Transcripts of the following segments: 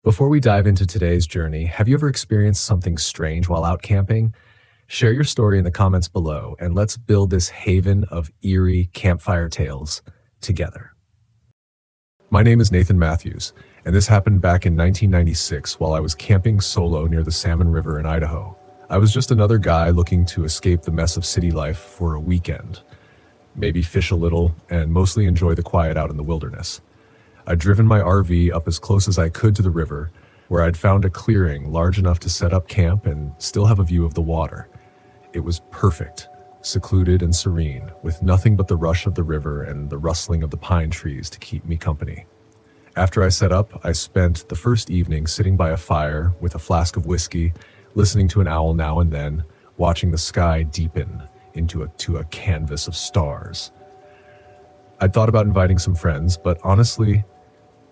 Before we dive into today's journey, have you ever experienced something strange while out camping? Share your story in the comments below, and let's build this haven of eerie campfire tales together. My name is Nathan Matthews, and this happened back in 1996 while I was camping solo near the Salmon River in Idaho. I was just another guy looking to escape the mess of city life for a weekend. Maybe fish a little, and mostly enjoy the quiet out in the wilderness. I'd driven my RV up as close as I could to the river, where I'd found a clearing large enough to set up camp and still have a view of the water. It was perfect, secluded and serene, with nothing but the rush of the river and the rustling of the pine trees to keep me company. After I set up, I spent the first evening sitting by a fire with a flask of whiskey, listening to an owl now and then, watching the sky deepen into a canvas of stars. I'd thought about inviting some friends, but honestly,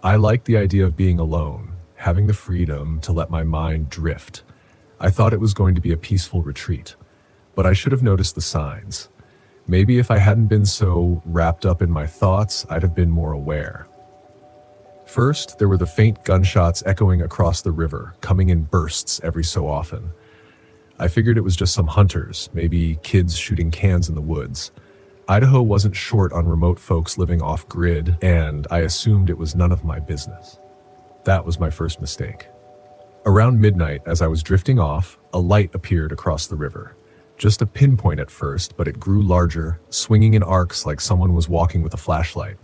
I liked the idea of being alone, having the freedom to let my mind drift. I thought it was going to be a peaceful retreat, but I should have noticed the signs. Maybe if I hadn't been so wrapped up in my thoughts, I'd have been more aware. First, there were the faint gunshots echoing across the river, coming in bursts every so often. I figured it was just some hunters, maybe kids shooting cans in the woods. Idaho wasn't short on remote folks living off-grid, and I assumed it was none of my business. That was my first mistake. Around midnight, as I was drifting off, a light appeared across the river. Just a pinpoint at first, but it grew larger, swinging in arcs like someone was walking with a flashlight.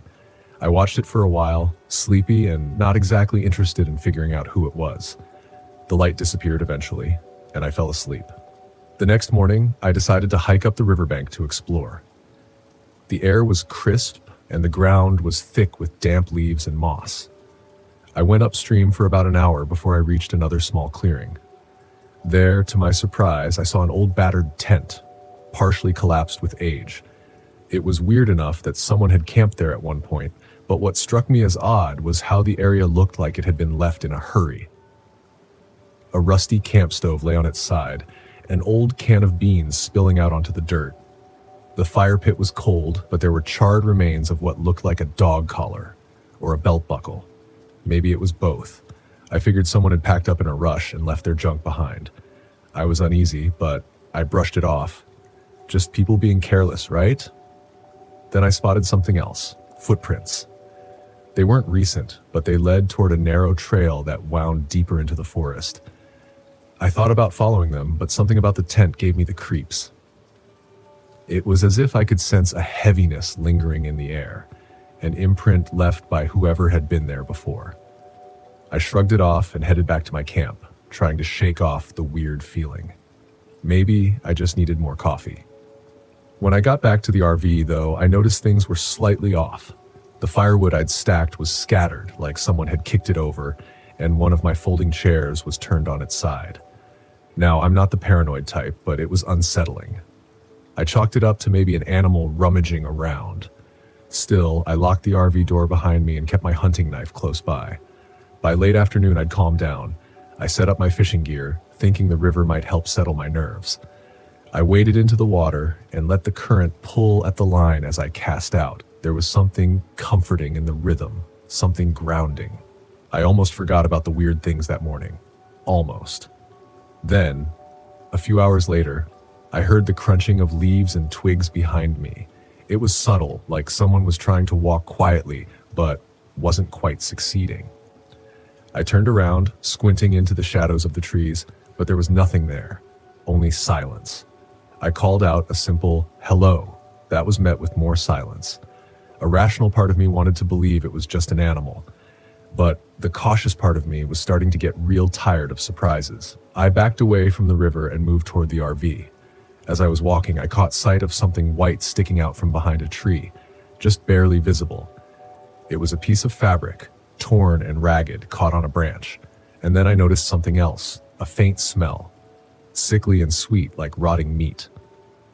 I watched it for a while, sleepy and not exactly interested in figuring out who it was. The light disappeared eventually, and I fell asleep. The next morning, I decided to hike up the riverbank to explore. The air was crisp, and the ground was thick with damp leaves and moss. I went upstream for about an hour before I reached another small clearing. There, to my surprise, I saw an old battered tent, partially collapsed with age. It was weird enough that someone had camped there at one point, but what struck me as odd was how the area looked like it had been left in a hurry. A rusty camp stove lay on its side, an old can of beans spilling out onto the dirt. The fire pit was cold, but there were charred remains of what looked like a dog collar, or a belt buckle. Maybe it was both. I figured someone had packed up in a rush and left their junk behind. I was uneasy, but I brushed it off. Just people being careless, right? Then I spotted something else. Footprints. They weren't recent, but they led toward a narrow trail that wound deeper into the forest. I thought about following them, but something about the tent gave me the creeps. It was as if I could sense a heaviness lingering in the air, an imprint left by whoever had been there before. I shrugged it off and headed back to my camp, trying to shake off the weird feeling. Maybe I just needed more coffee. When I got back to the RV, though, I noticed things were slightly off. The firewood I'd stacked was scattered, like someone had kicked it over, and one of my folding chairs was turned on its side. Now, I'm not the paranoid type, but it was unsettling. I chalked it up to maybe an animal rummaging around. Still, I locked the RV door behind me and kept my hunting knife close by. By late afternoon, I'd calmed down. I set up my fishing gear, thinking the river might help settle my nerves. I waded into the water and let the current pull at the line as I cast out. There was something comforting in the rhythm, something grounding. I almost forgot about the weird things that morning. Almost. Then, a few hours later, I heard the crunching of leaves and twigs behind me. It was subtle, like someone was trying to walk quietly, but wasn't quite succeeding. I turned around, squinting into the shadows of the trees, but there was nothing there, only silence. I called out a simple hello. That was met with more silence. A rational part of me wanted to believe it was just an animal, but the cautious part of me was starting to get real tired of surprises. I backed away from the river and moved toward the RV. As I was walking, I caught sight of something white sticking out from behind a tree, just barely visible. It was a piece of fabric, torn and ragged, caught on a branch. And then I noticed something else, a faint smell, sickly and sweet like rotting meat.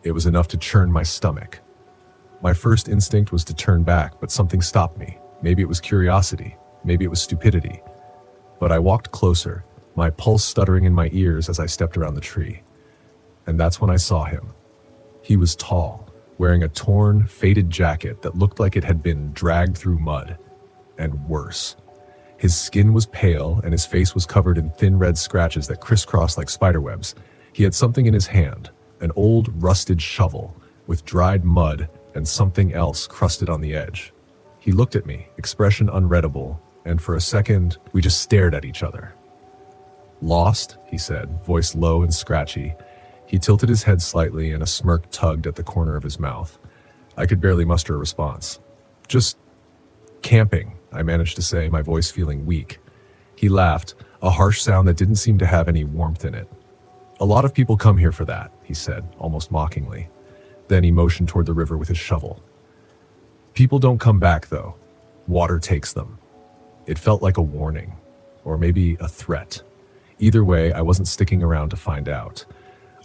It was enough to churn my stomach. My first instinct was to turn back, but something stopped me. Maybe it was curiosity, maybe it was stupidity. But I walked closer, my pulse stuttering in my ears as I stepped around the tree. And that's when I saw him. He was tall, wearing a torn, faded jacket that looked like it had been dragged through mud. And worse, His skin was pale and his face was covered in thin red scratches that crisscrossed like spiderwebs. He had something in his hand, an old rusted shovel with dried mud and something else crusted on the edge. He looked at me, expression unreadable, and for a second, we just stared at each other. "Lost?" he said, voice low and scratchy. He tilted his head slightly and a smirk tugged at the corner of his mouth. I could barely muster a response. "Just camping," I managed to say, my voice feeling weak. He laughed, a harsh sound that didn't seem to have any warmth in it. "A lot of people come here for that," he said, almost mockingly. Then he motioned toward the river with his shovel. "People don't come back, though. Water takes them." It felt like a warning, or maybe a threat. Either way, I wasn't sticking around to find out.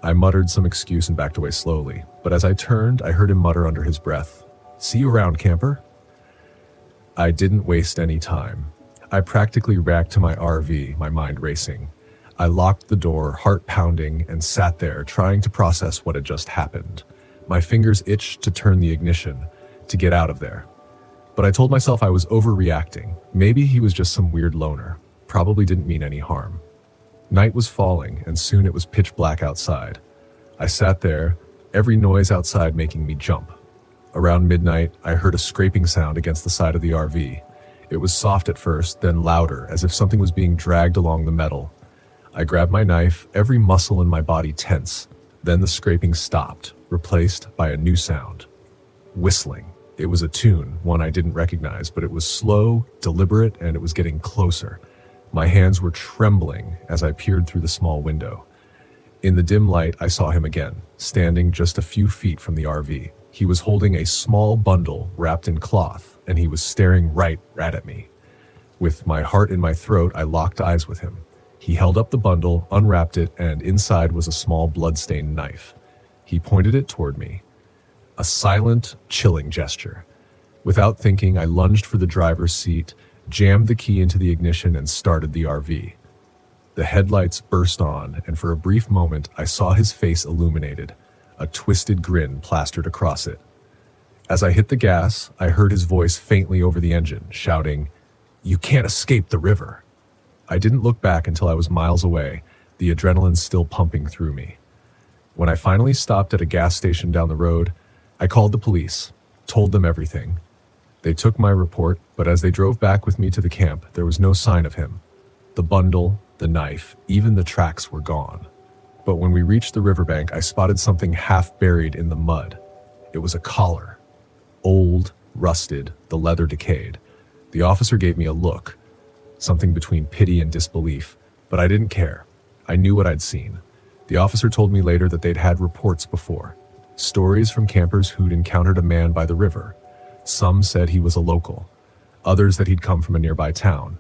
I muttered some excuse and backed away slowly, but as I turned, I heard him mutter under his breath, "See you around, camper." I didn't waste any time. I practically racked to my RV, my mind racing. I locked the door, heart pounding, and sat there trying to process what had just happened. My fingers itched to turn the ignition, to get out of there. But I told myself I was overreacting. Maybe he was just some weird loner. Probably didn't mean any harm. Night was falling, and soon it was pitch black outside. I sat there, every noise outside making me jump. Around midnight, I heard a scraping sound against the side of the RV. It was soft at first, then louder, as if something was being dragged along the metal. I grabbed my knife, every muscle in my body tense. Then the scraping stopped, replaced by a new sound. Whistling. It was a tune, one I didn't recognize, but it was slow, deliberate, and it was getting closer. My hands were trembling as I peered through the small window. In the dim light, I saw him again, standing just a few feet from the RV. He was holding a small bundle wrapped in cloth, and he was staring right at me. With my heart in my throat, I locked eyes with him. He held up the bundle, unwrapped it, and inside was a small blood-stained knife. He pointed it toward me. A silent, chilling gesture. Without thinking, I lunged for the driver's seat, jammed the key into the ignition, and started the RV. The headlights burst on, and for a brief moment, I saw his face illuminated, a twisted grin plastered across it. As I hit the gas, I heard his voice faintly over the engine, shouting, "You can't escape the river." I didn't look back until I was miles away, the adrenaline still pumping through me. When I finally stopped at a gas station down the road, I called the police, told them everything. They took my report, but as they drove back with me to the camp, there was no sign of him. The bundle, the knife, even the tracks were gone. But when we reached the riverbank, I spotted something half buried in the mud. It was a collar. Old, rusted, the leather decayed. The officer gave me a look, something between pity and disbelief, but I didn't care. I knew what I'd seen. The officer told me later that they'd had reports before. Stories from campers who'd encountered a man by the river. Some said he was a local, others that he'd come from a nearby town,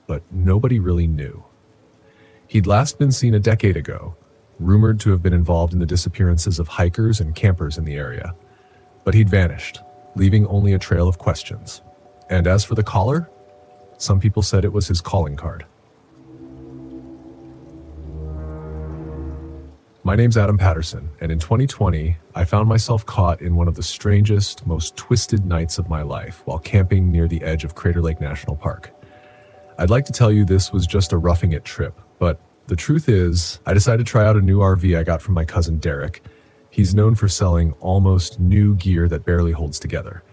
but nobody really knew. He'd last been seen a decade ago, rumored to have been involved in the disappearances of hikers and campers in the area. But he'd vanished, leaving only a trail of questions. And as for the collar, some people said it was his calling card. My name's Adam Patterson, and in 2020, I found myself caught in one of the strangest, most twisted nights of my life while camping near the edge of Crater Lake National Park. I'd like to tell you this was just a roughing it trip, but the truth is, I decided to try out a new RV I got from my cousin Derek. He's known for selling almost new gear that barely holds together.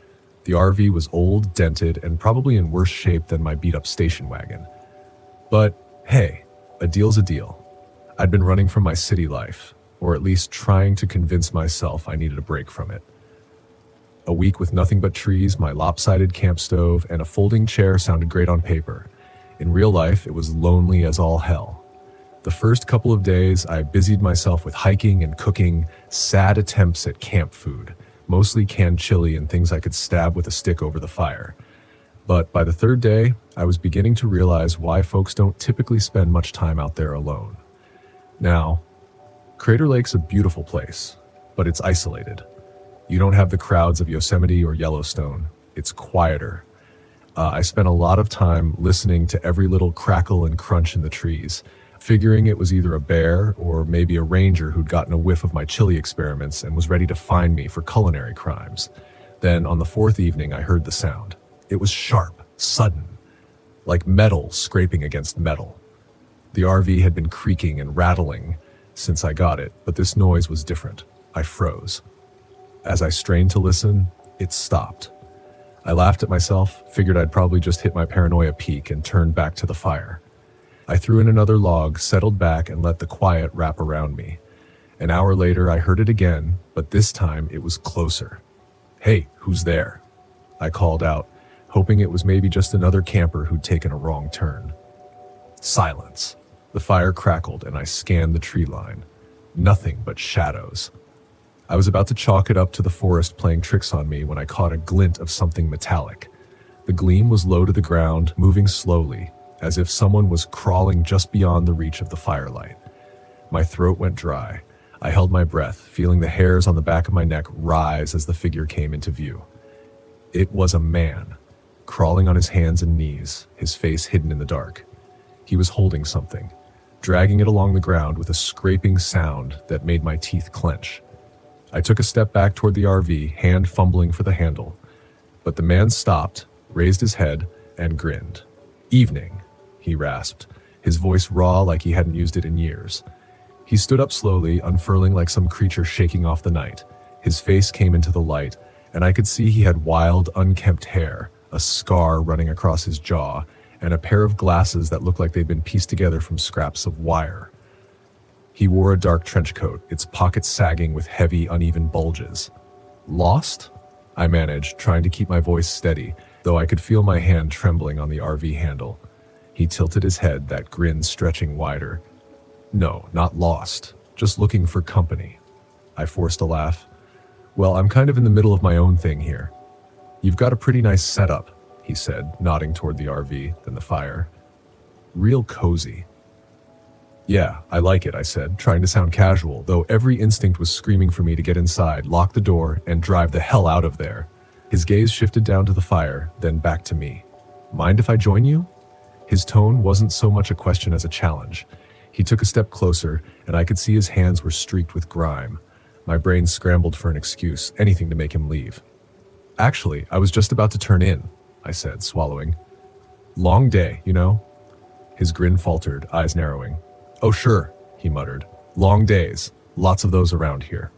The RV was old, dented, and probably in worse shape than my beat-up station wagon. But hey, a deal's a deal. I'd been running from my city life, or at least trying to convince myself I needed a break from it. A week with nothing but trees, my lopsided camp stove, and a folding chair sounded great on paper. In real life, it was lonely as all hell. The first couple of days, I busied myself with hiking and cooking, sad attempts at camp food, mostly canned chili and things I could stab with a stick over the fire. But by the third day, I was beginning to realize why folks don't typically spend much time out there alone. Now, Crater Lake's a beautiful place, but it's isolated. You don't have the crowds of Yosemite or Yellowstone. It's quieter. I spent a lot of time listening to every little crackle and crunch in the trees, figuring it was either a bear or maybe a ranger who'd gotten a whiff of my chili experiments and was ready to find me for culinary crimes. Then on the fourth evening, I heard the sound. It was sharp, sudden. like metal scraping against metal. The RV had been creaking and rattling since I got it, but this noise was different. I froze. As I strained to listen, it stopped. I laughed at myself, figured I'd probably just hit my paranoia peak, and turned back to the fire. I threw in another log, settled back, and let the quiet wrap around me. An hour later, I heard it again, but this time it was closer. "Hey, who's there?" I called out, hoping it was maybe just another camper who'd taken a wrong turn. Silence. The fire crackled, and I scanned the tree line. Nothing but shadows. I was about to chalk it up to the forest playing tricks on me when I caught a glint of something metallic. The gleam was low to the ground, moving slowly, as if someone was crawling just beyond the reach of the firelight. My throat went dry. I held my breath, feeling the hairs on the back of my neck rise as the figure came into view. It was a man, crawling on his hands and knees, his face hidden in the dark. He was holding something, dragging it along the ground with a scraping sound that made my teeth clench. I took a step back toward the RV, hand fumbling for the handle. But the man stopped, raised his head, and grinned. "Evening," he rasped, his voice raw like he hadn't used it in years. He stood up slowly, unfurling like some creature shaking off the night. His face came into the light, and I could see he had wild, unkempt hair, a scar running across his jaw, and a pair of glasses that looked like they'd been pieced together from scraps of wire. He wore a dark trench coat, its pockets sagging with heavy, uneven bulges. "Lost?" I managed, trying to keep my voice steady, though I could feel my hand trembling on the RV handle. He tilted his head, that grin stretching wider. "No, not lost. Just looking for company." I forced a laugh. "Well, I'm kind of in the middle of my own thing here." "You've got a pretty nice setup," he said, nodding toward the RV, then the fire. "Real cozy." "Yeah, I like it," I said, trying to sound casual, though every instinct was screaming for me to get inside, lock the door, and drive the hell out of there. His gaze shifted down to the fire, then back to me. "Mind if I join you?" His tone wasn't so much a question as a challenge. He took a step closer, and I could see his hands were streaked with grime. My brain scrambled for an excuse, anything to make him leave. "Actually, I was just about to turn in," I said, swallowing. "Long day, you know?" His grin faltered, eyes narrowing. "Oh sure," he muttered. "Long days. Lots of those around here."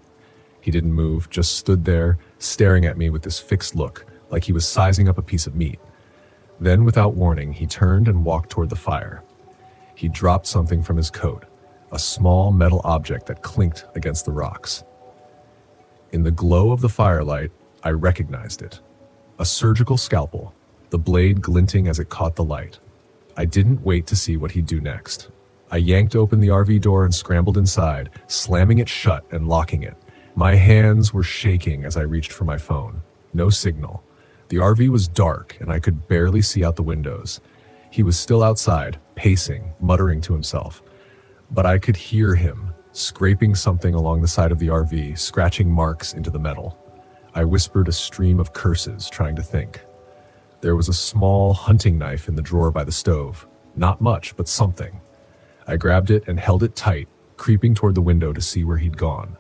He didn't move, just stood there, staring at me with this fixed look, like he was sizing up a piece of meat. Then, without warning, he turned and walked toward the fire. He dropped something from his coat, a small metal object that clinked against the rocks. In the glow of the firelight, I recognized it. A surgical scalpel, the blade glinting as it caught the light. I didn't wait to see what he'd do next. I yanked open the RV door and scrambled inside, slamming it shut and locking it. My hands were shaking as I reached for my phone. No signal. The RV was dark, and I could barely see out the windows. He was still outside, pacing, muttering to himself. But I could hear him, scraping something along the side of the RV, scratching marks into the metal. I whispered a stream of curses, trying to think. There was a small hunting knife in the drawer by the stove. Not much, but something. I grabbed it and held it tight, creeping toward the window to see where he'd gone.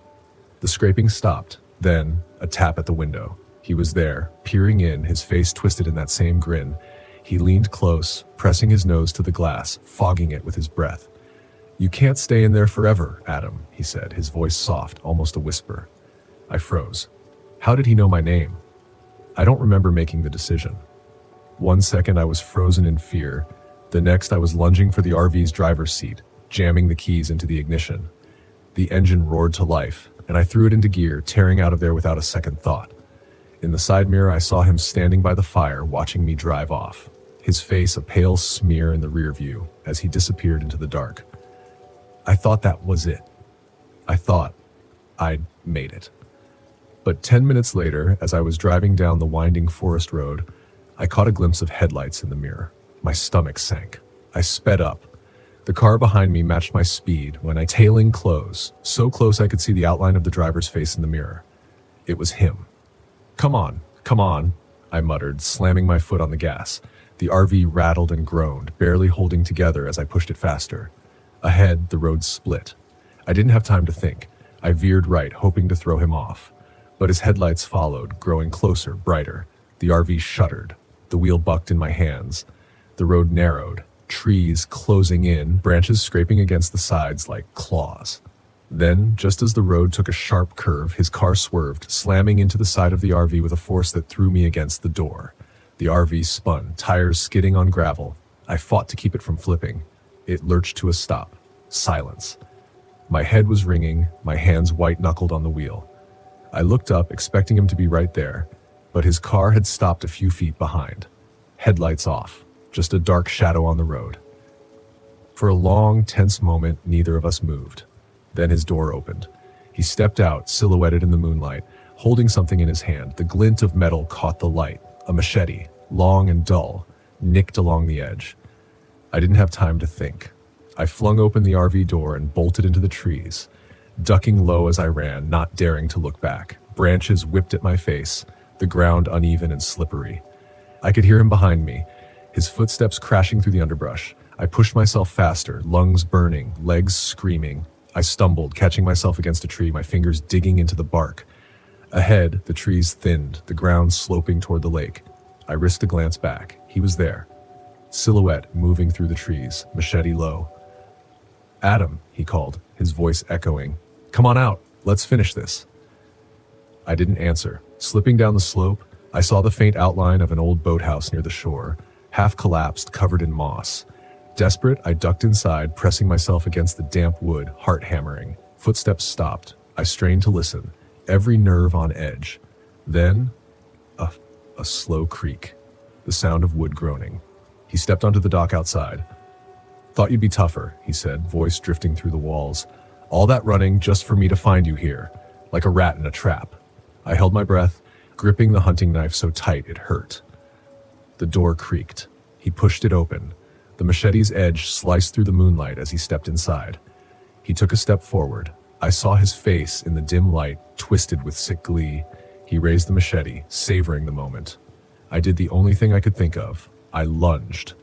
The scraping stopped, then a tap at the window. He was there, peering in, his face twisted in that same grin. He leaned close, pressing his nose to the glass, fogging it with his breath. "You can't stay in there forever, Adam," he said, his voice soft, almost a whisper. I froze. How did he know my name? I don't remember making the decision. One second I was frozen in fear. The next I was lunging for the RV's driver's seat, jamming the keys into the ignition. The engine roared to life, and I threw it into gear, tearing out of there without a second thought. In the side mirror, I saw him standing by the fire, watching me drive off, his face a pale smear in the rear view as he disappeared into the dark. I thought that was it. I thought I'd made it. But 10 minutes later, as I was driving down the winding forest road, I caught a glimpse of headlights in the mirror. My stomach sank. I sped up. The car behind me matched my speed when I tailing close, so close I could see the outline of the driver's face in the mirror. It was him. Come on, I muttered, slamming my foot on the gas. The RV rattled and groaned, barely holding together as I pushed it faster. Ahead, the road split. I didn't have time to think. I veered right, hoping to throw him off. But his headlights followed, growing closer, brighter. The RV shuddered. The wheel bucked in my hands. The road narrowed, trees closing in, branches scraping against the sides like claws. Then, just as the road took a sharp curve, his car swerved, slamming into the side of the RV with a force that threw me against the door. The RV spun, tires skidding on gravel. I fought to keep it from flipping. It lurched to a stop. Silence. My head was ringing, my hands white-knuckled on the wheel. I looked up, expecting him to be right there, but his car had stopped a few feet behind. Headlights off, just a dark shadow on the road. For a long, tense moment, neither of us moved. Then his door opened. He stepped out, silhouetted in the moonlight, holding something in his hand. The glint of metal caught the light. A machete, long and dull, nicked along the edge. I didn't have time to think. I flung open the RV door and bolted into the trees, ducking low as I ran, not daring to look back. Branches whipped at my face, the ground uneven and slippery. I could hear him behind me, his footsteps crashing through the underbrush. I pushed myself faster, lungs burning, legs screaming. I stumbled, catching myself against a tree, my fingers digging into the bark. Ahead, the trees thinned, the ground sloping toward the lake. I risked a glance back. He was there. Silhouette moving through the trees, machete low. "Adam," he called, his voice echoing. "Come on out. Let's finish this." I didn't answer. Slipping down the slope, I saw the faint outline of an old boathouse near the shore, half collapsed, covered in moss. Desperate, I ducked inside, pressing myself against the damp wood, heart hammering. Footsteps stopped. I strained to listen, every nerve on edge. Then, a slow creak, the sound of wood groaning. He stepped onto the dock outside. "Thought you'd be tougher," he said, voice drifting through the walls. "All that running just for me to find you here, like a rat in a trap." I held my breath, gripping the hunting knife so tight it hurt. The door creaked. He pushed it open. The machete's edge sliced through the moonlight as he stepped inside. He took a step forward. I saw his face in the dim light, twisted with sick glee. He raised the machete, savoring the moment. I did the only thing I could think of. I lunged.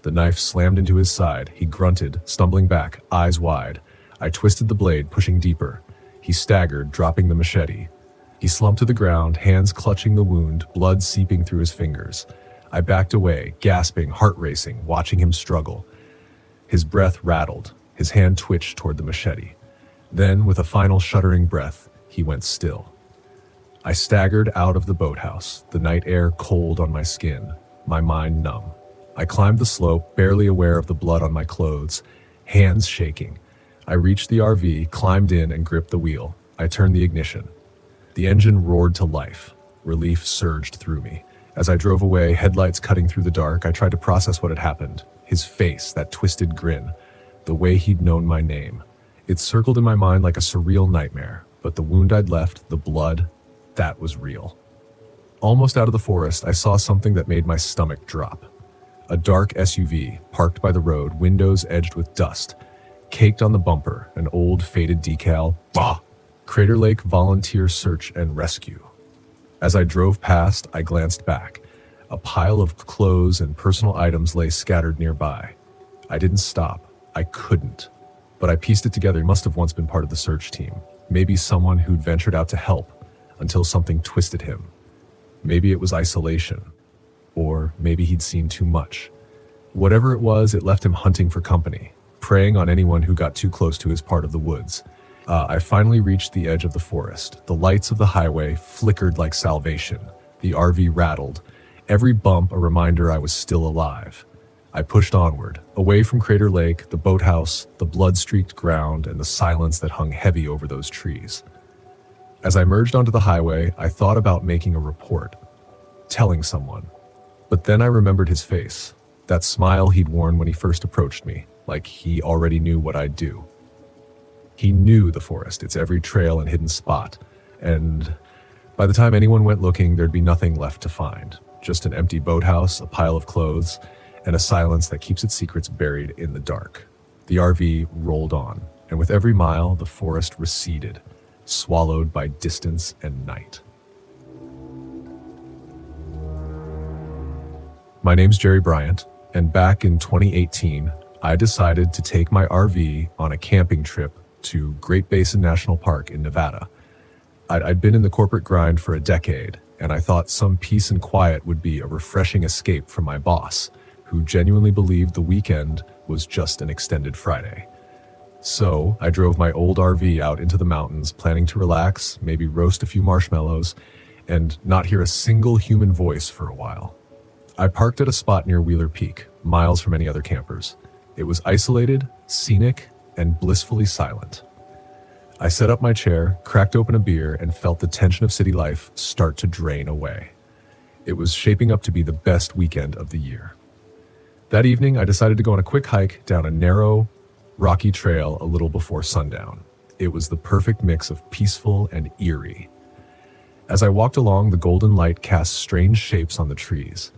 The knife slammed into his side. He grunted, stumbling back, eyes wide. I twisted the blade, pushing deeper. He staggered, dropping the machete. He slumped to the ground, hands clutching the wound, blood seeping through his fingers. I backed away, gasping, heart racing, watching him struggle. His breath rattled. His hand twitched toward the machete. Then, with a final shuddering breath, he went still. I staggered out of the boathouse, the night air cold on my skin, my mind numb. I climbed the slope, barely aware of the blood on my clothes, hands shaking. I reached the RV, climbed in, and gripped the wheel. I turned the ignition. The engine roared to life. Relief surged through me. As I drove away, headlights cutting through the dark, I tried to process what had happened. His face, that twisted grin, the way he'd known my name. It circled in my mind like a surreal nightmare, but the wound I'd left, the blood, that was real. Almost out of the forest, I saw something that made my stomach drop. A dark SUV, parked by the road, windows edged with dust. Caked on the bumper, an old faded decal, bah! Crater Lake Volunteer Search and Rescue. As I drove past, I glanced back. A pile of clothes and personal items lay scattered nearby. I didn't stop. I couldn't. But I pieced it together. He must have once been part of the search team. Maybe someone who'd ventured out to help until something twisted him. Maybe it was isolation. Or maybe he'd seen too much. Whatever it was, it left him hunting for company, preying on anyone who got too close to his part of the woods. I finally reached the edge of the forest. The lights of the highway flickered like salvation. The RV rattled. Every bump a reminder I was still alive. I pushed onward, away from Crater Lake, the boathouse, the blood-streaked ground, and the silence that hung heavy over those trees. As I merged onto the highway, I thought about making a report, telling someone. But then I remembered his face, that smile he'd worn when he first approached me, like he already knew what I'd do. He knew the forest, its every trail and hidden spot, and by the time anyone went looking, there'd be nothing left to find. Just an empty boathouse, a pile of clothes, and a silence that keeps its secrets buried in the dark. The RV rolled on, and with every mile, the forest receded, swallowed by distance and night. My name's Jerry Bryant, and back in 2018, I decided to take my RV on a camping trip to Great Basin National Park in Nevada. I'd been in the corporate grind for a decade, and I thought some peace and quiet would be a refreshing escape from my boss, who genuinely believed the weekend was just an extended Friday. So I drove my old RV out into the mountains, planning to relax, maybe roast a few marshmallows, and not hear a single human voice for a while. I parked at a spot near Wheeler Peak, miles from any other campers. It was isolated, scenic, and blissfully silent. I set up my chair, cracked open a beer, and felt the tension of city life start to drain away. It was shaping up to be the best weekend of the year. That evening, I decided to go on a quick hike down a narrow, rocky trail a little before sundown. It was the perfect mix of peaceful and eerie. As I walked along, the golden light cast strange shapes on the trees.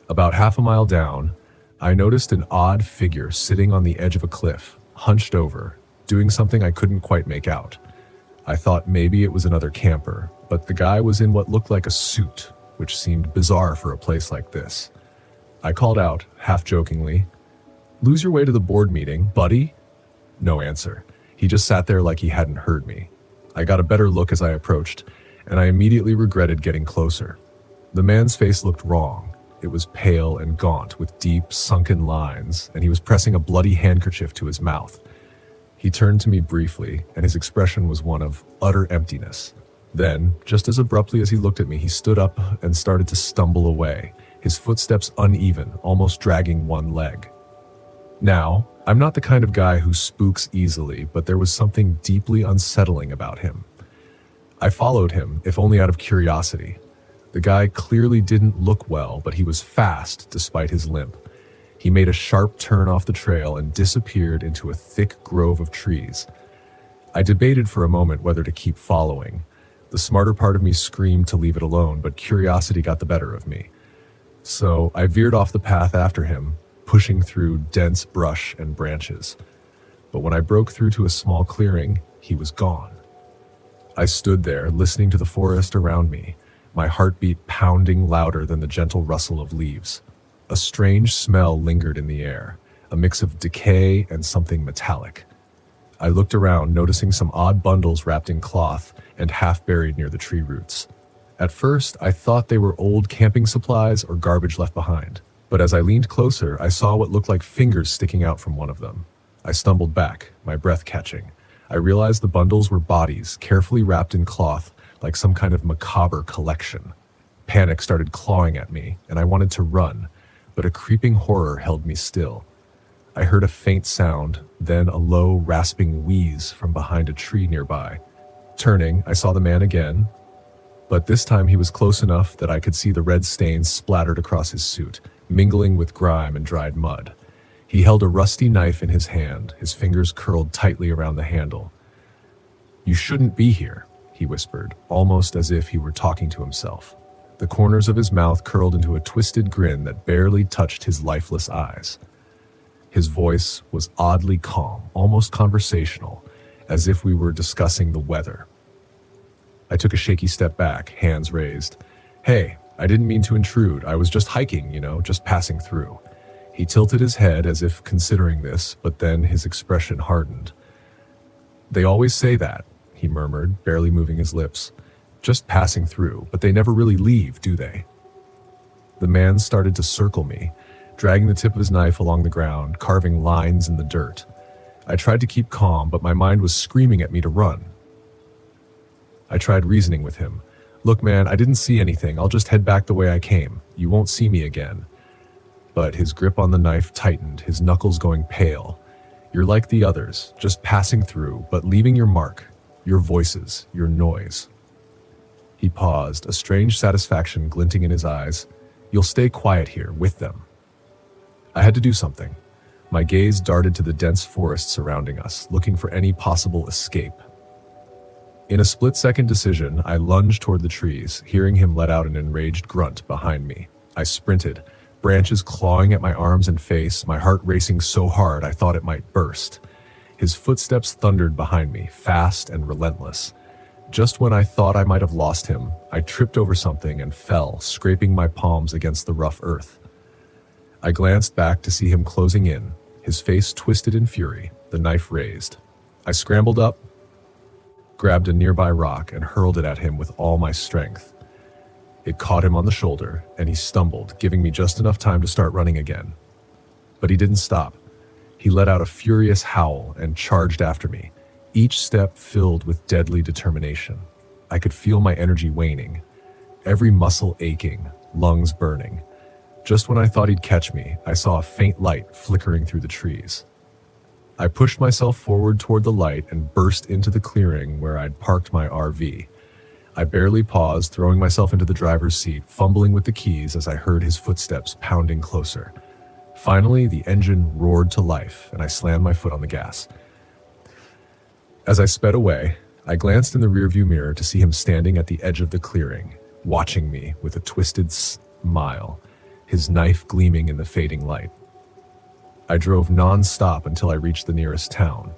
About half a mile down, I noticed an odd figure sitting on the edge of a cliff, hunched over, doing something I couldn't quite make out. I thought maybe it was another camper, but the guy was in what looked like a suit, which seemed bizarre for a place like this. I called out, half jokingly, "Lose your way to the board meeting, buddy?" No answer. He just sat there like he hadn't heard me. I got a better look as I approached, and I immediately regretted getting closer. The man's face looked wrong. It was pale and gaunt with deep, sunken lines, and he was pressing a bloody handkerchief to his mouth. He turned to me briefly, and his expression was one of utter emptiness. Then, just as abruptly as he looked at me, he stood up and started to stumble away, his footsteps uneven, almost dragging one leg. Now, I'm not the kind of guy who spooks easily, but there was something deeply unsettling about him. I followed him, if only out of curiosity. The guy clearly didn't look well, but he was fast despite his limp. He made a sharp turn off the trail and disappeared into a thick grove of trees. I debated for a moment whether to keep following. The smarter part of me screamed to leave it alone, but curiosity got the better of me. So I veered off the path after him, pushing through dense brush and branches. But when I broke through to a small clearing, he was gone. I stood there, listening to the forest around me, my heartbeat pounding louder than the gentle rustle of leaves. A strange smell lingered in the air, a mix of decay and something metallic. I looked around, noticing some odd bundles wrapped in cloth and half buried near the tree roots. At first, I thought they were old camping supplies or garbage left behind. But as I leaned closer, I saw what looked like fingers sticking out from one of them. I stumbled back, my breath catching. I realized the bundles were bodies, carefully wrapped in cloth, like some kind of macabre collection. Panic started clawing at me, and I wanted to run, but a creeping horror held me still. I heard a faint sound, then a low, rasping wheeze from behind a tree nearby. Turning, I saw the man again, but this time he was close enough that I could see the red stains splattered across his suit, mingling with grime and dried mud. He held a rusty knife in his hand, his fingers curled tightly around the handle. "You shouldn't be here," he whispered, almost as if he were talking to himself. The corners of his mouth curled into a twisted grin that barely touched his lifeless eyes. His voice was oddly calm, almost conversational, as if we were discussing the weather. I took a shaky step back, hands raised. "Hey, I didn't mean to intrude. I was just hiking, just passing through." He tilted his head as if considering this, but then his expression hardened. "They always say that," he murmured, barely moving his lips. "Just passing through, but they never really leave, do they?" The man started to circle me, dragging the tip of his knife along the ground, carving lines in the dirt. I tried to keep calm, but my mind was screaming at me to run. I tried reasoning with him. "Look, man, I didn't see anything. I'll just head back the way I came. You won't see me again." But his grip on the knife tightened, his knuckles going pale. "You're like the others, just passing through, but leaving your mark, your voices, your noise." He paused, a strange satisfaction glinting in his eyes. "You'll stay quiet here, with them." I had to do something. My gaze darted to the dense forest surrounding us, looking for any possible escape. In a split-second decision, I lunged toward the trees, hearing him let out an enraged grunt behind me. I sprinted, branches clawing at my arms and face, my heart racing so hard I thought it might burst. His footsteps thundered behind me, fast and relentless. Just when I thought I might have lost him, I tripped over something and fell, scraping my palms against the rough earth. I glanced back to see him closing in, his face twisted in fury, the knife raised. I scrambled up, grabbed a nearby rock, and hurled it at him with all my strength. It caught him on the shoulder, and he stumbled, giving me just enough time to start running again. But he didn't stop. He let out a furious howl and charged after me, each step filled with deadly determination. I could feel my energy waning, every muscle aching, lungs burning. Just when I thought he'd catch me, I saw a faint light flickering through the trees. I pushed myself forward toward the light and burst into the clearing where I'd parked my RV. I barely paused, throwing myself into the driver's seat, fumbling with the keys as I heard his footsteps pounding closer. Finally, the engine roared to life, and I slammed my foot on the gas. As I sped away, I glanced in the rearview mirror to see him standing at the edge of the clearing, watching me with a twisted smile, his knife gleaming in the fading light. I drove non-stop until I reached the nearest town.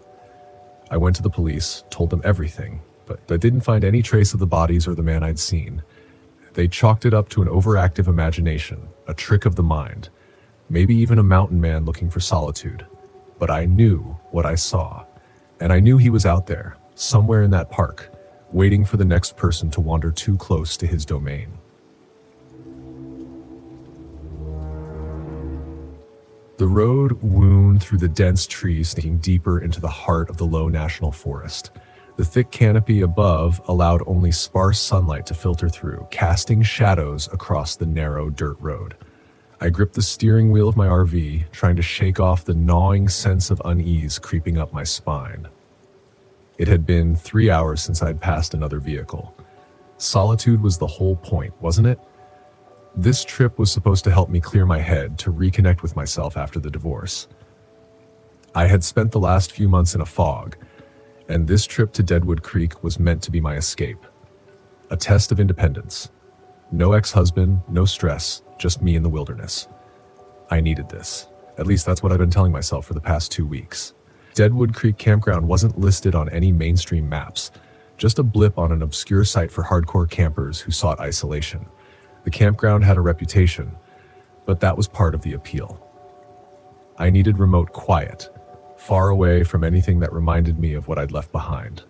I went to the police, told them everything, but I didn't find any trace of the bodies or the man I'd seen. They chalked it up to an overactive imagination, a trick of the mind, maybe even a mountain man looking for solitude. But I knew what I saw, and I knew he was out there, somewhere in that park, waiting for the next person to wander too close to his domain. The road wound through the dense trees, sinking deeper into the heart of the low national forest. The thick canopy above allowed only sparse sunlight to filter through, casting shadows across the narrow dirt road. I gripped the steering wheel of my RV, trying to shake off the gnawing sense of unease creeping up my spine. It had been 3 hours since I'd passed another vehicle. Solitude was the whole point, wasn't it? This trip was supposed to help me clear my head, to reconnect with myself after the divorce. I had spent the last few months in a fog, and this trip to Deadwood Creek was meant to be my escape. A test of independence. No ex-husband, no stress, just me in the wilderness. I needed this. At least that's what I've been telling myself for the past 2 weeks. Deadwood Creek Campground wasn't listed on any mainstream maps, just a blip on an obscure site for hardcore campers who sought isolation. The campground had a reputation, but that was part of the appeal. I needed remote quiet, far away from anything that reminded me of what I'd left behind.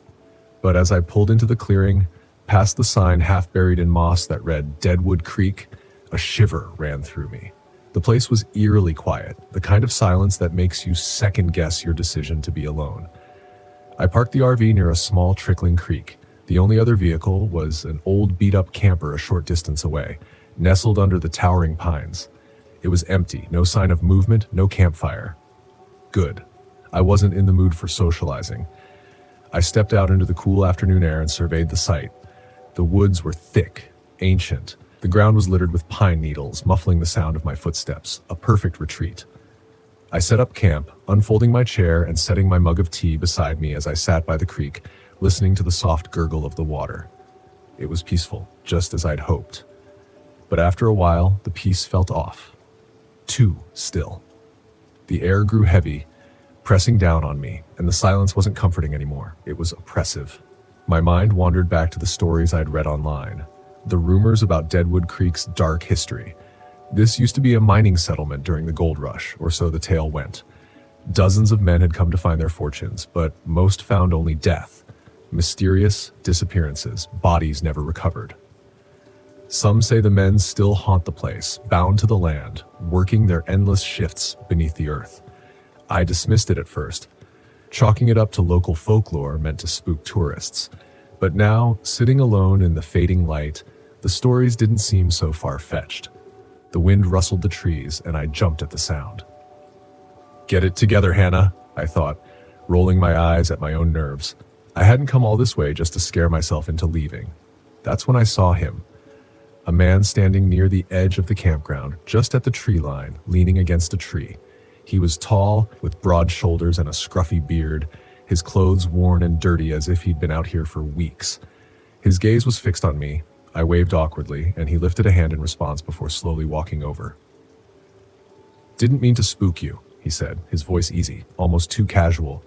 But as I pulled into the clearing, past the sign half buried in moss that read Deadwood Creek, a shiver ran through me. The place was eerily quiet, the kind of silence that makes you second-guess your decision to be alone. I parked the RV near a small trickling creek. The only other vehicle was an old beat-up camper a short distance away, nestled under the towering pines. It was empty, no sign of movement, no campfire. Good. I wasn't in the mood for socializing. I stepped out into the cool afternoon air and surveyed the site. The woods were thick, ancient. The ground was littered with pine needles, muffling the sound of my footsteps, a perfect retreat. I set up camp, unfolding my chair and setting my mug of tea beside me as I sat by the creek, listening to the soft gurgle of the water. It was peaceful, just as I'd hoped. But after a while, the peace felt off. Too still. The air grew heavy, pressing down on me, and the silence wasn't comforting anymore. It was oppressive. My mind wandered back to the stories I'd read online, the rumors about Deadwood Creek's dark history. This used to be a mining settlement during the gold rush, or so the tale went. Dozens of men had come to find their fortunes, but most found only death. Mysterious disappearances, bodies never recovered. Some say the men still haunt the place, bound to the land, working their endless shifts beneath the earth. I dismissed it at first, chalking it up to local folklore meant to spook tourists. But now, sitting alone in the fading light, the stories didn't seem so far-fetched. The wind rustled the trees, and I jumped at the sound. Get it together, Hannah, I thought, rolling my eyes at my own nerves. I hadn't come all this way just to scare myself into leaving. That's when I saw him. A man standing near the edge of the campground, just at the tree line, leaning against a tree. He was tall, with broad shoulders and a scruffy beard, his clothes worn and dirty as if he'd been out here for weeks. His gaze was fixed on me. I waved awkwardly, and he lifted a hand in response before slowly walking over. Didn't mean to spook you, he said, his voice easy, almost too casual.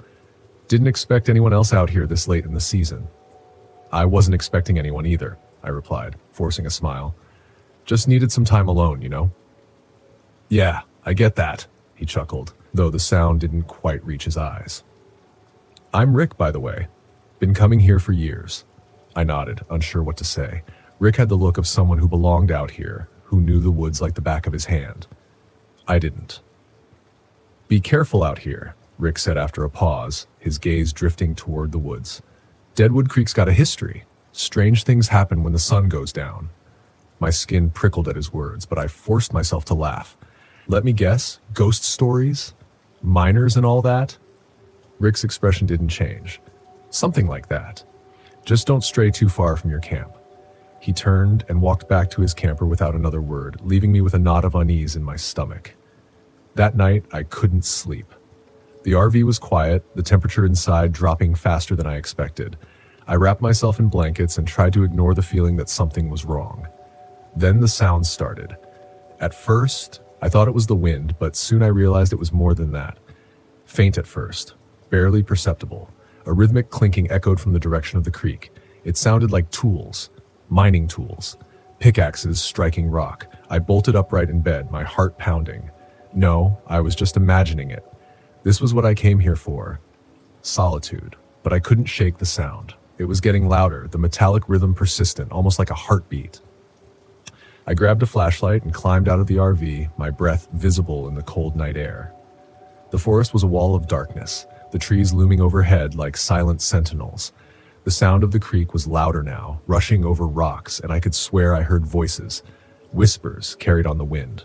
Didn't expect anyone else out here this late in the season. I wasn't expecting anyone either, I replied, forcing a smile. Just needed some time alone, you know? Yeah, I get that, he chuckled, though the sound didn't quite reach his eyes. I'm Rick, by the way. Been coming here for years. I nodded, unsure what to say. Rick had the look of someone who belonged out here, who knew the woods like the back of his hand. I didn't. "Be careful out here," Rick said after a pause, his gaze drifting toward the woods. "Deadwood Creek's got a history. Strange things happen when the sun goes down." My skin prickled at his words, but I forced myself to laugh. "Let me guess, ghost stories? Miners and all that?" Rick's expression didn't change. "Something like that. Just don't stray too far from your camp." He turned and walked back to his camper without another word, leaving me with a knot of unease in my stomach. That night, I couldn't sleep. The RV was quiet, the temperature inside dropping faster than I expected. I wrapped myself in blankets and tried to ignore the feeling that something was wrong. Then the sounds started. At first, I thought it was the wind, but soon I realized it was more than that. Faint at first, barely perceptible. A rhythmic clinking echoed from the direction of the creek. It sounded like tools. Mining tools. Pickaxes striking rock. I bolted upright in bed, my heart pounding. No, I was just imagining it. This was what I came here for. Solitude. But I couldn't shake the sound. It was getting louder, the metallic rhythm persistent, almost like a heartbeat. I grabbed a flashlight and climbed out of the RV, my breath visible in the cold night air. The forest was a wall of darkness, the trees looming overhead like silent sentinels. The sound of the creek was louder now, rushing over rocks, and I could swear I heard voices, whispers carried on the wind.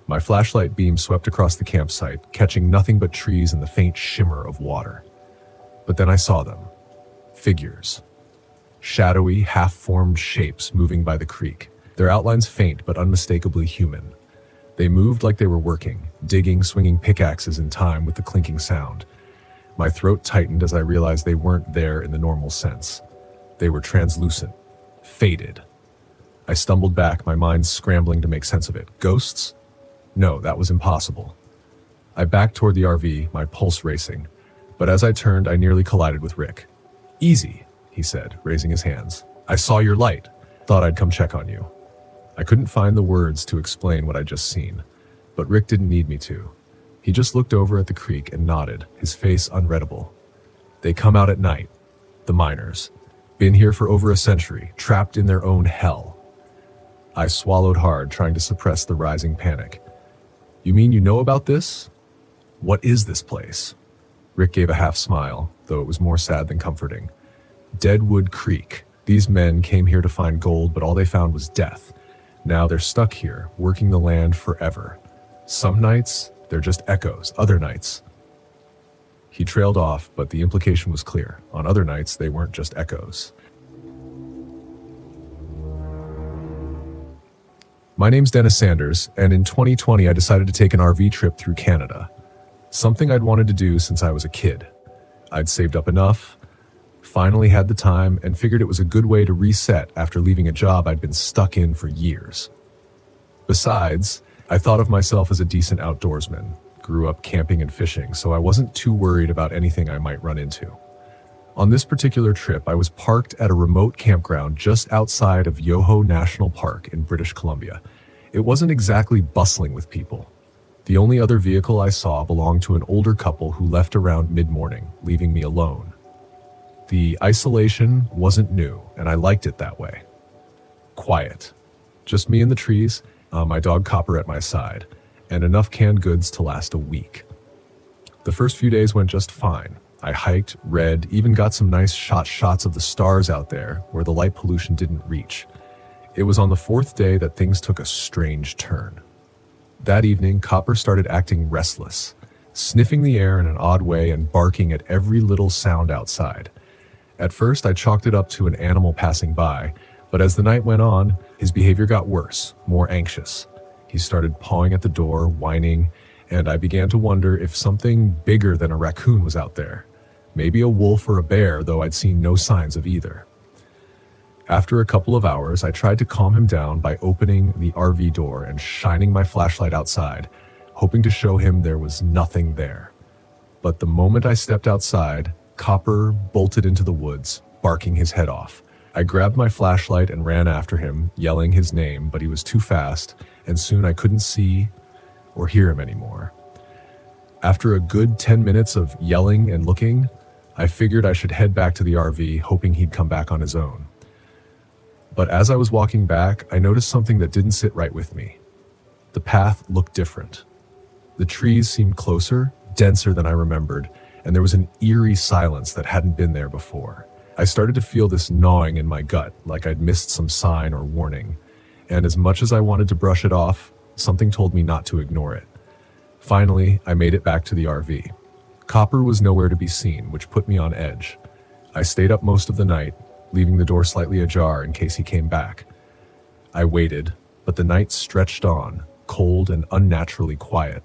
My flashlight beam swept across the campsite, catching nothing but trees and the faint shimmer of water. But then I saw them. Figures. Shadowy, half-formed shapes moving by the creek, their outlines faint but unmistakably human. They moved like they were working, digging, swinging pickaxes in time with the clinking sound. My throat tightened as I realized they weren't there in the normal sense. They were translucent, faded. I stumbled back, my mind scrambling to make sense of it. Ghosts? No, that was impossible. I backed toward the RV, my pulse racing. But as I turned, I nearly collided with Rick. "Easy," he said, raising his hands. "I saw your light. Thought I'd come check on you." I couldn't find the words to explain what I'd just seen, but Rick didn't need me to. He just looked over at the creek and nodded, his face unreadable. "They come out at night. The miners. Been here for over a century, trapped in their own hell." I swallowed hard, trying to suppress the rising panic. "You mean you know about this? What is this place?" Rick gave a half smile, though it was more sad than comforting. "Deadwood Creek. These men came here to find gold, but all they found was death. Now they're stuck here, working the land forever. Some nights, they're just echoes. Other nights..." He trailed off, but the implication was clear. On other nights, they weren't just echoes. My name's Dennis Sanders, and in 2020 I decided to take an RV trip through Canada. Something I'd wanted to do since I was a kid. I'd saved up enough, finally had the time, and figured it was a good way to reset after leaving a job I'd been stuck in for years. Besides, I thought of myself as a decent outdoorsman, grew up camping and fishing, so I wasn't too worried about anything I might run into. On this particular trip, I was parked at a remote campground just outside of Yoho National Park in British Columbia. It wasn't exactly bustling with people. The only other vehicle I saw belonged to an older couple who left around mid-morning, leaving me alone. The isolation wasn't new, and I liked it that way. Quiet. Just me and the trees, my dog Copper at my side, and enough canned goods to last a week. The first few days went just fine. I hiked, read, even got some nice shots of the stars out there where the light pollution didn't reach. It was on the fourth day that things took a strange turn. That evening, Copper started acting restless, sniffing the air in an odd way and barking at every little sound outside. At first, I chalked it up to an animal passing by, but as the night went on, his behavior got worse, more anxious. He started pawing at the door, whining, and I began to wonder if something bigger than a raccoon was out there. Maybe a wolf or a bear, though I'd seen no signs of either. After a couple of hours, I tried to calm him down by opening the RV door and shining my flashlight outside, hoping to show him there was nothing there. But the moment I stepped outside, Copper bolted into the woods, barking his head off. I grabbed my flashlight and ran after him, yelling his name, but he was too fast, and soon I couldn't see or hear him anymore. After a good 10 minutes of yelling and looking, I figured I should head back to the RV, hoping he'd come back on his own. But as I was walking back, I noticed something that didn't sit right with me. The path looked different. The trees seemed closer, denser than I remembered, and there was an eerie silence that hadn't been there before. I started to feel this gnawing in my gut, like I'd missed some sign or warning. And as much as I wanted to brush it off, something told me not to ignore it. Finally, I made it back to the RV. Copper was nowhere to be seen, which put me on edge. I stayed up most of the night, leaving the door slightly ajar in case he came back. I waited, but the night stretched on, cold and unnaturally quiet.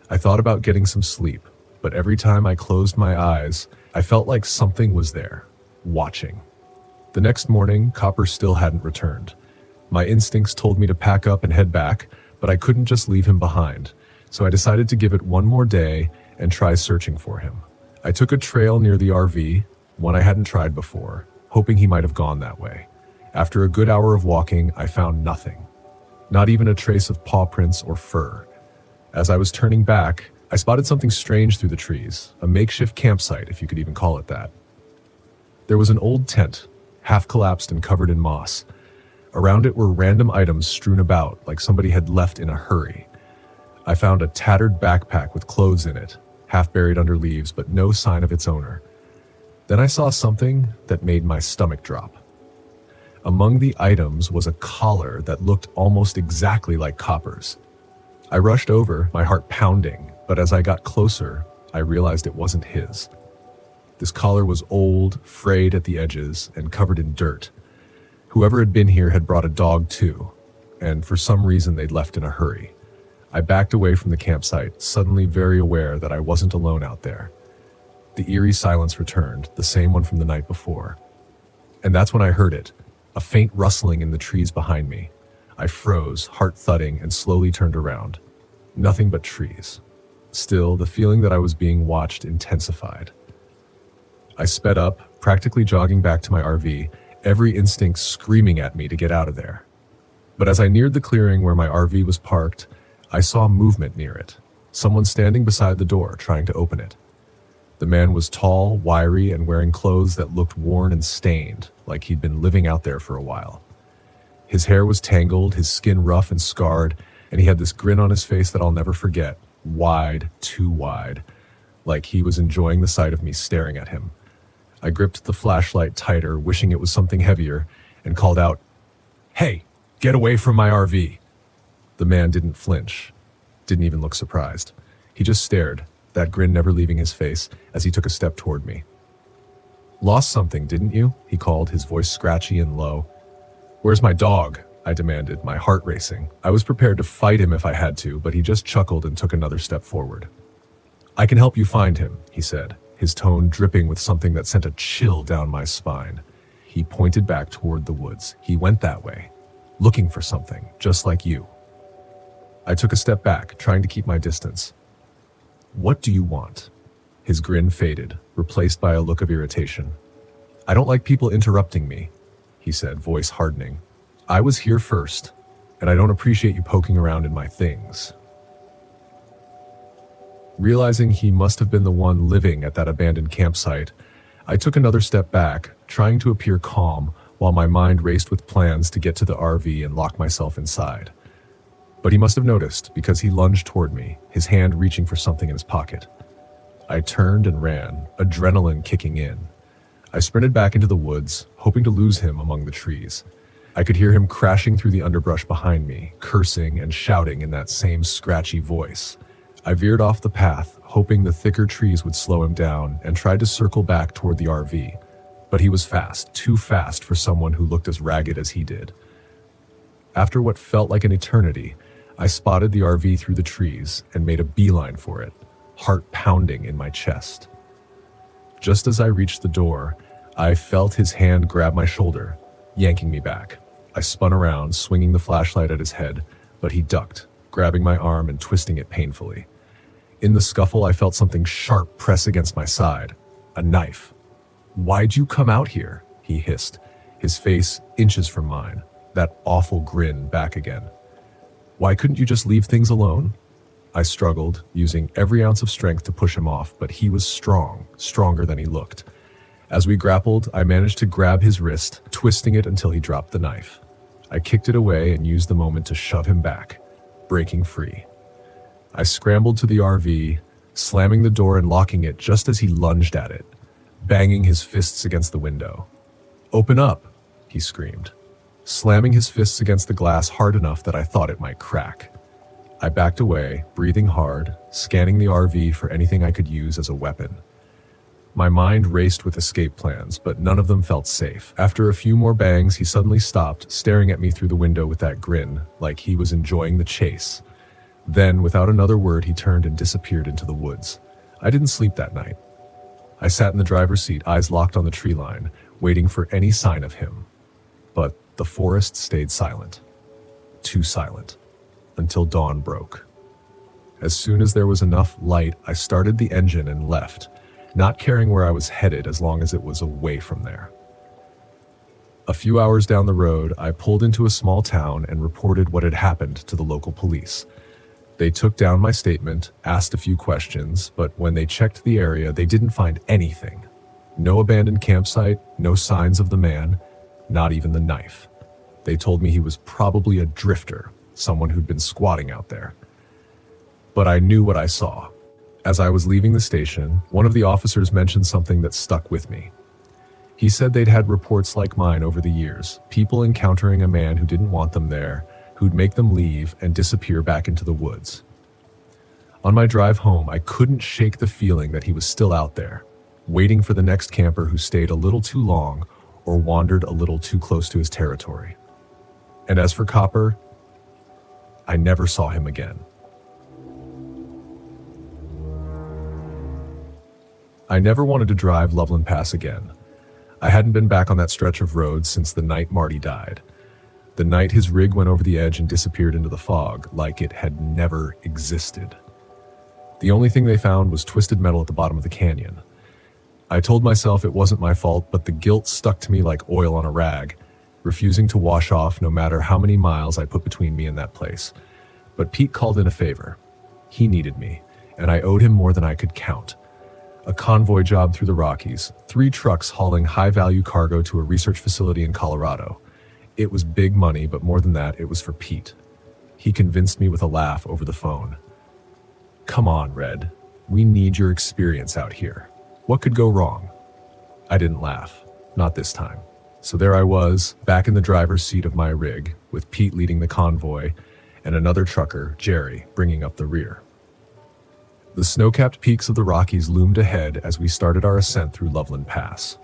I thought about getting some sleep, but every time I closed my eyes, I felt like something was there, watching. The next morning, Copper still hadn't returned. My instincts told me to pack up and head back, but I couldn't just leave him behind, so I decided to give it one more day and try searching for him. I took a trail near the RV, one I hadn't tried before, hoping he might have gone that way. After a good hour of walking, I found nothing. Not even a trace of paw prints or fur. As I was turning back, I spotted something strange through the trees, a makeshift campsite, if you could even call it that. There was an old tent, half collapsed and covered in moss. Around it were random items strewn about, like somebody had left in a hurry. I found a tattered backpack with clothes in it, half buried under leaves, but no sign of its owner. Then I saw something that made my stomach drop. Among the items was a collar that looked almost exactly like Copper's. I rushed over, my heart pounding, but as I got closer, I realized it wasn't his. This collar was old, frayed at the edges, and covered in dirt. Whoever had been here had brought a dog too, and for some reason they'd left in a hurry. I backed away from the campsite, suddenly very aware that I wasn't alone out there. The eerie silence returned, the same one from the night before. And that's when I heard it, a faint rustling in the trees behind me. I froze, heart thudding, and slowly turned around. Nothing but trees. Still, the feeling that I was being watched intensified. I sped up, practically jogging back to my RV, every instinct screaming at me to get out of there. But as I neared the clearing where my RV was parked, I saw movement near it. Someone standing beside the door, trying to open it. The man was tall, wiry, and wearing clothes that looked worn and stained, like he'd been living out there for a while. His hair was tangled, his skin rough and scarred, and he had this grin on his face that I'll never forget, wide, too wide, like he was enjoying the sight of me staring at him. I gripped the flashlight tighter, wishing it was something heavier, and called out, "Hey, get away from my RV." The man didn't flinch, didn't even look surprised. He just stared, that grin never leaving his face, as he took a step toward me. "Lost something, didn't you?" he called, his voice scratchy and low. "Where's my dog?" I demanded, my heart racing. I was prepared to fight him if I had to, but he just chuckled and took another step forward. "I can help you find him," he said, his tone dripping with something that sent a chill down my spine. He pointed back toward the woods. He went that way, looking for something, just like you. I took a step back, trying to keep my distance. "What do you want?" His grin faded, replaced by a look of irritation. "I don't like people interrupting me," he said, voice hardening. "I was here first, and I don't appreciate you poking around in my things." Realizing he must have been the one living at that abandoned campsite, I took another step back, trying to appear calm while my mind raced with plans to get to the RV and lock myself inside. But he must have noticed, because he lunged toward me, his hand reaching for something in his pocket. I turned and ran, adrenaline kicking in. I sprinted back into the woods, hoping to lose him among the trees. I could hear him crashing through the underbrush behind me, cursing and shouting in that same scratchy voice. I veered off the path, hoping the thicker trees would slow him down, and tried to circle back toward the RV. But he was fast, too fast for someone who looked as ragged as he did. After what felt like an eternity, I spotted the RV through the trees and made a beeline for it, heart pounding in my chest. Just as I reached the door, I felt his hand grab my shoulder, yanking me back. I spun around, swinging the flashlight at his head, but he ducked, grabbing my arm and twisting it painfully. In the scuffle, I felt something sharp press against my side. A knife. "Why'd you come out here?" he hissed, his face inches from mine, that awful grin back again. "Why couldn't you just leave things alone?" I struggled, using every ounce of strength to push him off, but he was strong, stronger than he looked. As we grappled, I managed to grab his wrist, twisting it until he dropped the knife. I kicked it away and used the moment to shove him back, breaking free. I scrambled to the RV, slamming the door and locking it just as he lunged at it, banging his fists against the window. "Open up," he screamed, slamming his fists against the glass hard enough that I thought it might crack. I backed away, breathing hard, scanning the RV for anything I could use as a weapon. My mind raced with escape plans, but none of them felt safe. After a few more bangs, he suddenly stopped, staring at me through the window with that grin, like he was enjoying the chase. Then, without another word, he turned and disappeared into the woods. I didn't sleep that night. I sat in the driver's seat, eyes locked on the tree line, waiting for any sign of him. But the forest stayed silent. Too silent. Until dawn broke. As soon as there was enough light, I started the engine and left, not caring where I was headed as long as it was away from there. A few hours down the road, I pulled into a small town and reported what had happened to the local police. They took down my statement, asked a few questions, but when they checked the area, they didn't find anything. No abandoned campsite, no signs of the man, not even the knife. They told me he was probably a drifter, someone who'd been squatting out there. But I knew what I saw. As I was leaving the station, one of the officers mentioned something that stuck with me. He said they'd had reports like mine over the years, people encountering a man who didn't want them there, who'd make them leave and disappear back into the woods. On my drive home, I couldn't shake the feeling that he was still out there, waiting for the next camper who stayed a little too long or wandered a little too close to his territory. And as for Copper, I never saw him again. I never wanted to drive Loveland Pass again. I hadn't been back on that stretch of road since the night Marty died. The night his rig went over the edge and disappeared into the fog, like it had never existed. The only thing they found was twisted metal at the bottom of the canyon. I told myself it wasn't my fault, but the guilt stuck to me like oil on a rag, refusing to wash off no matter how many miles I put between me and that place. But Pete called in a favor. He needed me, and I owed him more than I could count. A convoy job through the Rockies, 3 trucks hauling high-value cargo to a research facility in Colorado. It was big money, but more than that, it was for Pete. He convinced me with a laugh over the phone. "Come on, Red. We need your experience out here. What could go wrong?" I didn't laugh. Not this time. So there I was, back in the driver's seat of my rig, with Pete leading the convoy, and another trucker, Jerry, bringing up the rear. The snow-capped peaks of the Rockies loomed ahead as we started our ascent through Loveland Pass.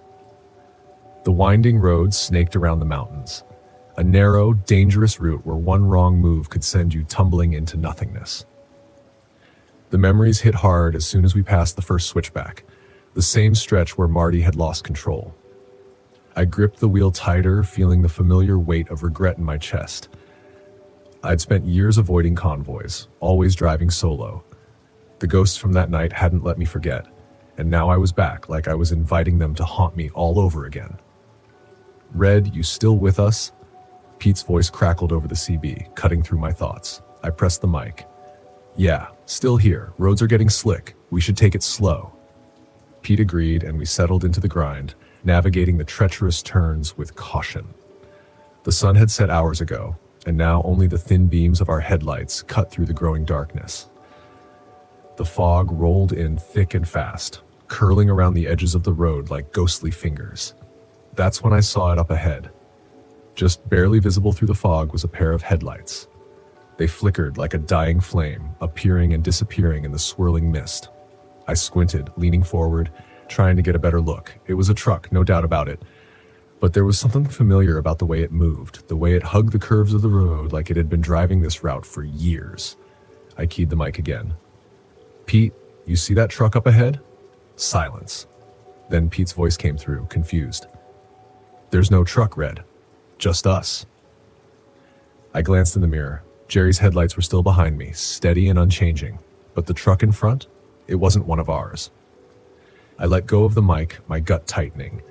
The winding road snaked around the mountains, a narrow, dangerous route where one wrong move could send you tumbling into nothingness. The memories hit hard as soon as we passed the first switchback, the same stretch where Marty had lost control. I gripped the wheel tighter, feeling the familiar weight of regret in my chest. I'd spent years avoiding convoys, always driving solo. The ghosts from that night hadn't let me forget, and now I was back, like I was inviting them to haunt me all over again. "Red, you still with us?" Pete's voice crackled over the CB, cutting through my thoughts. I pressed the mic. "Yeah, still here. Roads are getting slick. We should take it slow." Pete agreed, and we settled into the grind, navigating the treacherous turns with caution. The sun had set hours ago, and now only the thin beams of our headlights cut through the growing darkness. The fog rolled in thick and fast, curling around the edges of the road like ghostly fingers. That's when I saw it up ahead. Just barely visible through the fog was a pair of headlights. They flickered like a dying flame, appearing and disappearing in the swirling mist. I squinted, leaning forward, trying to get a better look. It was a truck, no doubt about it. But there was something familiar about the way it moved, the way it hugged the curves of the road like it had been driving this route for years. I keyed the mic again. "Pete, you see that truck up ahead?" Silence. Then Pete's voice came through, confused. "There's no truck, Red. Just us." I glanced in the mirror. Jerry's headlights were still behind me, steady and unchanging. But the truck in front? It wasn't one of ours. I let go of the mic, my gut tightening.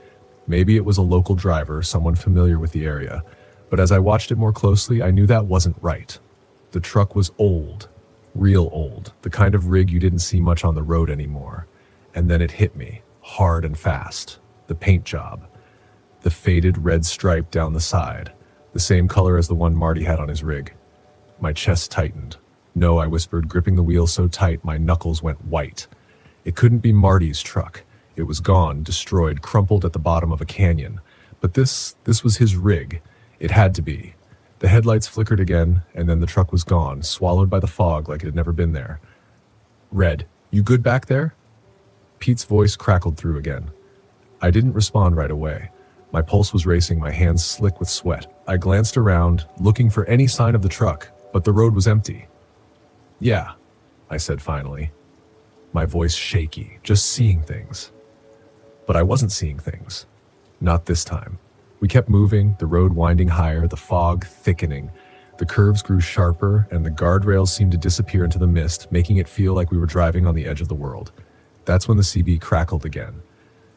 Maybe it was a local driver, someone familiar with the area. But as I watched it more closely, I knew that wasn't right. The truck was old. Real old. The kind of rig you didn't see much on the road anymore. And then it hit me, hard and fast. the paint job, the faded red stripe down the side, the same color as the one Marty had on his rig. My chest tightened. No, I whispered, gripping the wheel so tight my knuckles went white. It couldn't be Marty's truck. It was gone, destroyed, crumpled at the bottom of a canyon. But this was his rig. It had to be. The headlights flickered again, and then the truck was gone, swallowed by the fog like it had never been there. Red, you good back there? Pete's voice crackled through again. I didn't respond right away. My pulse was racing, my hands slick with sweat. I glanced around, looking for any sign of the truck, but the road was empty. Yeah, I said finally, my voice shaky, just seeing things. But I wasn't seeing things. Not this time. We kept moving, the road winding higher, the fog thickening. The curves grew sharper, and the guardrails seemed to disappear into the mist, making it feel like we were driving on the edge of the world. That's when the CB crackled again.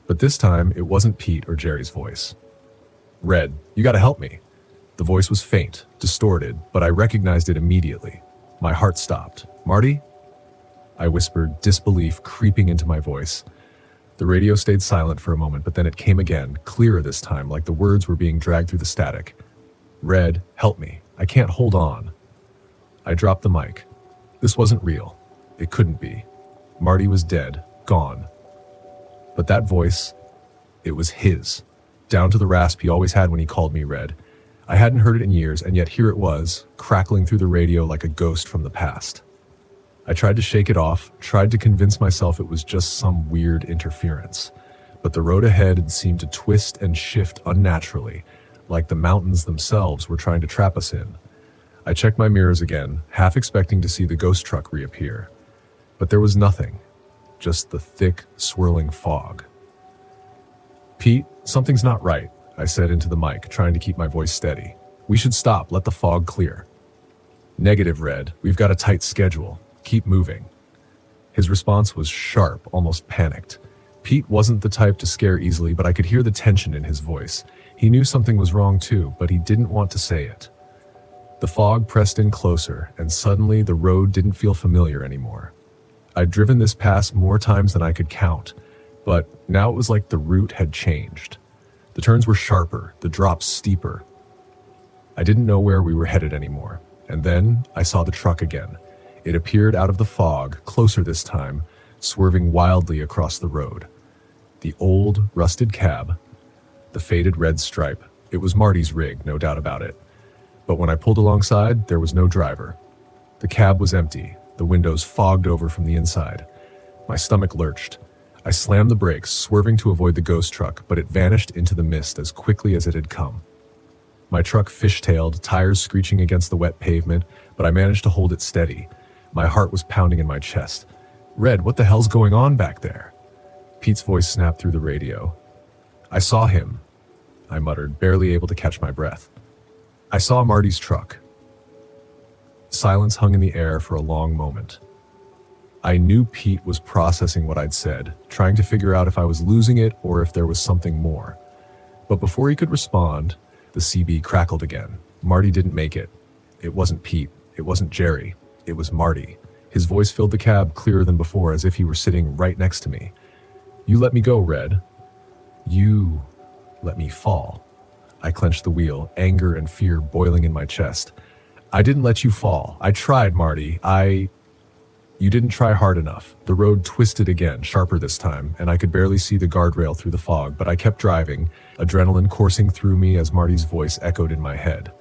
But this time, it wasn't Pete or Jerry's voice. Red, you gotta help me. The voice was faint, distorted, but I recognized it immediately. My heart stopped. Marty? I whispered, disbelief creeping into my voice. The radio stayed silent for a moment, but then it came again, clearer this time, like the words were being dragged through the static. Red, help me. I can't hold on. I dropped the mic. This wasn't real. It couldn't be. Marty was dead, gone. But that voice, it was his. Down to the rasp he always had when he called me Red. I hadn't heard it in years, and yet here it was, crackling through the radio like a ghost from the past. I tried to shake it off, tried to convince myself it was just some weird interference. But the road ahead had seemed to twist and shift unnaturally, like the mountains themselves were trying to trap us in. I checked my mirrors again, half expecting to see the ghost truck reappear. But there was nothing, just the thick, swirling fog. Pete, something's not right, I said into the mic, trying to keep my voice steady. We should stop, let the fog clear. Negative, Red. We've got a tight schedule. Keep moving. His response was sharp, almost panicked. Pete wasn't the type to scare easily, but I could hear the tension in his voice. He knew something was wrong too, but he didn't want to say it. The fog pressed in closer, and suddenly the road didn't feel familiar anymore. I'd driven this pass more times than I could count, but now it was like the route had changed. The turns were sharper, the drops steeper. I didn't know where we were headed anymore, and then I saw the truck again. It appeared out of the fog, closer this time, swerving wildly across the road. The old, rusted cab, the faded red stripe. It was Marty's rig, no doubt about it. But when I pulled alongside, there was no driver. The cab was empty, the windows fogged over from the inside. My stomach lurched. I slammed the brakes, swerving to avoid the ghost truck, but it vanished into the mist as quickly as it had come. My truck fishtailed, tires screeching against the wet pavement, but I managed to hold it steady. My heart was pounding in my chest. Red, what the hell's going on back there? Pete's voice snapped through the radio. I saw him, I muttered, barely able to catch my breath. I saw Marty's truck. Silence hung in the air for a long moment. I knew Pete was processing what I'd said, trying to figure out if I was losing it or if there was something more. But before he could respond, the CB crackled again. Marty didn't make it. It wasn't Pete. It wasn't Jerry. It was Marty. His voice filled the cab clearer than before, as if he were sitting right next to me. You let me go, Red. You let me fall. I clenched the wheel, anger and fear boiling in my chest. I didn't let you fall. I tried, Marty. You didn't try hard enough. The road twisted again, sharper this time, and I could barely see the guardrail through the fog, but I kept driving, adrenaline coursing through me as Marty's voice echoed in my head.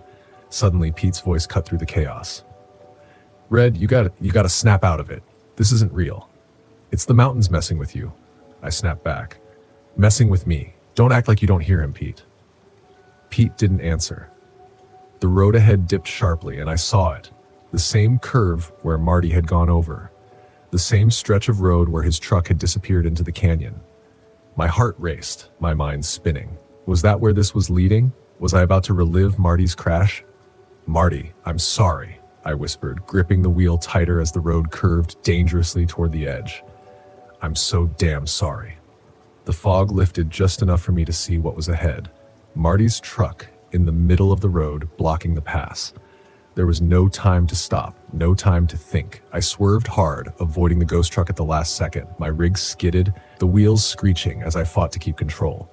Suddenly, Pete's voice cut through the chaos. Red, you gotta snap out of it. This isn't real. It's the mountains messing with you. I snapped back. Messing with me. Don't act like you don't hear him, Pete. Pete didn't answer. The road ahead dipped sharply, and I saw it. The same curve where Marty had gone over. The same stretch of road where his truck had disappeared into the canyon. My heart raced, my mind spinning. Was that where this was leading? Was I about to relive Marty's crash? Marty, I'm sorry, I whispered, gripping the wheel tighter as the road curved dangerously toward the edge. I'm so damn sorry. The fog lifted just enough for me to see what was ahead. Marty's truck in the middle of the road, blocking the pass. There was no time to stop, no time to think. I swerved hard, avoiding the ghost truck at the last second. My rig skidded, the wheels screeching as I fought to keep control.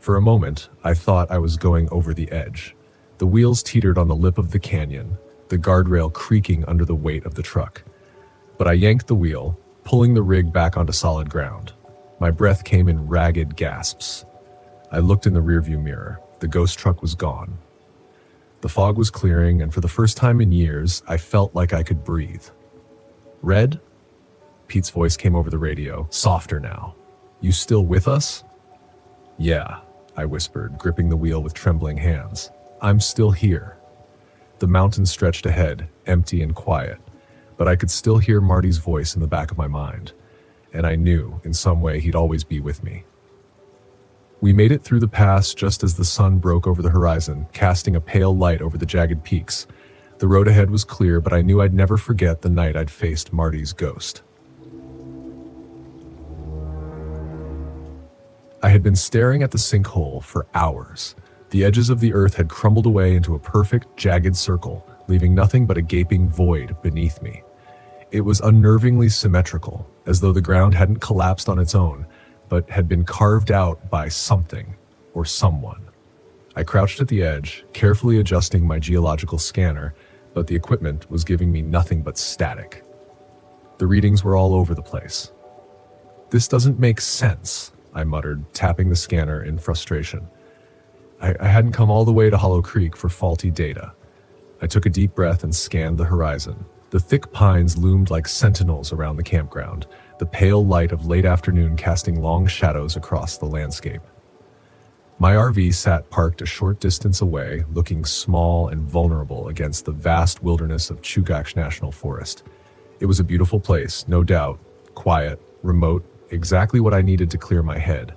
For a moment, I thought I was going over the edge. The wheels teetered on the lip of the canyon, the guardrail creaking under the weight of the truck. But I yanked the wheel, pulling the rig back onto solid ground. My breath came in ragged gasps. I looked in the rearview mirror. The ghost truck was gone. The fog was clearing, and for the first time in years, I felt like I could breathe. "Red?" Pete's voice came over the radio, softer now. "You still with us?" "Yeah," I whispered, gripping the wheel with trembling hands. "I'm still here." The mountains stretched ahead, empty and quiet, but I could still hear Marty's voice in the back of my mind, and I knew, in some way, he'd always be with me. We made it through the pass just as the sun broke over the horizon, casting a pale light over the jagged peaks. The road ahead was clear, but I knew I'd never forget the night I'd faced Marty's ghost. I had been staring at the sinkhole for hours. The edges of the earth had crumbled away into a perfect, jagged circle, leaving nothing but a gaping void beneath me. It was unnervingly symmetrical, as though the ground hadn't collapsed on its own, but had been carved out by something or someone. I crouched at the edge, carefully adjusting my geological scanner, but the equipment was giving me nothing but static. The readings were all over the place. "This doesn't make sense," I muttered, tapping the scanner in frustration. I hadn't come all the way to Hollow Creek for faulty data. I took a deep breath and scanned the horizon. The thick pines loomed like sentinels around the campground, the pale light of late afternoon casting long shadows across the landscape. My RV sat parked a short distance away, looking small and vulnerable against the vast wilderness of Chugach National Forest. It was a beautiful place, no doubt, quiet, remote, exactly what I needed to clear my head.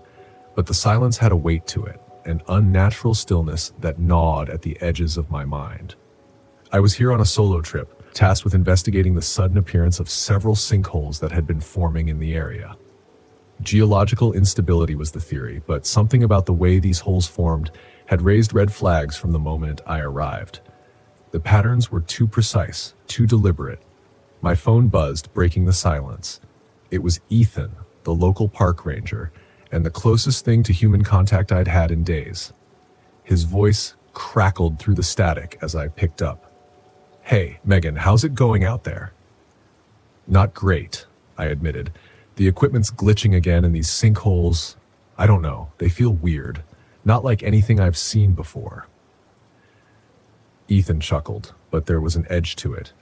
But the silence had a weight to it, an unnatural stillness that gnawed at the edges of my mind. I was here on a solo trip, tasked with investigating the sudden appearance of several sinkholes that had been forming in the area. Geological instability was the theory, but something about the way these holes formed had raised red flags from the moment I arrived. The patterns were too precise, too deliberate. My phone buzzed, breaking the silence. It was Ethan, the local park ranger, and the closest thing to human contact I'd had in days. His voice crackled through the static as I picked up. "Hey, Megan, how's it going out there?" "Not great," I admitted. "The equipment's glitching again, and these sinkholes, I don't know, they feel weird. Not like anything I've seen before." Ethan chuckled, but there was an edge to it.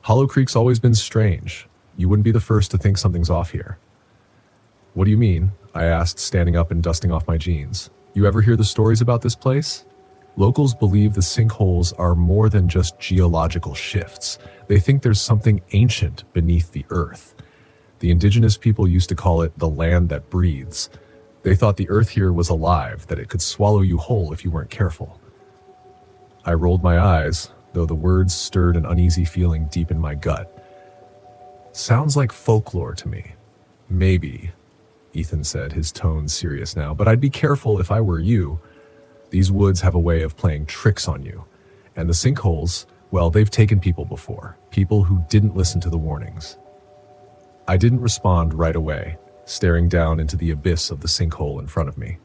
"Hollow Creek's always been strange. You wouldn't be the first to think something's off here." "What do you mean?" I asked, standing up and dusting off my jeans. "You ever hear the stories about this place?" Locals believe the sinkholes are more than just geological shifts. They think there's something ancient beneath the earth. The indigenous people used to call it the land that breathes. They thought the earth here was alive, that it could swallow you whole if you weren't careful. I rolled my eyes, though the words stirred an uneasy feeling deep in my gut. "Sounds like folklore to me." "Maybe," Ethan said, his tone serious now, "but I'd be careful if I were you. These woods have a way of playing tricks on you. And the sinkholes, well, they've taken people before. People who didn't listen to the warnings." I didn't respond right away, staring down into the abyss of the sinkhole in front of me.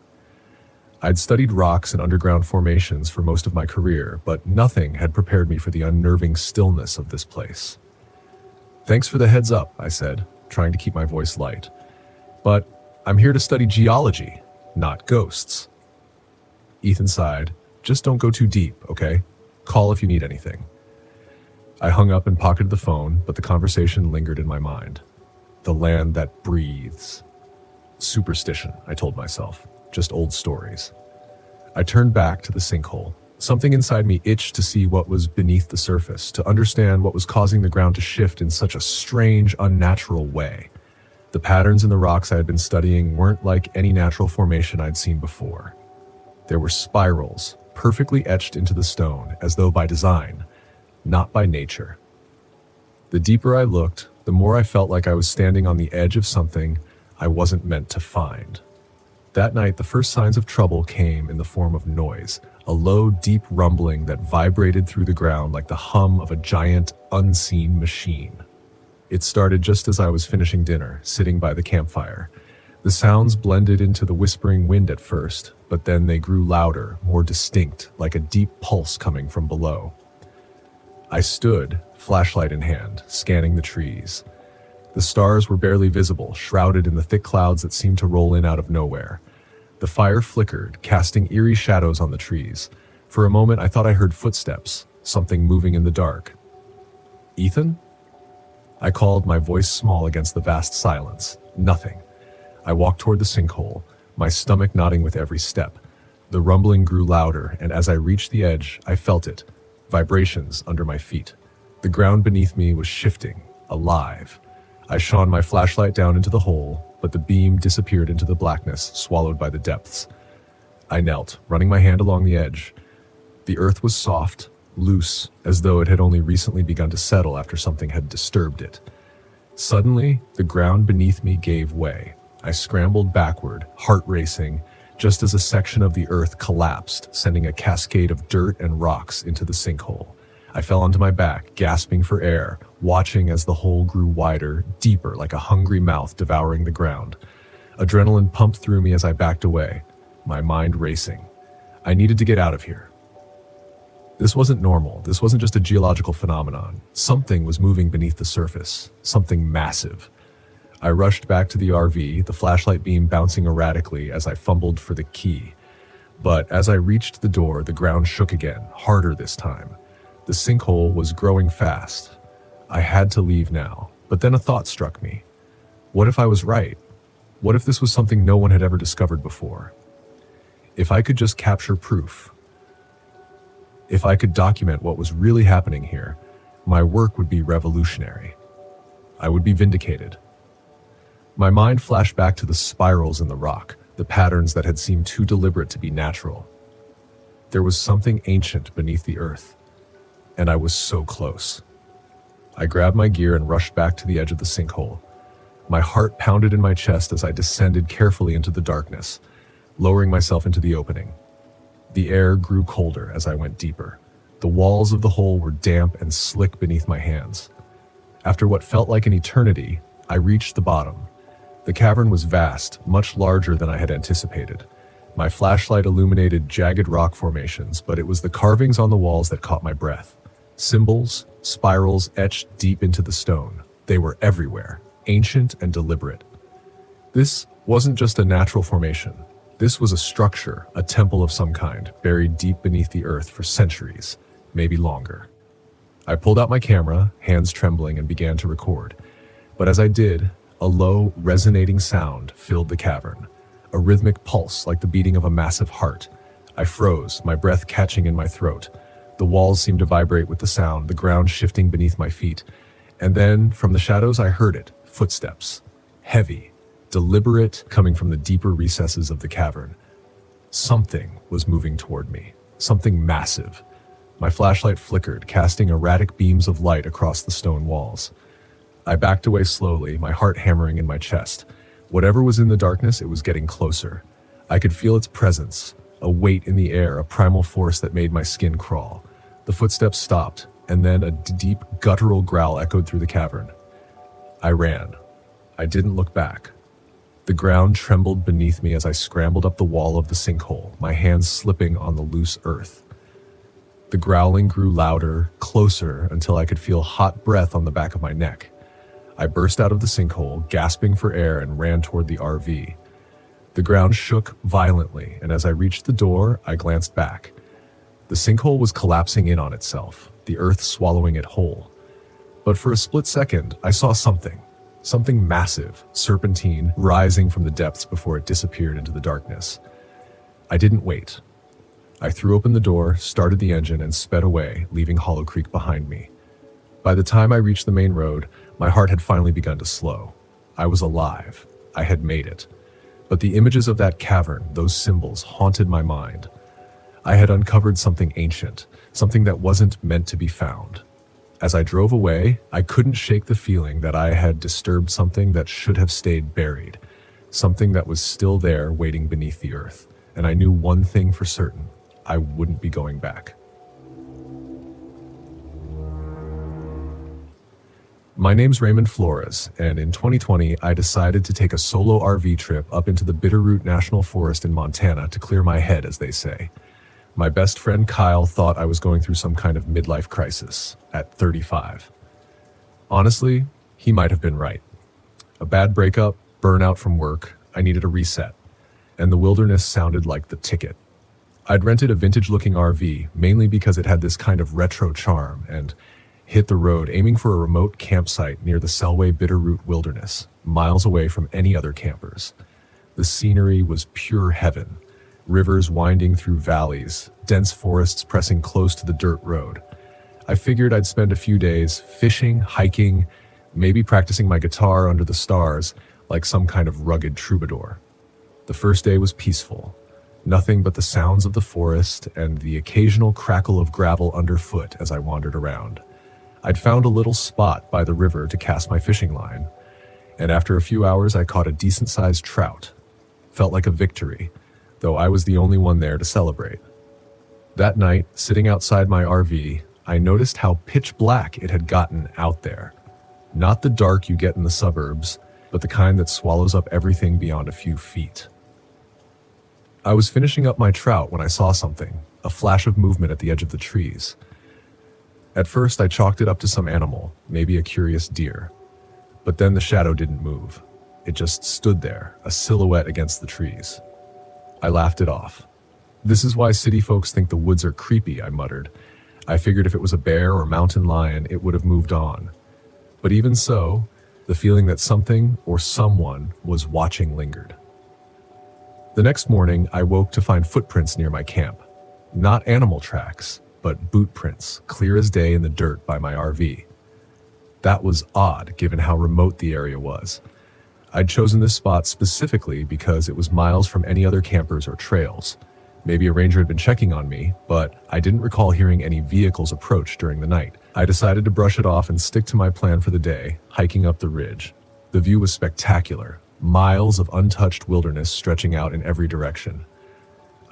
I'd studied rocks and underground formations for most of my career, but nothing had prepared me for the unnerving stillness of this place. "Thanks for the heads up," I said, trying to keep my voice light. "But I'm here to study geology, not ghosts." Ethan sighed. "Just don't go too deep, okay? Call if you need anything." I hung up and pocketed the phone, but the conversation lingered in my mind. The land that breathes. Superstition, I told myself. Just old stories. I turned back to the sinkhole. Something inside me itched to see what was beneath the surface, to understand what was causing the ground to shift in such a strange, unnatural way. The patterns in the rocks I had been studying weren't like any natural formation I'd seen before. There were spirals, perfectly etched into the stone, as though by design, not by nature. The deeper I looked, the more I felt like I was standing on the edge of something I wasn't meant to find. That night, the first signs of trouble came in the form of noise, a low, deep rumbling that vibrated through the ground like the hum of a giant, unseen machine. It started just as I was finishing dinner, sitting by the campfire. The sounds blended into the whispering wind at first, but then they grew louder, more distinct, like a deep pulse coming from below. I stood, flashlight in hand, scanning the trees. The stars were barely visible, shrouded in the thick clouds that seemed to roll in out of nowhere. The fire flickered, casting eerie shadows on the trees. For a moment, I thought I heard footsteps, something moving in the dark. "Ethan?" I called, my voice small against the vast silence. Nothing. I walked toward the sinkhole, my stomach knotting with every step. The rumbling grew louder, and as I reached the edge, I felt it. Vibrations under my feet. The ground beneath me was shifting, alive. I shone my flashlight down into the hole, but the beam disappeared into the blackness, swallowed by the depths. I knelt, running my hand along the edge. The earth was soft, loose, as though it had only recently begun to settle after something had disturbed it. Suddenly, the ground beneath me gave way. I scrambled backward, heart racing, just as a section of the earth collapsed, sending a cascade of dirt and rocks into the sinkhole. I fell onto my back, gasping for air, watching as the hole grew wider, deeper, like a hungry mouth devouring the ground. Adrenaline pumped through me as I backed away, my mind racing. I needed to get out of here. This wasn't normal. This wasn't just a geological phenomenon. Something was moving beneath the surface, something massive. I rushed back to the RV, the flashlight beam bouncing erratically as I fumbled for the key. But as I reached the door, the ground shook again, harder this time. The sinkhole was growing fast. I had to leave now, but then a thought struck me. What if I was right? What if this was something no one had ever discovered before? If I could just capture proof, if I could document what was really happening here, my work would be revolutionary. I would be vindicated. My mind flashed back to the spirals in the rock, the patterns that had seemed too deliberate to be natural. There was something ancient beneath the earth, and I was so close. I grabbed my gear and rushed back to the edge of the sinkhole. My heart pounded in my chest as I descended carefully into the darkness, lowering myself into the opening. The air grew colder as I went deeper. The walls of the hole were damp and slick beneath my hands. After what felt like an eternity, I reached the bottom. The cavern was vast, much larger than I had anticipated. My flashlight illuminated jagged rock formations, but it was the carvings on the walls that caught my breath. Symbols, spirals etched deep into the stone. They were everywhere, ancient and deliberate. This wasn't just a natural formation. This was a structure, a temple of some kind, buried deep beneath the earth for centuries, maybe longer. I pulled out my camera, hands trembling, and began to record. But as I did, a low, resonating sound filled the cavern, a rhythmic pulse like the beating of a massive heart. I froze, my breath catching in my throat. The walls seemed to vibrate with the sound, the ground shifting beneath my feet. And then, from the shadows, I heard it, footsteps. Heavy, deliberate, coming from the deeper recesses of the cavern. Something was moving toward me, something massive. My flashlight flickered, casting erratic beams of light across the stone walls. I backed away slowly, my heart hammering in my chest. Whatever was in the darkness, it was getting closer. I could feel its presence, a weight in the air, a primal force that made my skin crawl. The footsteps stopped, and then a deep, guttural growl echoed through the cavern. I ran. I didn't look back. The ground trembled beneath me as I scrambled up the wall of the sinkhole, my hands slipping on the loose earth. The growling grew louder, closer, until I could feel hot breath on the back of my neck. I burst out of the sinkhole, gasping for air, and ran toward the RV. The ground shook violently, and as I reached the door, I glanced back. The sinkhole was collapsing in on itself, the earth swallowing it whole. But for a split second, I saw something massive, serpentine, rising from the depths before it disappeared into the darkness. I didn't wait. I threw open the door, started the engine, and sped away, leaving Hollow Creek behind me. By the time I reached the main road, my heart had finally begun to slow. I was alive. I had made it. But the images of that cavern, those symbols, haunted my mind. I had uncovered something ancient, something that wasn't meant to be found. As I drove away, I couldn't shake the feeling that I had disturbed something that should have stayed buried, something that was still there waiting beneath the earth. And I knew one thing for certain: I wouldn't be going back. My name's Raymond Flores, and in 2020, I decided to take a solo RV trip up into the Bitterroot National Forest in Montana to clear my head, as they say. My best friend Kyle thought I was going through some kind of midlife crisis at 35. Honestly, he might have been right. A bad breakup, burnout from work, I needed a reset, and the wilderness sounded like the ticket. I'd rented a vintage-looking RV, mainly because it had this kind of retro charm, and hit the road aiming for a remote campsite near the Selway Bitterroot Wilderness, miles away from any other campers. The scenery was pure heaven. Rivers winding through valleys, dense forests pressing close to the dirt road. I figured I'd spend a few days fishing, hiking, maybe practicing my guitar under the stars like some kind of rugged troubadour. The first day was peaceful. Nothing but the sounds of the forest and the occasional crackle of gravel underfoot as I wandered around. I'd found a little spot by the river to cast my fishing line, and after a few hours I caught a decent-sized trout. Felt like a victory, though I was the only one there to celebrate. That night, sitting outside my RV, I noticed how pitch black it had gotten out there. Not the dark you get in the suburbs, but the kind that swallows up everything beyond a few feet. I was finishing up my trout when I saw something, a flash of movement at the edge of the trees. At first, I chalked it up to some animal, maybe a curious deer. But then the shadow didn't move. It just stood there, a silhouette against the trees. I laughed it off. "This is why city folks think the woods are creepy," I muttered. I figured if it was a bear or mountain lion, it would have moved on. But even so, the feeling that something or someone was watching lingered. The next morning, I woke to find footprints near my camp. Not animal tracks, but boot prints, clear as day in the dirt by my RV. That was odd, given how remote the area was. I'd chosen this spot specifically because it was miles from any other campers or trails. Maybe a ranger had been checking on me, but I didn't recall hearing any vehicles approach during the night. I decided to brush it off and stick to my plan for the day, hiking up the ridge. The view was spectacular, miles of untouched wilderness stretching out in every direction.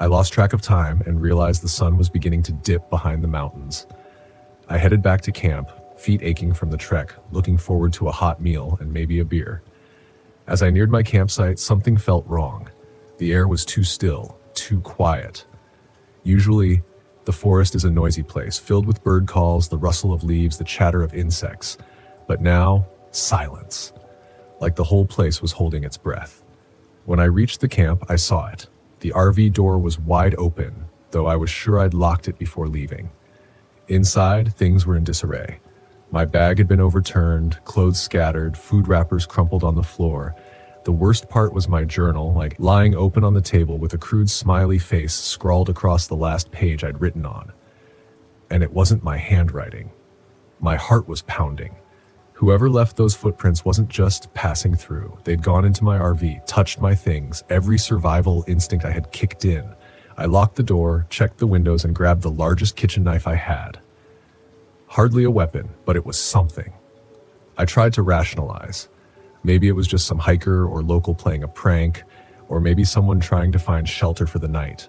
I lost track of time and realized the sun was beginning to dip behind the mountains. I headed back to camp, feet aching from the trek, looking forward to a hot meal and maybe a beer. As I neared my campsite, something felt wrong. The air was too still, too quiet. Usually, the forest is a noisy place, filled with bird calls, the rustle of leaves, the chatter of insects. But now, silence. Like the whole place was holding its breath. When I reached the camp, I saw it. The RV door was wide open, though I was sure I'd locked it before leaving. Inside, things were in disarray. My bag had been overturned, clothes scattered, food wrappers crumpled on the floor. The worst part was my journal, lying open on the table with a crude smiley face scrawled across the last page I'd written on. And it wasn't my handwriting. My heart was pounding. Whoever left those footprints wasn't just passing through. They'd gone into my RV, touched my things, every survival instinct I had kicked in. I locked the door, checked the windows, and grabbed the largest kitchen knife I had. Hardly a weapon, but it was something. I tried to rationalize. Maybe it was just some hiker or local playing a prank, or maybe someone trying to find shelter for the night.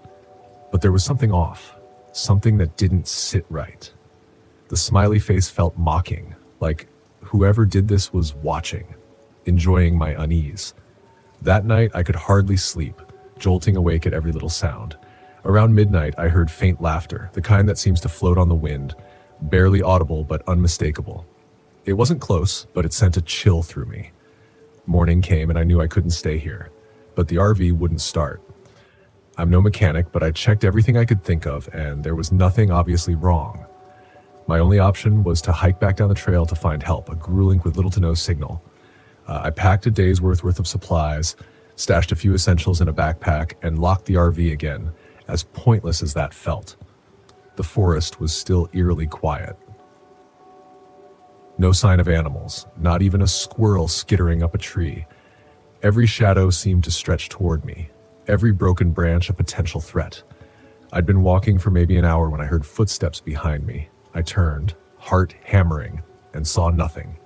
But there was something off, something that didn't sit right. The smiley face felt mocking, like whoever did this was watching, enjoying my unease. That night, I could hardly sleep, jolting awake at every little sound. Around midnight, I heard faint laughter, the kind that seems to float on the wind, barely audible but unmistakable. It wasn't close, but it sent a chill through me. Morning came and I knew I couldn't stay here, but the RV wouldn't start. I'm no mechanic, but I checked everything I could think of, and there was nothing obviously wrong. My only option was to hike back down the trail to find help, a grueling with little to no signal. I packed a day's worth of supplies, stashed a few essentials in a backpack, and locked the RV again, as pointless as that felt. The forest was still eerily quiet. No sign of animals, not even a squirrel skittering up a tree. Every shadow seemed to stretch toward me, every broken branch a potential threat. I'd been walking for maybe an hour when I heard footsteps behind me. I turned, heart hammering, and saw nothing.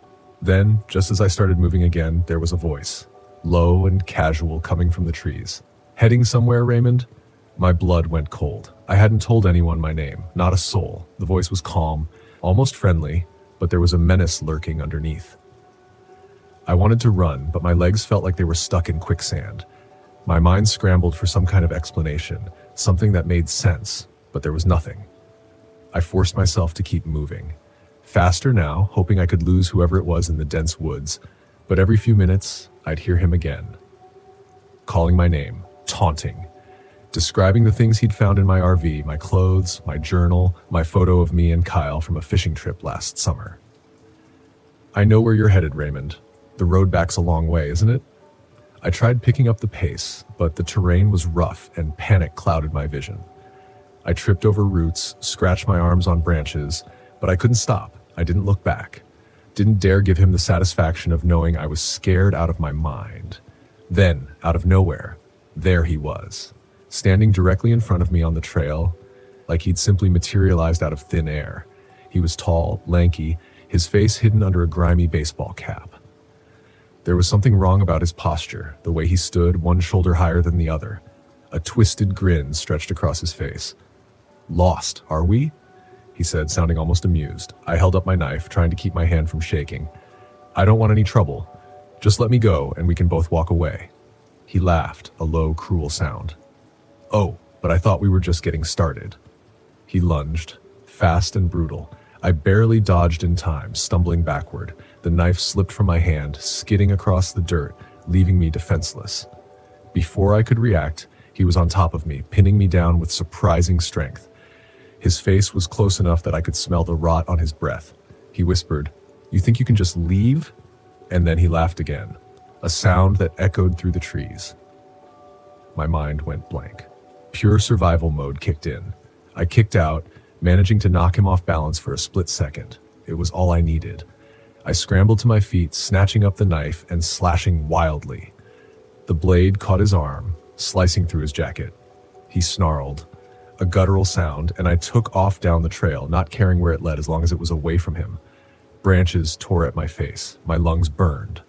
Then, just as I started moving again, there was a voice, low and casual, coming from the trees. "Heading somewhere, Raymond?" My blood went cold. I hadn't told anyone my name, not a soul. The voice was calm, almost friendly, but there was a menace lurking underneath. I wanted to run, but my legs felt like they were stuck in quicksand. My mind scrambled for some kind of explanation, something that made sense, but there was nothing. I forced myself to keep moving. Faster now, hoping I could lose whoever it was in the dense woods, but every few minutes, I'd hear him again. Calling my name, taunting, describing the things he'd found in my RV, my clothes, my journal, my photo of me and Kyle from a fishing trip last summer. I know where you're headed, Raymond. The road back's a long way, isn't it? I tried picking up the pace, but the terrain was rough and panic clouded my vision. I tripped over roots, scratched my arms on branches, but I couldn't stop. I didn't look back. Didn't dare give him the satisfaction of knowing I was scared out of my mind. Then, out of nowhere, there he was, standing directly in front of me on the trail, like he'd simply materialized out of thin air. He was tall, lanky, his face hidden under a grimy baseball cap. There was something wrong about his posture, the way he stood, one shoulder higher than the other. A twisted grin stretched across his face. "Lost, are we?" he said, sounding almost amused. I held up my knife, trying to keep my hand from shaking. "I don't want any trouble. Just let me go, and we can both walk away." He laughed, a low, cruel sound. "Oh, but I thought we were just getting started." He lunged, fast and brutal. I barely dodged in time, stumbling backward. The knife slipped from my hand, skidding across the dirt, leaving me defenseless. Before I could react, he was on top of me, pinning me down with surprising strength. His face was close enough that I could smell the rot on his breath. He whispered, "You think you can just leave?" And then he laughed again, a sound that echoed through the trees. My mind went blank. Pure survival mode kicked in. I kicked out, managing to knock him off balance for a split second. It was all I needed. I scrambled to my feet, snatching up the knife and slashing wildly. The blade caught his arm, slicing through his jacket. He snarled, a guttural sound, and I took off down the trail, not caring where it led as long as it was away from him. Branches tore at my face. My lungs burned.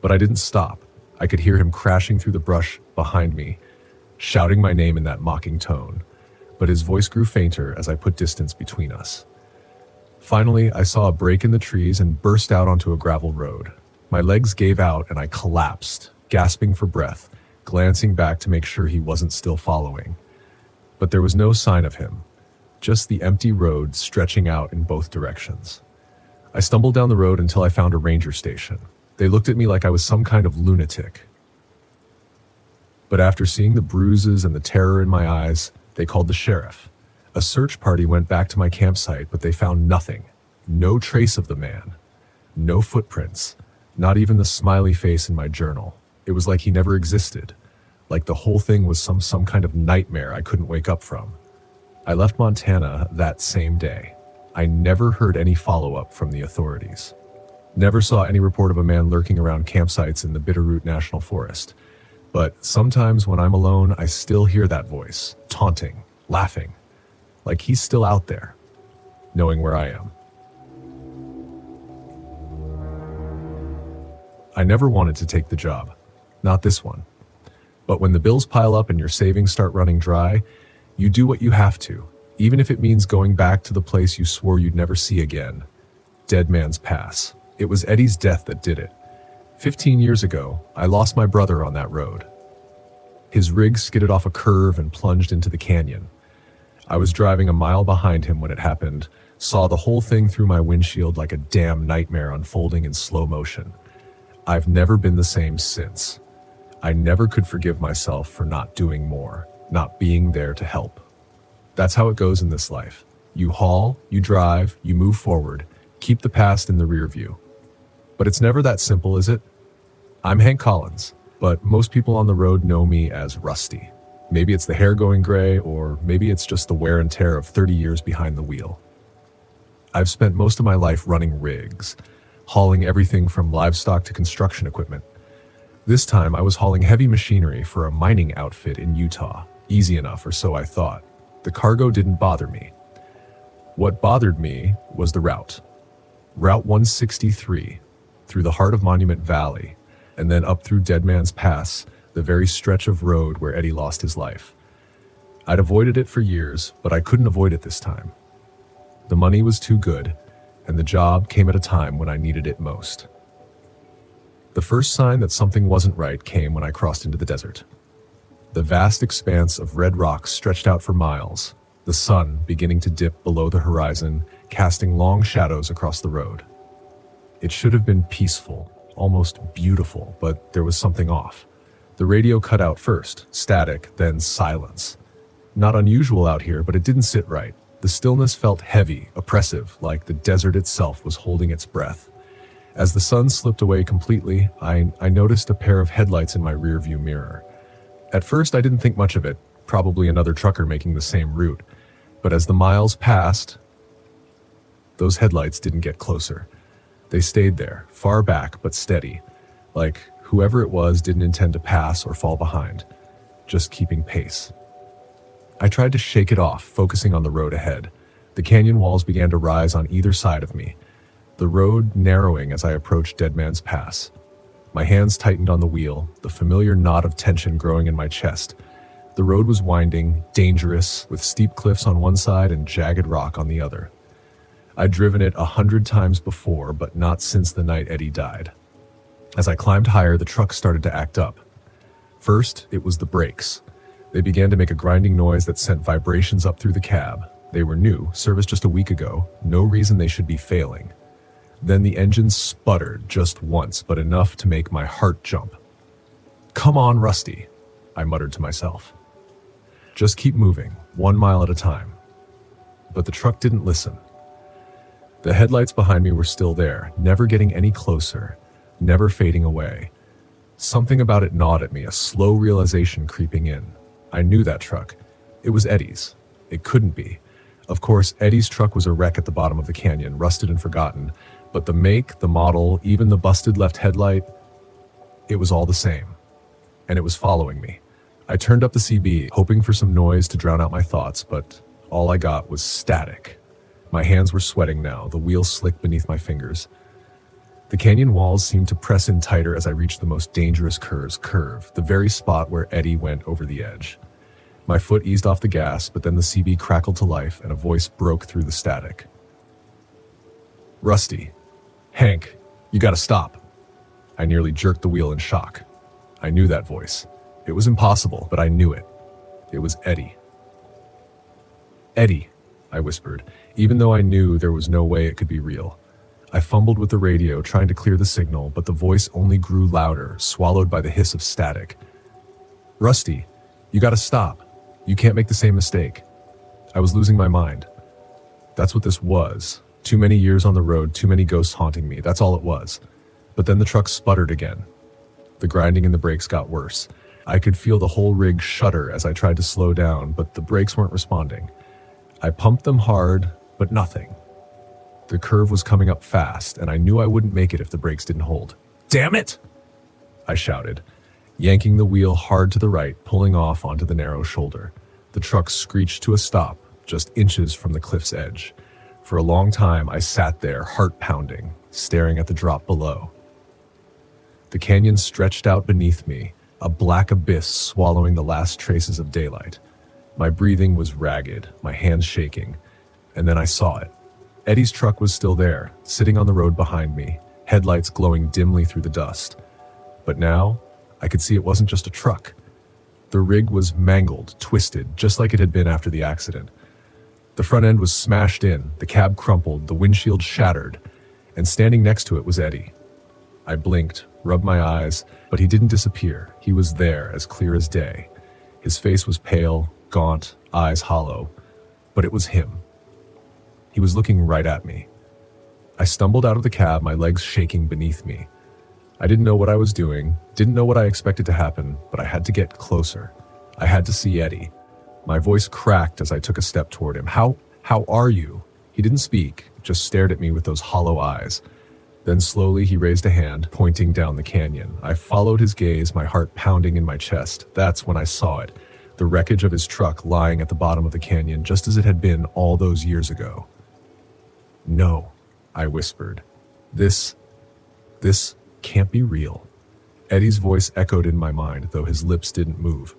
But I didn't stop. I could hear him crashing through the brush behind me, shouting my name in that mocking tone. But his voice grew fainter as I put distance between us. Finally, I saw a break in the trees and burst out onto a gravel road. My legs gave out and I collapsed, gasping for breath, glancing back to make sure he wasn't still following. But there was no sign of him, just the empty road stretching out in both directions. I stumbled down the road until I found a ranger station. They looked at me like I was some kind of lunatic. But after seeing the bruises and the terror in my eyes, they called the sheriff. A search party went back to my campsite, but they found nothing. No trace of the man. No footprints. Not even the smiley face in my journal. It was like he never existed. Like the whole thing was some kind of nightmare I couldn't wake up from. I left Montana that same day. I never heard any follow-up from the authorities. Never saw any report of a man lurking around campsites in the Bitterroot National Forest. But sometimes when I'm alone, I still hear that voice, taunting, laughing, like he's still out there, knowing where I am. I never wanted to take the job, not this one. But when the bills pile up and your savings start running dry, you do what you have to, even if it means going back to the place you swore you'd never see again. Dead Man's Pass. It was Eddie's death that did it. 15 years ago, I lost my brother on that road. His rig skidded off a curve and plunged into the canyon. I was driving a mile behind him when it happened, saw the whole thing through my windshield like a damn nightmare unfolding in slow motion. I've never been the same since. I never could forgive myself for not doing more, not being there to help. That's how it goes in this life. You haul, you drive, you move forward, keep the past in the rear view. But it's never that simple, is it? I'm Hank Collins, but most people on the road know me as Rusty. Maybe it's the hair going gray, or maybe it's just the wear and tear of 30 years behind the wheel. I've spent most of my life running rigs, hauling everything from livestock to construction equipment. This time I was hauling heavy machinery for a mining outfit in Utah. Easy enough, or so I thought. The cargo didn't bother me. What bothered me was the route. Route 163, through the heart of Monument Valley, and then up through Dead Man's Pass, the very stretch of road where Eddie lost his life. I'd avoided it for years, but I couldn't avoid it this time. The money was too good, and the job came at a time when I needed it most. The first sign that something wasn't right came when I crossed into the desert. The vast expanse of red rocks stretched out for miles, the sun beginning to dip below the horizon, casting long shadows across the road. It should have been peaceful, almost beautiful, but there was something off. The radio cut out first, static, then silence. Not unusual out here, but it didn't sit right. The stillness felt heavy, oppressive, like the desert itself was holding its breath. As the sun slipped away completely, I noticed a pair of headlights in my rearview mirror. At first, I didn't think much of it, probably another trucker making the same route. But as the miles passed, those headlights didn't get closer. They stayed there, far back but steady, like whoever it was didn't intend to pass or fall behind, just keeping pace. I tried to shake it off, focusing on the road ahead. The canyon walls began to rise on either side of me, the road narrowing as I approached Dead Man's Pass. My hands tightened on the wheel, the familiar knot of tension growing in my chest. The road was winding, dangerous, with steep cliffs on one side and jagged rock on the other. I'd driven it 100 times before, but not since the night Eddie died. As I climbed higher, the truck started to act up. First, it was the brakes. They began to make a grinding noise that sent vibrations up through the cab. They were new, serviced just a week ago, no reason they should be failing. Then the engine sputtered just once, but enough to make my heart jump. "Come on, Rusty," I muttered to myself. "Just keep moving, 1 mile at a time." But the truck didn't listen. The headlights behind me were still there, never getting any closer, never fading away. Something about it gnawed at me, a slow realization creeping in. I knew that truck. It was Eddie's. It couldn't be. Of course, Eddie's truck was a wreck at the bottom of the canyon, rusted and forgotten, but the make, the model, even the busted left headlight, it was all the same. And it was following me. I turned up the CB, hoping for some noise to drown out my thoughts, but all I got was static. My hands were sweating now, the wheels slick beneath my fingers. The canyon walls seemed to press in tighter as I reached the most dangerous curve, the very spot where Eddie went over the edge. My foot eased off the gas, but then the CB crackled to life and a voice broke through the static. "Rusty. Hank, you gotta stop." I nearly jerked the wheel in shock. I knew that voice. It was impossible, but I knew it. It was Eddie. "Eddie," I whispered, even though I knew there was no way it could be real. I fumbled with the radio, trying to clear the signal, but the voice only grew louder, swallowed by the hiss of static. "Rusty, you gotta stop. You can't make the same mistake." I was losing my mind. That's what this was. Too many years on the road, too many ghosts haunting me. That's all it was. But then the truck sputtered again. The grinding in the brakes got worse. I could feel the whole rig shudder as I tried to slow down, but the brakes weren't responding. I pumped them hard, but nothing. The curve was coming up fast, and I knew I wouldn't make it if the brakes didn't hold. "Damn it!" I shouted, yanking the wheel hard to the right, pulling off onto the narrow shoulder. The truck screeched to a stop, just inches from the cliff's edge. For a long time, I sat there, heart pounding, staring at the drop below. The canyon stretched out beneath me, a black abyss swallowing the last traces of daylight. My breathing was ragged, my hands shaking, and then I saw it. Eddie's truck was still there, sitting on the road behind me, headlights glowing dimly through the dust. But now, I could see it wasn't just a truck. The rig was mangled, twisted, just like it had been after the accident. The front end was smashed in, the cab crumpled, the windshield shattered, and standing next to it was Eddie. I blinked, rubbed my eyes, but he didn't disappear. He was there, as clear as day. His face was pale, gaunt, eyes hollow, but it was him. He was looking right at me. I stumbled out of the cab, my legs shaking beneath me. I didn't know what I was doing, didn't know what I expected to happen, but I had to get closer. I had to see Eddie. My voice cracked as I took a step toward him. How are you?" He didn't speak, just stared at me with those hollow eyes. Then slowly he raised a hand, pointing down the canyon. I followed his gaze, my heart pounding in my chest. That's when I saw it. The wreckage of his truck lying at the bottom of the canyon, just as it had been all those years ago. "No," I whispered. This can't be real." Eddie's voice echoed in my mind, though his lips didn't move.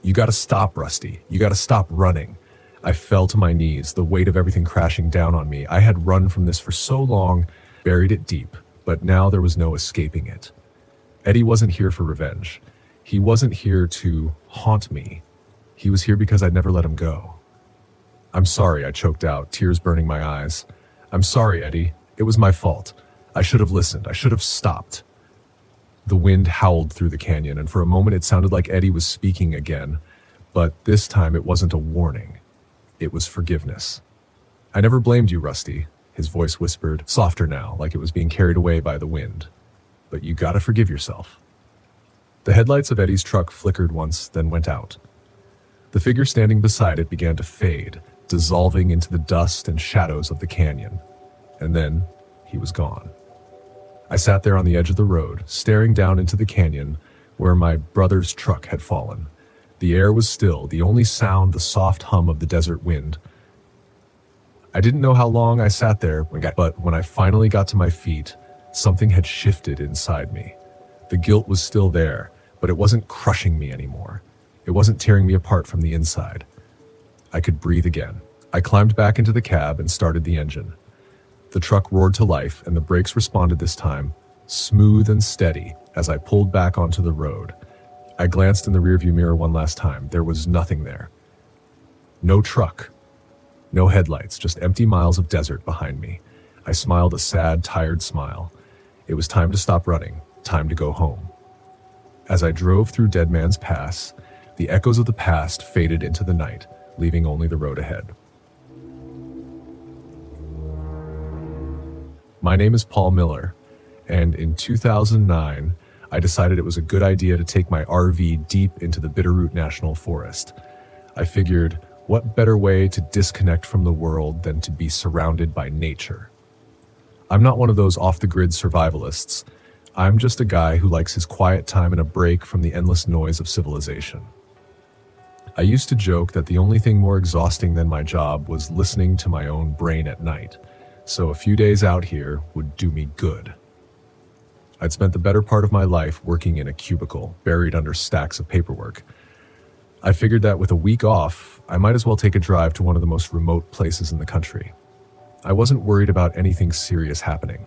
"You gotta stop, Rusty. You gotta stop running." I fell to my knees, the weight of everything crashing down on me. I had run from this for so long, buried it deep, but now there was no escaping it. Eddie wasn't here for revenge. He wasn't here to haunt me. He was here because I'd never let him go. "I'm sorry," I choked out, tears burning my eyes. "I'm sorry, Eddie. It was my fault. I should have listened. I should have stopped." The wind howled through the canyon, and for a moment it sounded like Eddie was speaking again, but this time it wasn't a warning. It was forgiveness. "I never blamed you, Rusty," his voice whispered, softer now, like it was being carried away by the wind. "But you gotta forgive yourself." The headlights of Eddie's truck flickered once, then went out. The figure standing beside it began to fade, dissolving into the dust and shadows of the canyon. And then he was gone. I sat there on the edge of the road, staring down into the canyon where my brother's truck had fallen. The air was still, the only sound the soft hum of the desert wind. I didn't know how long I sat there, but when I finally got to my feet, something had shifted inside me. The guilt was still there, but it wasn't crushing me anymore. It wasn't tearing me apart from the inside. I could breathe again. I climbed back into the cab and started the engine. The truck roared to life, and the brakes responded this time, smooth and steady, as I pulled back onto the road. I glanced in the rearview mirror one last time. There was nothing there. No truck. No headlights, just empty miles of desert behind me. I smiled a sad, tired smile. It was time to stop running, time to go home. As I drove through Dead Man's Pass, the echoes of the past faded into the night, leaving only the road ahead. My name is Paul Miller, and in 2009, I decided it was a good idea to take my RV deep into the Bitterroot National Forest. I figured, what better way to disconnect from the world than to be surrounded by nature? I'm not one of those off-the-grid survivalists. I'm just a guy who likes his quiet time and a break from the endless noise of civilization. I used to joke that the only thing more exhausting than my job was listening to my own brain at night, so a few days out here would do me good. I'd spent the better part of my life working in a cubicle, buried under stacks of paperwork. I figured that with a week off, I might as well take a drive to one of the most remote places in the country. I wasn't worried about anything serious happening.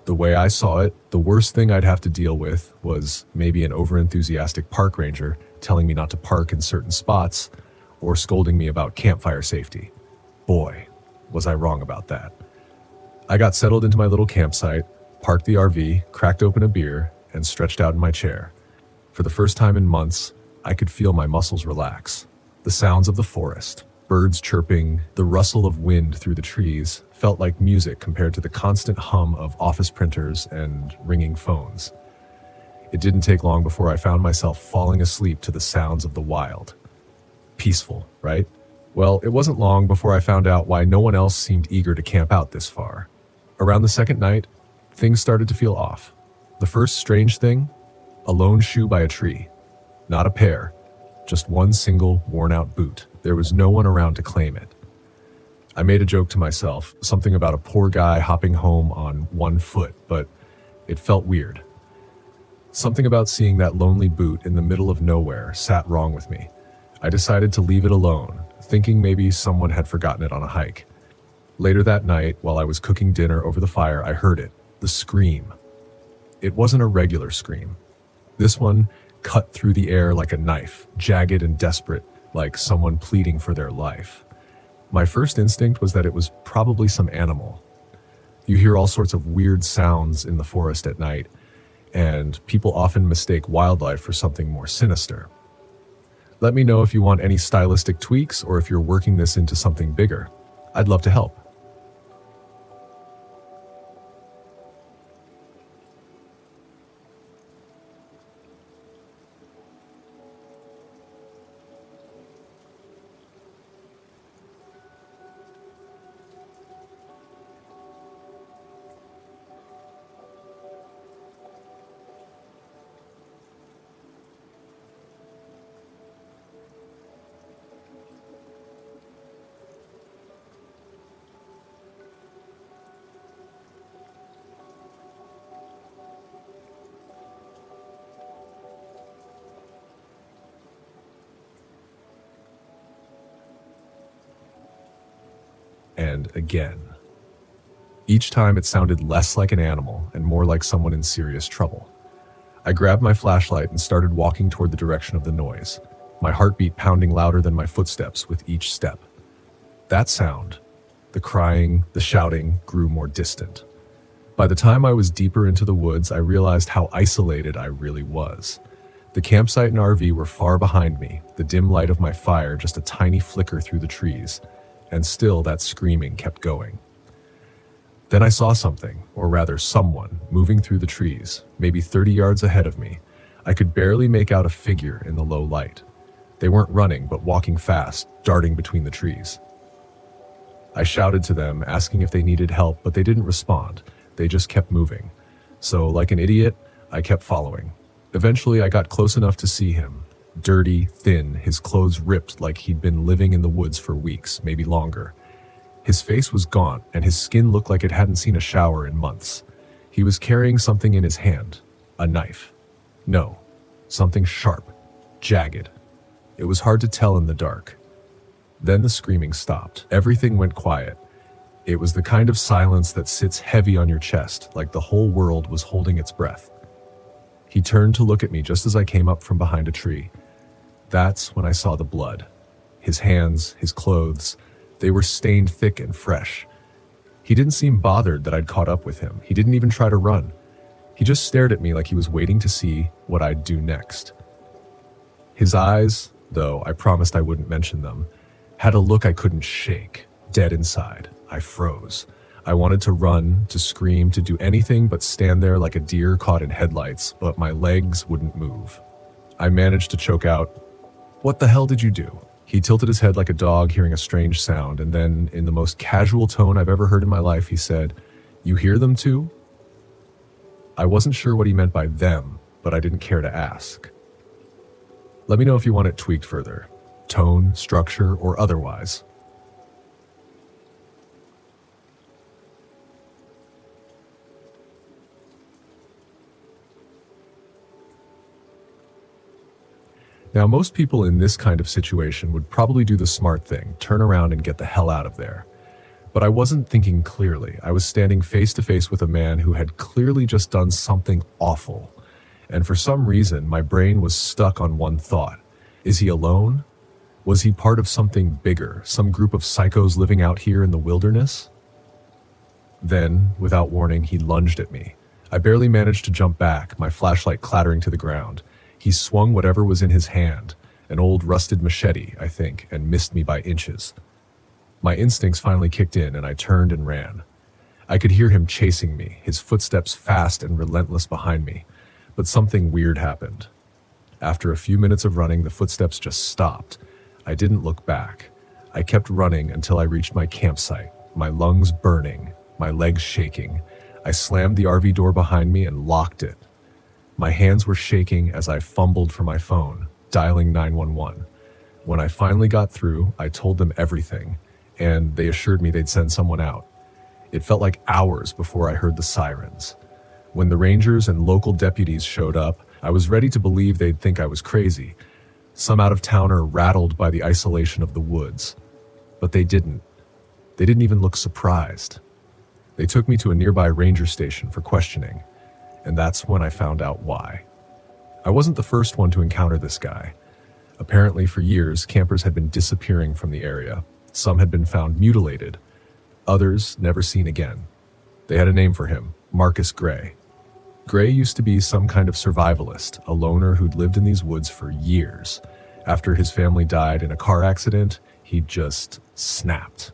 The way I saw it, the worst thing I'd have to deal with was maybe an overenthusiastic park ranger telling me not to park in certain spots or scolding me about campfire safety. Boy, was I wrong about that. I got settled into my little campsite, parked the RV, cracked open a beer, and stretched out in my chair. For the first time in months, I could feel my muscles relax. The sounds of the forest, birds chirping, the rustle of wind through the trees felt like music compared to the constant hum of office printers and ringing phones. It didn't take long before I found myself falling asleep to the sounds of the wild. Peaceful, right? Well, it wasn't long before I found out why no one else seemed eager to camp out this far. Around the second night, things started to feel off. The first strange thing? A lone shoe by a tree. Not a pair, just one single worn-out boot. There was no one around to claim it. I made a joke to myself, something about a poor guy hopping home on one foot, but it felt weird. Something about seeing that lonely boot in the middle of nowhere sat wrong with me. I decided to leave it alone, thinking maybe someone had forgotten it on a hike. Later that night, while I was cooking dinner over the fire, I heard it, the scream. It wasn't a regular scream. This one cut through the air like a knife, jagged and desperate, like someone pleading for their life. My first instinct was that it was probably some animal. You hear all sorts of weird sounds in the forest at night, and people often mistake wildlife for something more sinister. Let me know if you want any stylistic tweaks or if you're working this into something bigger. I'd love to help. And again. Each time it sounded less like an animal and more like someone in serious trouble. I grabbed my flashlight and started walking toward the direction of the noise, my heartbeat pounding louder than my footsteps with each step. That sound, the crying, the shouting, grew more distant. By the time I was deeper into the woods, I realized how isolated I really was. The campsite and RV were far behind me, the dim light of my fire just a tiny flicker through the trees, and still that screaming kept going. Then I saw something, or rather someone, moving through the trees, maybe 30 yards ahead of me. I could barely make out a figure in the low light. They weren't running, but walking fast, darting between the trees. I shouted to them, asking if they needed help, but they didn't respond. They just kept moving. So, like an idiot, I kept following. Eventually, I got close enough to see him. Dirty, thin, his clothes ripped like he'd been living in the woods for weeks, maybe longer. His face was gaunt, and his skin looked like it hadn't seen a shower in months. He was carrying something in his hand. A knife. No, something sharp, jagged. It was hard to tell in the dark. Then the screaming stopped. Everything went quiet. It was the kind of silence that sits heavy on your chest, like the whole world was holding its breath. He turned to look at me just as I came up from behind a tree. That's when I saw the blood. His hands, his clothes, they were stained thick and fresh. He didn't seem bothered that I'd caught up with him. He didn't even try to run. He just stared at me like he was waiting to see what I'd do next. His eyes, though I promised I wouldn't mention them, had a look I couldn't shake, dead inside. I froze. I wanted to run, to scream, to do anything but stand there like a deer caught in headlights, but my legs wouldn't move. I managed to choke out, "What the hell did you do?" He tilted his head like a dog hearing a strange sound, and then, in the most casual tone I've ever heard in my life, he said, "You hear them too?" I wasn't sure what he meant by them, but I didn't care to ask. Let me know if you want it tweaked further. Tone, structure, or otherwise. Now, most people in this kind of situation would probably do the smart thing, turn around and get the hell out of there. But I wasn't thinking clearly. I was standing face to face with a man who had clearly just done something awful. And for some reason, my brain was stuck on one thought. Is he alone? Was he part of something bigger, some group of psychos living out here in the wilderness? Then, without warning, he lunged at me. I barely managed to jump back, my flashlight clattering to the ground. He swung whatever was in his hand, an old rusted machete, I think, and missed me by inches. My instincts finally kicked in, and I turned and ran. I could hear him chasing me, his footsteps fast and relentless behind me. But something weird happened. After a few minutes of running, the footsteps just stopped. I didn't look back. I kept running until I reached my campsite, my lungs burning, my legs shaking. I slammed the RV door behind me and locked it. My hands were shaking as I fumbled for my phone, dialing 911. When I finally got through, I told them everything, and they assured me they'd send someone out. It felt like hours before I heard the sirens. When the rangers and local deputies showed up, I was ready to believe they'd think I was crazy, some out-of-towner rattled by the isolation of the woods. But they didn't. They didn't even look surprised. They took me to a nearby ranger station for questioning, and that's when I found out why. I wasn't the first one to encounter this guy. Apparently, for years, campers had been disappearing from the area. Some had been found mutilated, others never seen again. They had a name for him, Marcus Gray. Gray used to be some kind of survivalist, a loner who'd lived in these woods for years. After his family died in a car accident, he just snapped.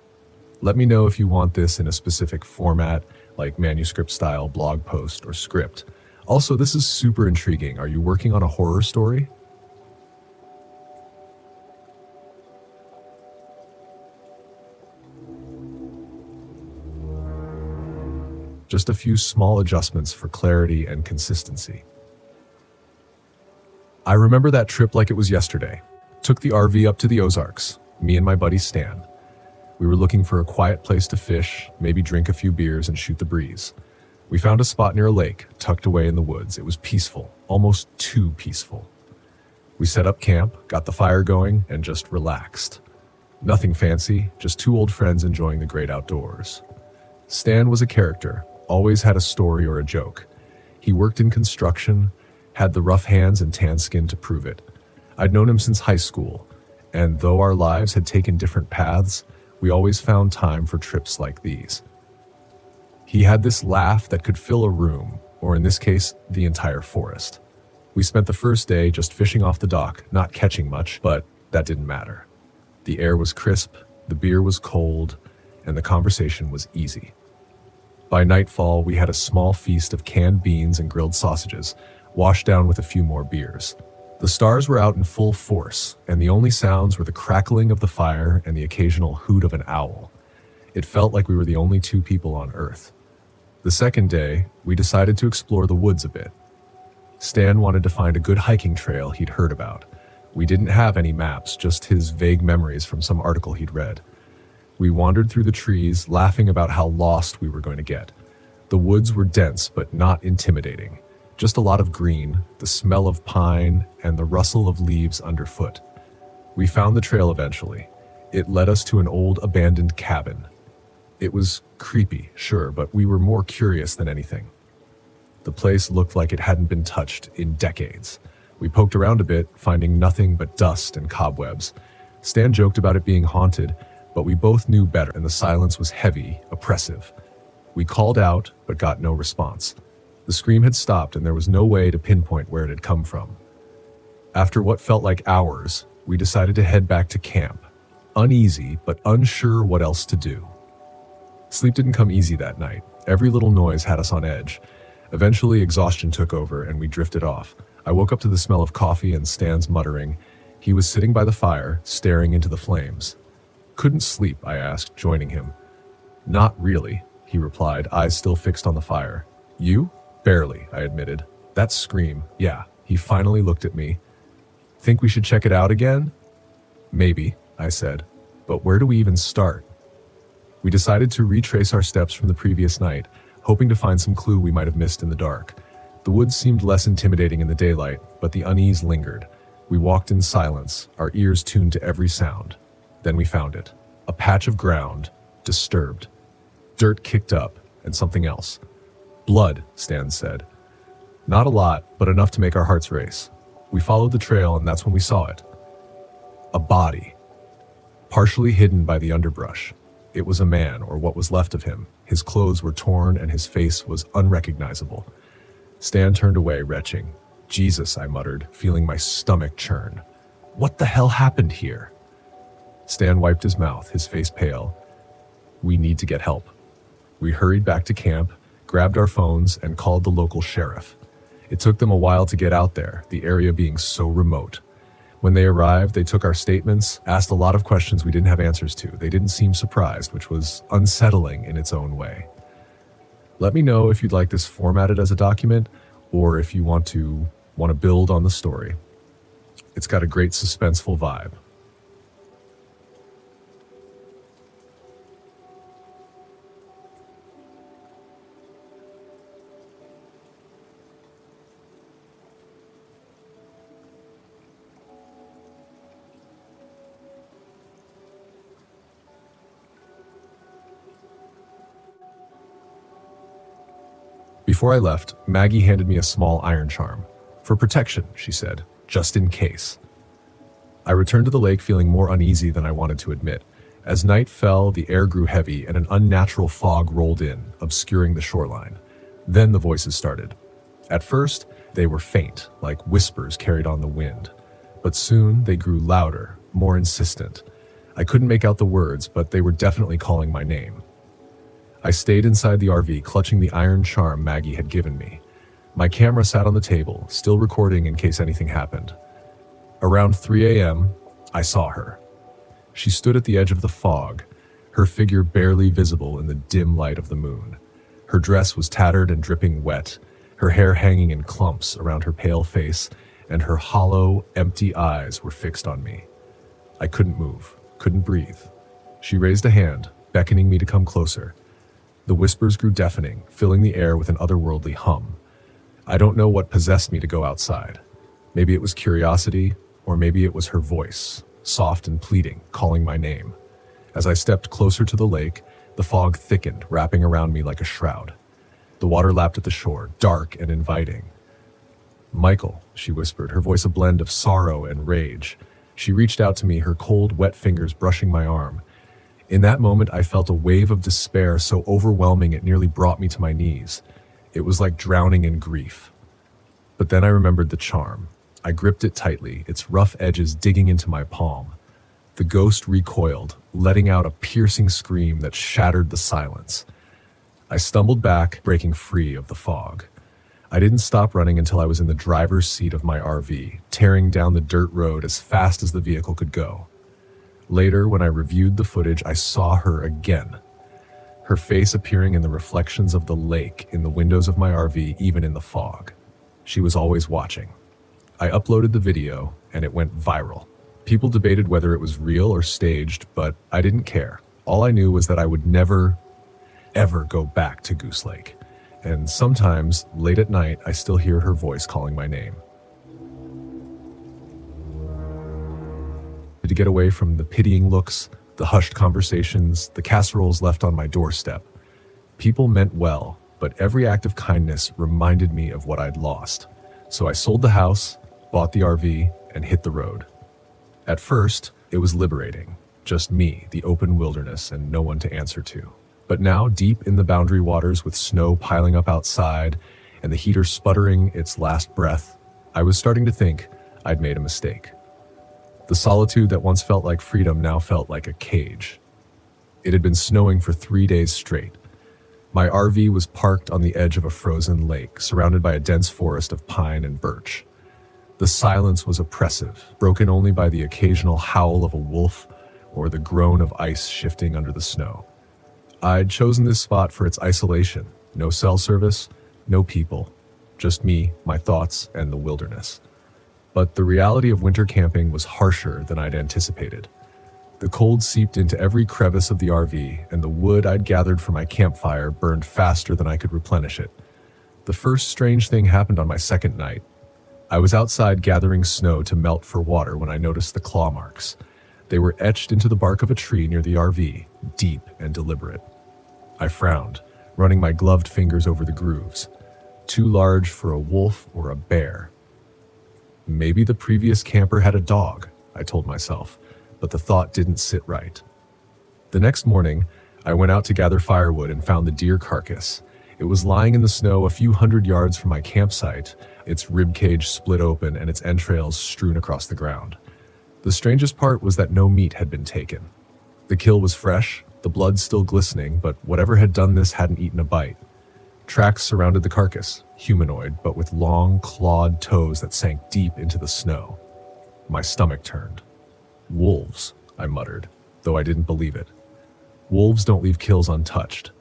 Let me know if you want this in a specific format, like manuscript style, blog post, or script. Also, this is super intriguing. Are you working on a horror story? Just a few small adjustments for clarity and consistency. I remember that trip like it was yesterday. Took the RV up to the Ozarks, me and my buddy Stan. We were looking for a quiet place to fish, maybe drink a few beers and shoot the breeze. We found a spot near a lake, tucked away in the woods. It was peaceful, almost too peaceful. We set up camp, got the fire going, and just relaxed. Nothing fancy, just two old friends enjoying the great outdoors. Stan was a character, always had a story or a joke. He worked in construction, had the rough hands and tan skin to prove it. I'd known him since high school, and though our lives had taken different paths, we always found time for trips like these. He had this laugh that could fill a room, or in this case, the entire forest. We spent the first day just fishing off the dock, not catching much, but that didn't matter. The air was crisp, the beer was cold, and the conversation was easy. By nightfall, we had a small feast of canned beans and grilled sausages, washed down with a few more beers. The stars were out in full force, and the only sounds were the crackling of the fire and the occasional hoot of an owl. It felt like we were the only two people on Earth. The second day, we decided to explore the woods a bit. Stan wanted to find a good hiking trail he'd heard about. We didn't have any maps, just his vague memories from some article he'd read. We wandered through the trees, laughing about how lost we were going to get. The woods were dense, but not intimidating. Just a lot of green, the smell of pine, and the rustle of leaves underfoot. We found the trail eventually. It led us to an old abandoned cabin. It was creepy, sure, but we were more curious than anything. The place looked like it hadn't been touched in decades. We poked around a bit, finding nothing but dust and cobwebs. Stan joked about it being haunted, but we both knew better, and the silence was heavy, oppressive. We called out, but got no response. The scream had stopped, and there was no way to pinpoint where it had come from. After what felt like hours, we decided to head back to camp, uneasy but unsure what else to do. Sleep didn't come easy that night. Every little noise had us on edge. Eventually, exhaustion took over, and we drifted off. I woke up to the smell of coffee and Stan's muttering. He was sitting by the fire, staring into the flames. "Couldn't sleep?" I asked, joining him. "Not really," he replied, eyes still fixed on the fire. "You?" "Barely," I admitted. "That scream, yeah." He finally looked at me. "Think we should check it out again?" "Maybe," I said. "But where do we even start?" We decided to retrace our steps from the previous night, hoping to find some clue we might have missed in the dark. The woods seemed less intimidating in the daylight, but the unease lingered. We walked in silence, our ears tuned to every sound. Then we found it. A patch of ground, disturbed. Dirt kicked up, and something else. "Blood," Stan said. "Not a lot, but enough to make our hearts race." We followed the trail, and that's when we saw it. A body. Partially hidden by the underbrush. It was a man, or what was left of him. His clothes were torn, and his face was unrecognizable. Stan turned away, retching. "Jesus," I muttered, feeling my stomach churn. "What the hell happened here?" Stan wiped his mouth, his face pale. "We need to get help." We hurried back to camp, grabbed our phones, and called the local sheriff. It took them a while to get out there, the area being so remote. When they arrived, they took our statements, asked a lot of questions we didn't have answers to. They didn't seem surprised, which was unsettling in its own way. Let me know if you'd like this formatted as a document, or if you want to build on the story. It's got a great suspenseful vibe. Before I left, Maggie handed me a small iron charm. "For protection," she said, "just in case." I returned to the lake feeling more uneasy than I wanted to admit. As night fell, the air grew heavy and an unnatural fog rolled in, obscuring the shoreline. Then the voices started. At first, they were faint, like whispers carried on the wind. But soon they grew louder, more insistent. I couldn't make out the words, but they were definitely calling my name. I stayed inside the RV, clutching the iron charm Maggie had given me. My camera sat on the table, still recording in case anything happened. Around 3 a.m., I saw her. She stood at the edge of the fog, her figure barely visible in the dim light of the moon. Her dress was tattered and dripping wet, her hair hanging in clumps around her pale face, and her hollow, empty eyes were fixed on me. I couldn't move, couldn't breathe. She raised a hand, beckoning me to come closer. The whispers grew deafening, filling the air with an otherworldly hum. I don't know what possessed me to go outside. Maybe it was curiosity, or maybe it was her voice, soft and pleading, calling my name. As I stepped closer to the lake, The fog thickened, wrapping around me like a shroud. The water lapped at the shore, dark and inviting. "Michael," she whispered, her voice a blend of sorrow and rage. She reached out to me, her cold, wet fingers brushing my arm. In that moment, I felt a wave of despair so overwhelming it nearly brought me to my knees. It was like drowning in grief. But then I remembered the charm. I gripped it tightly, its rough edges digging into my palm. The ghost recoiled, letting out a piercing scream that shattered the silence. I stumbled back, breaking free of the fog. I didn't stop running until I was in the driver's seat of my RV, tearing down the dirt road as fast as the vehicle could go. Later, when I reviewed the footage, I saw her again. Her face appearing in the reflections of the lake in the windows of my RV, even in the fog. She was always watching. I uploaded the video, and it went viral. People debated whether it was real or staged, but I didn't care. All I knew was that I would never, ever go back to Goose Lake. And sometimes, late at night, I still hear her voice calling my name. To get away from the pitying looks, the hushed conversations, the casseroles left on my doorstep. People meant well, but every act of kindness reminded me of what I'd lost. So I sold the house, bought the RV, and hit the road. At first, it was liberating. Just me, the open wilderness, and no one to answer to. But now, deep in the boundary waters with snow piling up outside and the heater sputtering its last breath, I was starting to think I'd made a mistake. The solitude that once felt like freedom now felt like a cage. It had been snowing for 3 days straight. My RV was parked on the edge of a frozen lake, surrounded by a dense forest of pine and birch. The silence was oppressive, broken only by the occasional howl of a wolf or the groan of ice shifting under the snow. I'd chosen this spot for its isolation. No cell service, no people, just me, my thoughts, and the wilderness. But the reality of winter camping was harsher than I'd anticipated. The cold seeped into every crevice of the RV, and the wood I'd gathered for my campfire burned faster than I could replenish it. The first strange thing happened on my second night. I was outside gathering snow to melt for water when I noticed the claw marks. They were etched into the bark of a tree near the RV, deep and deliberate. I frowned, running my gloved fingers over the grooves. Too large for a wolf or a bear. Maybe the previous camper had a dog, I told myself, but the thought didn't sit right. The next morning, I went out to gather firewood and found the deer carcass. It was lying in the snow a few hundred yards from my campsite, its ribcage split open and its entrails strewn across the ground. The strangest part was that no meat had been taken. The kill was fresh, the blood still glistening, but whatever had done this hadn't eaten a bite. Tracks surrounded the carcass, humanoid, but with long, clawed toes that sank deep into the snow. My stomach turned. Wolves, I muttered, though I didn't believe it. Wolves don't leave kills untouched.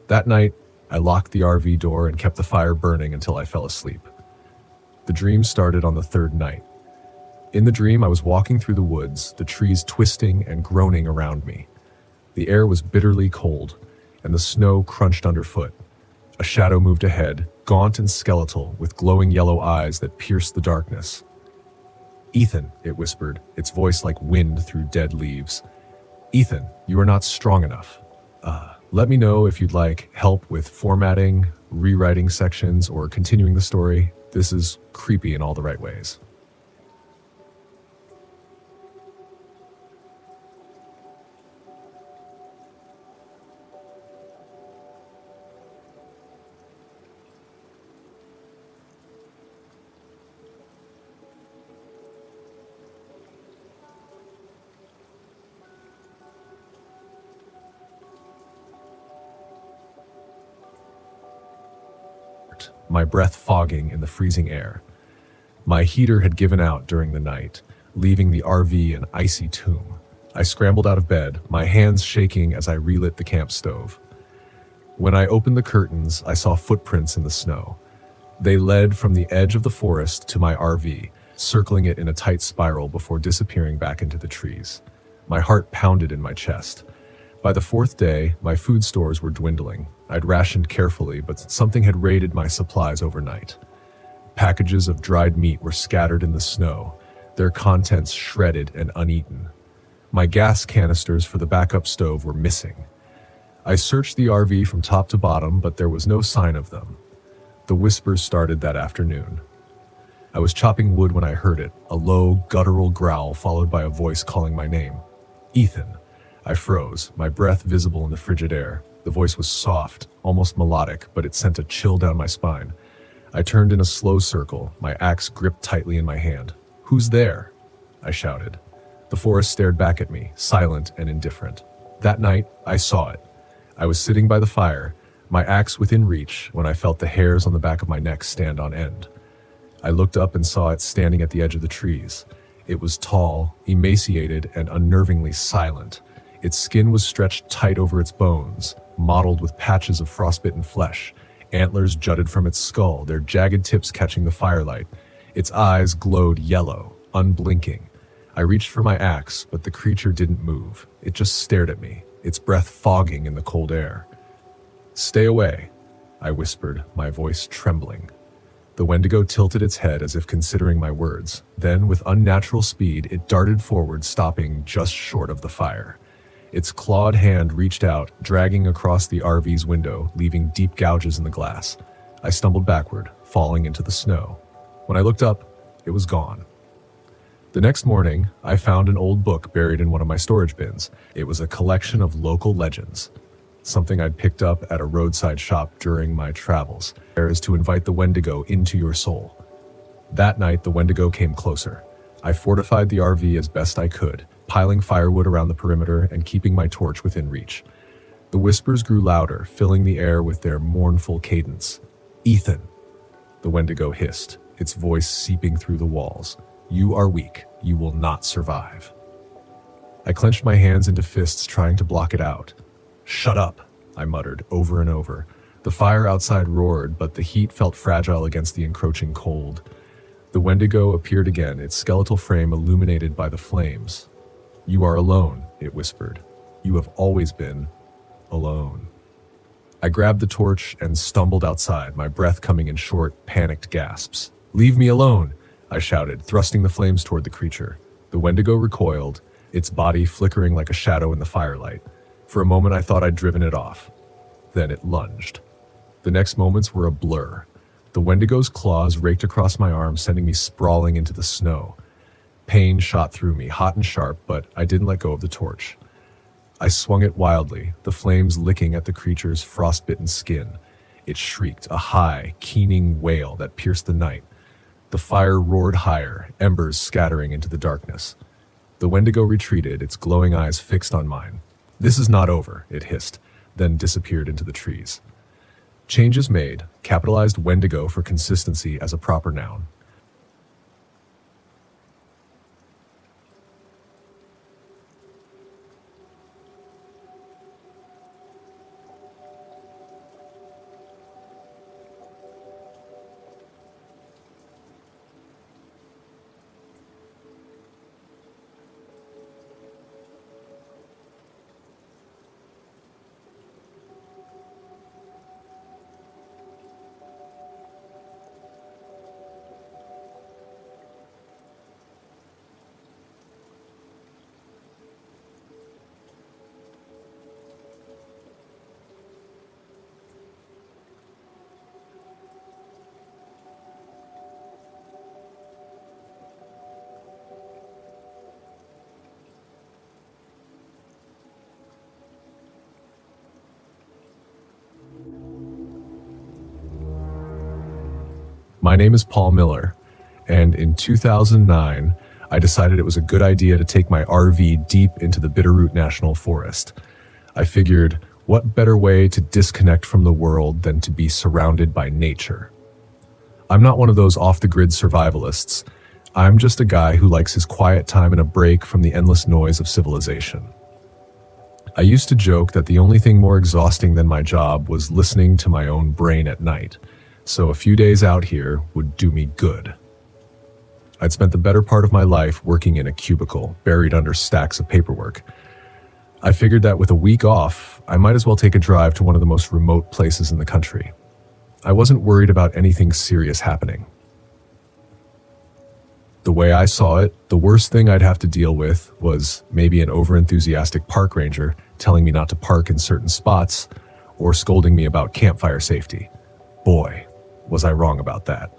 That night, I locked the RV door and kept the fire burning until I fell asleep. The dream started on the third night. In the dream, I was walking through the woods, the trees twisting and groaning around me. The air was bitterly cold, and the snow crunched underfoot. A shadow moved ahead, gaunt and skeletal, with glowing yellow eyes that pierced the darkness. "Ethan," it whispered, its voice like wind through dead leaves. "Ethan, you are not strong enough. Let me know if you'd like help with formatting, rewriting sections, or continuing the story. This is creepy in all the right ways." My breath fogging in the freezing air. My heater had given out during the night, leaving the RV an icy tomb. I scrambled out of bed, my hands shaking as I relit the camp stove. When I opened the curtains, I saw footprints in the snow. They led from the edge of the forest to my RV, circling it in a tight spiral before disappearing back into the trees. My heart pounded in my chest. By the fourth day, my food stores were dwindling. I'd rationed carefully, but something had raided my supplies overnight. Packages of dried meat were scattered in the snow, their contents shredded and uneaten. My gas canisters for the backup stove were missing. I searched the RV from top to bottom, but there was no sign of them. The whispers started that afternoon. I was chopping wood when I heard it, a low, guttural growl followed by a voice calling my name. Ethan. I froze, my breath visible in the frigid air. The voice was soft, almost melodic, but it sent a chill down my spine. I turned in a slow circle, my axe gripped tightly in my hand. "Who's there?" I shouted. The forest stared back at me, silent and indifferent. That night, I saw it. I was sitting by the fire, my axe within reach, when I felt the hairs on the back of my neck stand on end. I looked up and saw it standing at the edge of the trees. It was tall, emaciated, and unnervingly silent. Its skin was stretched tight over its bones, mottled with patches of frostbitten flesh. Antlers jutted from its skull, their jagged tips catching the firelight. Its eyes glowed yellow, unblinking. I reached for my axe, but the creature didn't move. It just stared at me, its breath fogging in the cold air. "Stay away," I whispered, my voice trembling. The Wendigo tilted its head as if considering my words. Then, with unnatural speed, it darted forward, stopping just short of the fire. Its clawed hand reached out, dragging across the RV's window, leaving deep gouges in the glass. I stumbled backward, falling into the snow. When I looked up, it was gone. The next morning, I found an old book buried in one of my storage bins. It was a collection of local legends, something I'd picked up at a roadside shop during my travels. There is to invite the Wendigo into your soul. That night, the Wendigo came closer. I fortified the RV as best I could, piling firewood around the perimeter and keeping my torch within reach. The whispers grew louder, filling the air with their mournful cadence. "Ethan," the Wendigo hissed, its voice seeping through the walls. "You are weak. You will not survive." I clenched my hands into fists, trying to block it out. "Shut up," I muttered over and over. The fire outside roared, but the heat felt fragile against the encroaching cold. The Wendigo appeared again, its skeletal frame illuminated by the flames. "You are alone," it whispered. "You have always been alone." I grabbed the torch and stumbled outside, my breath coming in short, panicked gasps. "Leave me alone," I shouted, thrusting the flames toward the creature. The Wendigo recoiled, its body flickering like a shadow in the firelight. For a moment I thought I'd driven it off. Then it lunged. The next moments were a blur. The Wendigo's claws raked across my arm, sending me sprawling into the snow. Pain shot through me, hot and sharp, but I didn't let go of the torch. I swung it wildly, the flames licking at the creature's frostbitten skin. It shrieked, a high, keening wail that pierced the night. The fire roared higher, embers scattering into the darkness. The Wendigo retreated, its glowing eyes fixed on mine. "This is not over," it hissed, then disappeared into the trees. Changes made, capitalized Wendigo for consistency as a proper noun. My name is Paul Miller, and in 2009, I decided it was a good idea to take my RV deep into the Bitterroot National Forest. I figured, what better way to disconnect from the world than to be surrounded by nature? I'm not one of those off-the-grid survivalists. I'm just a guy who likes his quiet time and a break from the endless noise of civilization. I used to joke that the only thing more exhausting than my job was listening to my own brain at night. So a few days out here would do me good. I'd spent the better part of my life working in a cubicle, buried under stacks of paperwork. I figured that with a week off, I might as well take a drive to one of the most remote places in the country. I wasn't worried about anything serious happening. The way I saw it, the worst thing I'd have to deal with was maybe an overenthusiastic park ranger telling me not to park in certain spots or scolding me about campfire safety. Boy, was I wrong about that.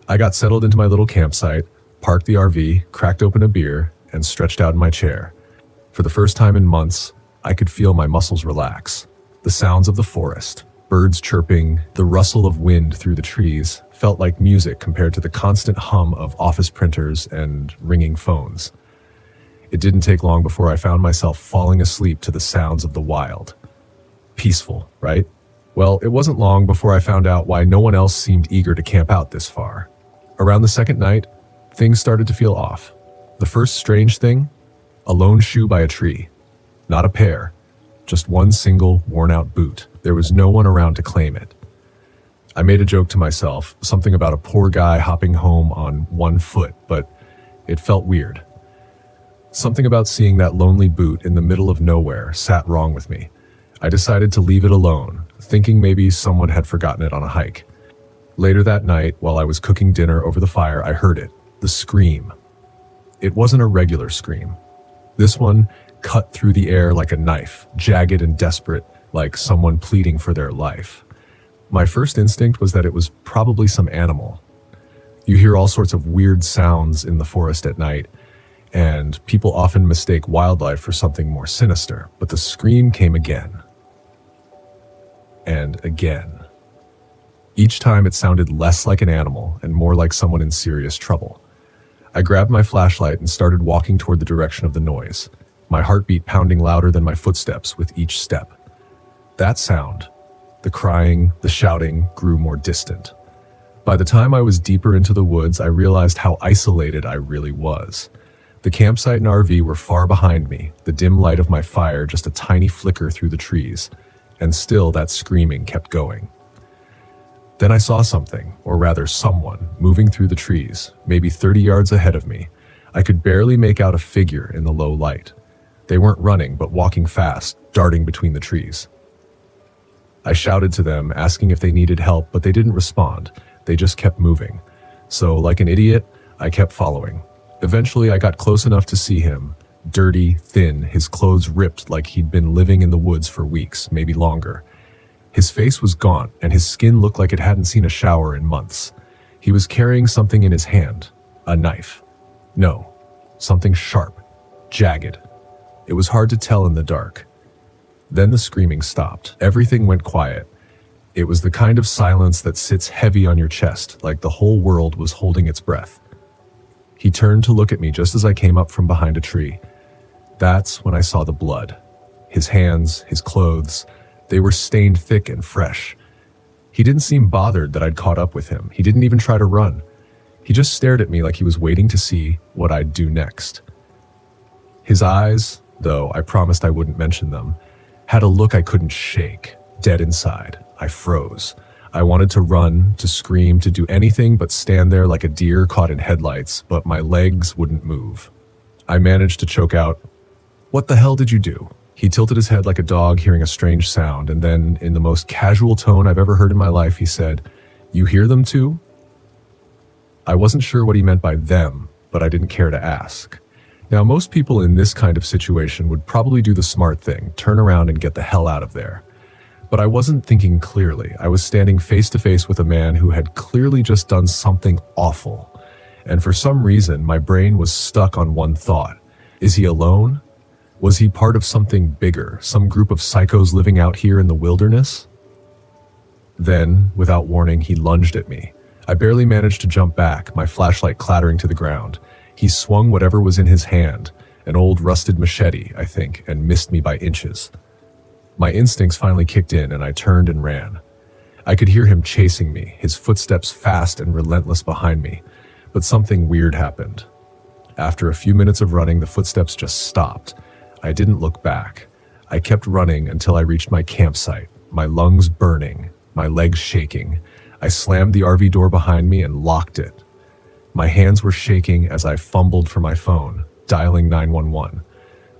I got settled into my little campsite, parked the RV, cracked open a beer, and stretched out in my chair. For the first time in months, I could feel my muscles relax. The sounds of the forest, birds chirping, the rustle of wind through the trees felt like music compared to the constant hum of office printers and ringing phones. It didn't take long before I found myself falling asleep to the sounds of the wild. Peaceful, right? Well, it wasn't long before I found out why no one else seemed eager to camp out this far. Around the second night, things started to feel off. The first strange thing? A lone shoe by a tree. Not a pair, just one single worn-out boot. There was no one around to claim it. I made a joke to myself, something about a poor guy hopping home on one foot, but it felt weird. Something about seeing that lonely boot in the middle of nowhere sat wrong with me. I decided to leave it alone, thinking maybe someone had forgotten it on a hike. Later that night, while I was cooking dinner over the fire, I heard it, the scream. It wasn't a regular scream. This one cut through the air like a knife, jagged and desperate, like someone pleading for their life. My first instinct was that it was probably some animal. You hear all sorts of weird sounds in the forest at night, and people often mistake wildlife for something more sinister, but the scream came again. And again. Each time it sounded less like an animal and more like someone in serious trouble. I grabbed my flashlight and started walking toward the direction of the noise, my heartbeat pounding louder than my footsteps with each step. That sound, the crying, the shouting, grew more distant. By the time I was deeper into the woods, I realized how isolated I really was. The campsite and RV were far behind me, the dim light of my fire just a tiny flicker through the trees, and still that screaming kept going. Then I saw something, or rather someone, moving through the trees, maybe 30 yards ahead of me. I could barely make out a figure in the low light. They weren't running, but walking fast, darting between the trees. I shouted to them, asking if they needed help, but they didn't respond. They just kept moving. So, like an idiot, I kept following. Eventually, I got close enough to see him. Dirty, thin, his clothes ripped like he'd been living in the woods for weeks, maybe longer. His face was gaunt, and his skin looked like it hadn't seen a shower in months. He was carrying something in his hand. A knife. No, something sharp, jagged. It was hard to tell in the dark. Then the screaming stopped. Everything went quiet. It was the kind of silence that sits heavy on your chest, like the whole world was holding its breath. He turned to look at me just as I came up from behind a tree. That's when I saw the blood. His hands, his clothes, they were stained thick and fresh. He didn't seem bothered that I'd caught up with him. He didn't even try to run. He just stared at me like he was waiting to see what I'd do next. His eyes, though I promised I wouldn't mention them, had a look I couldn't shake, dead inside. I froze. I wanted to run, to scream, to do anything but stand there like a deer caught in headlights, but my legs wouldn't move. I managed to choke out, "What the hell did you do?" He tilted his head like a dog hearing a strange sound, and then, in the most casual tone I've ever heard in my life, he said, "You hear them too?" I wasn't sure what he meant by them, but I didn't care to ask. Now, most people in this kind of situation would probably do the smart thing, turn around and get the hell out of there. But I wasn't thinking clearly. I was standing face to face with a man who had clearly just done something awful. And for some reason, my brain was stuck on one thought. Is he alone? Was he part of something bigger, some group of psychos living out here in the wilderness? Then, without warning, he lunged at me. I barely managed to jump back, my flashlight clattering to the ground. He swung whatever was in his hand, an old rusted machete, I think, and missed me by inches. My instincts finally kicked in and I turned and ran. I could hear him chasing me, his footsteps fast and relentless behind me, but something weird happened. After a few minutes of running, the footsteps just stopped. I didn't look back. I kept running until I reached my campsite, my lungs burning, my legs shaking. I slammed the RV door behind me and locked it. My hands were shaking as I fumbled for my phone, dialing 911.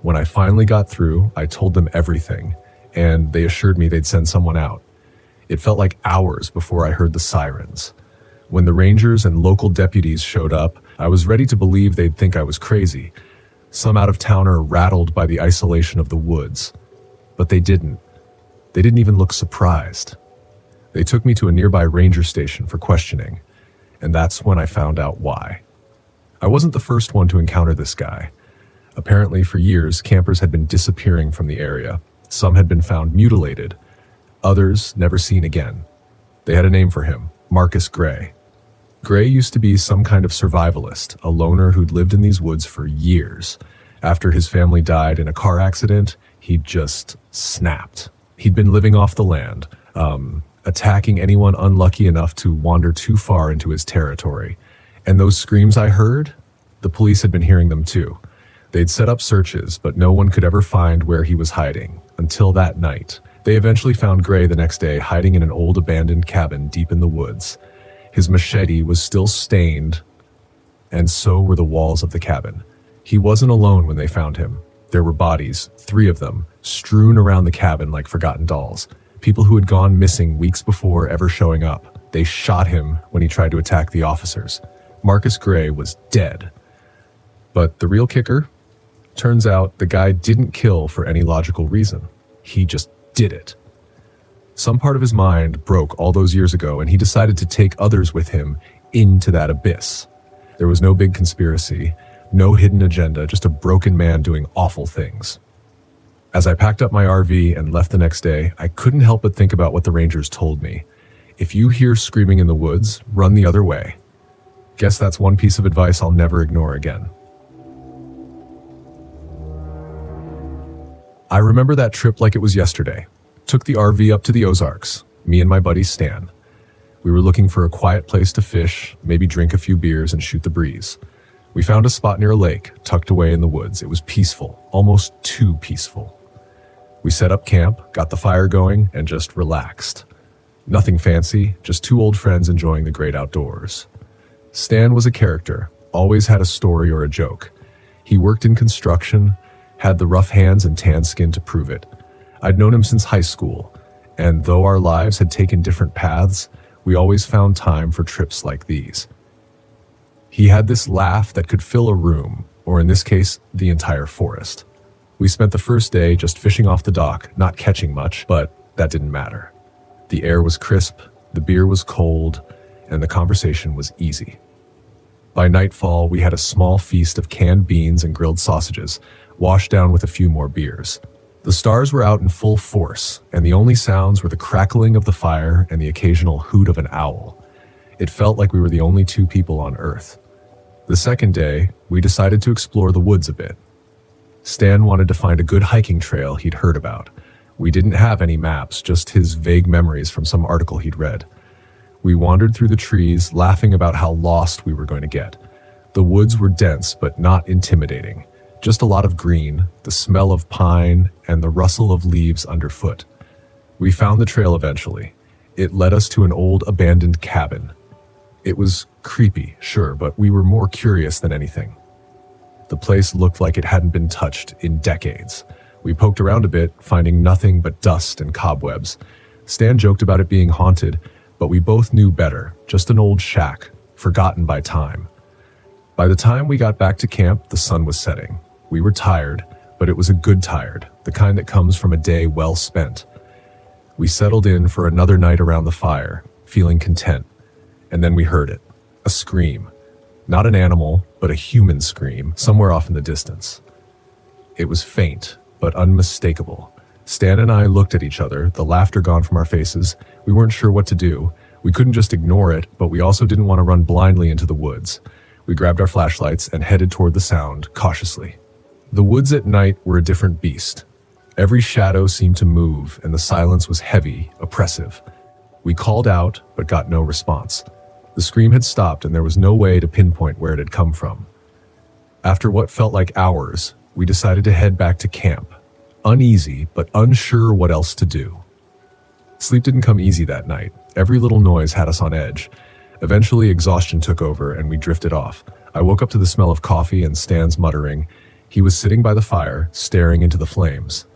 When I finally got through, I told them everything, and they assured me they'd send someone out. It felt like hours before I heard the sirens. When the rangers and local deputies showed up, I was ready to believe they'd think I was crazy, some out-of-towner rattled by the isolation of the woods. But they didn't. They didn't even look surprised. They took me to a nearby ranger station for questioning, and that's when I found out why. I wasn't the first one to encounter this guy. Apparently, for years, campers had been disappearing from the area. Some had been found mutilated, others never seen again. They had a name for him, Marcus Gray. Gray used to be some kind of survivalist, a loner who'd lived in these woods for years. After his family died in a car accident, he'd just snapped. He'd been living off the land, attacking anyone unlucky enough to wander too far into his territory. And those screams I heard, the police had been hearing them too. They'd set up searches, but no one could ever find where he was hiding, until that night. They eventually found Gray the next day hiding in an old abandoned cabin deep in the woods. His machete was still stained, and so were the walls of the cabin. He wasn't alone when they found him. There were bodies, 3 of them, strewn around the cabin like forgotten dolls. People who had gone missing weeks before ever showing up. They shot him when he tried to attack the officers. Marcus Gray was dead. But the real kicker? Turns out the guy didn't kill for any logical reason. He just did it. Some part of his mind broke all those years ago, and he decided to take others with him into that abyss. There was no big conspiracy, no hidden agenda, just a broken man doing awful things. As I packed up my RV and left the next day, I couldn't help but think about what the rangers told me. If you hear screaming in the woods, run the other way. Guess that's one piece of advice I'll never ignore again. I remember that trip like it was yesterday. Took the RV up to the Ozarks, me and my buddy Stan. We were looking for a quiet place to fish, maybe drink a few beers and shoot the breeze. We found a spot near a lake, tucked away in the woods. It was peaceful, almost too peaceful. We set up camp, got the fire going, and just relaxed. Nothing fancy, just 2 old friends enjoying the great outdoors. Stan was a character, always had a story or a joke. He worked in construction, had the rough hands and tan skin to prove it. I'd known him since high school, and though our lives had taken different paths, we always found time for trips like these. He had this laugh that could fill a room, or in this case, the entire forest. We spent the first day just fishing off the dock, not catching much, but that didn't matter. The air was crisp, the beer was cold, and the conversation was easy. By nightfall, we had a small feast of canned beans and grilled sausages, washed down with a few more beers. The stars were out in full force, and the only sounds were the crackling of the fire and the occasional hoot of an owl. It felt like we were the only 2 people on Earth. The second day, we decided to explore the woods a bit. Stan wanted to find a good hiking trail he'd heard about. We didn't have any maps, just his vague memories from some article he'd read. We wandered through the trees, laughing about how lost we were going to get. The woods were dense, but not intimidating. Just a lot of green, the smell of pine, and the rustle of leaves underfoot. We found the trail eventually. It led us to an old abandoned cabin. It was creepy, sure, but we were more curious than anything. The place looked like it hadn't been touched in decades. We poked around a bit, finding nothing but dust and cobwebs. Stan joked about it being haunted, but we both knew better, just an old shack, forgotten by time. By the time we got back to camp, the sun was setting. We were tired, but it was a good tired, the kind that comes from a day well spent. We settled in for another night around the fire, feeling content, and then we heard it, a scream. Not an animal, but a human scream, somewhere off in the distance. It was faint, but unmistakable. Stan and I looked at each other, the laughter gone from our faces. We weren't sure what to do. We couldn't just ignore it, but we also didn't want to run blindly into the woods. We grabbed our flashlights and headed toward the sound, cautiously. The woods at night were a different beast. Every shadow seemed to move, and the silence was heavy, oppressive. We called out, but got no response. The scream had stopped, and there was no way to pinpoint where it had come from. After what felt like hours, we decided to head back to camp, uneasy but unsure what else to do. Sleep didn't come easy that night. Every little noise had us on edge. Eventually, exhaustion took over, and we drifted off. I woke up to the smell of coffee and Stan's muttering. He was sitting by the fire, staring into the flames.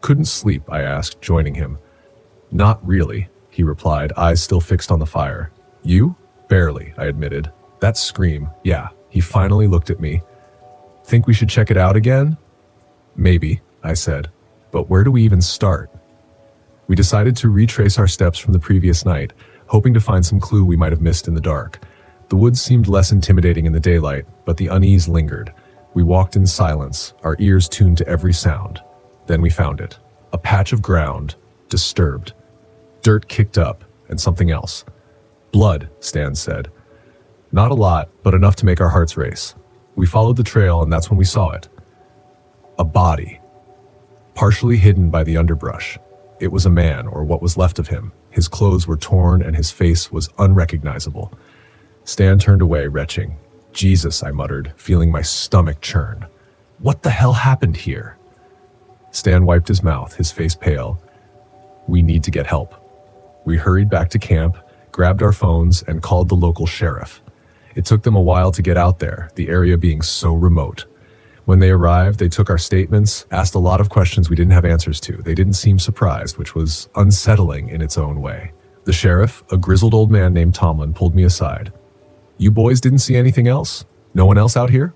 "Couldn't sleep?" I asked, joining him. "Not really," he replied, eyes still fixed on the fire. "You?" "Barely," I admitted. "That scream, yeah," He finally looked at me. Think we should check it out again? Maybe, I said. But where do we even start? We decided to retrace our steps from the previous night, hoping to find some clue we might have missed in the dark. The woods seemed less intimidating in the daylight, but the unease lingered. We walked in silence, our ears tuned to every sound. Then we found it. A patch of ground, disturbed. Dirt kicked up, and something else. Blood, Stan said. Not a lot, but enough to make our hearts race. We followed the trail, and that's when we saw it. A body. Partially hidden by the underbrush. It was a man, or what was left of him. His clothes were torn, and his face was unrecognizable. Stan turned away, retching. Jesus, I muttered, feeling my stomach churn. What the hell happened here? Stan wiped his mouth, his face pale. We need to get help. We hurried back to camp, grabbed our phones, and called the local sheriff. It took them a while to get out there, the area being so remote. When they arrived, they took our statements, asked a lot of questions we didn't have answers to. They didn't seem surprised, which was unsettling in its own way. The sheriff, a grizzled old man named Tomlin, pulled me aside. You boys didn't see anything else? No one else out here?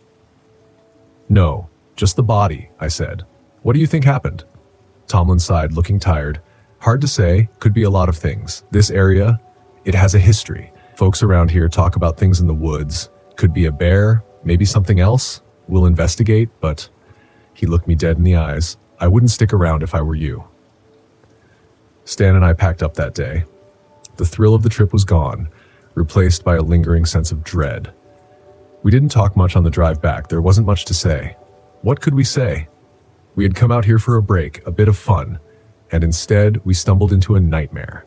No, just the body, I said. What do you think happened? Tomlin sighed, looking tired. Hard to say, could be a lot of things. This area, it has a history. Folks around here talk about things in the woods. Could be a bear, maybe something else. We'll investigate, but he looked me dead in the eyes. I wouldn't stick around if I were you. Stan and I packed up that day. The thrill of the trip was gone, replaced by a lingering sense of dread. We didn't talk much on the drive back. There wasn't much to say. What could we say? We had come out here for a break, a bit of fun, and instead we stumbled into a nightmare.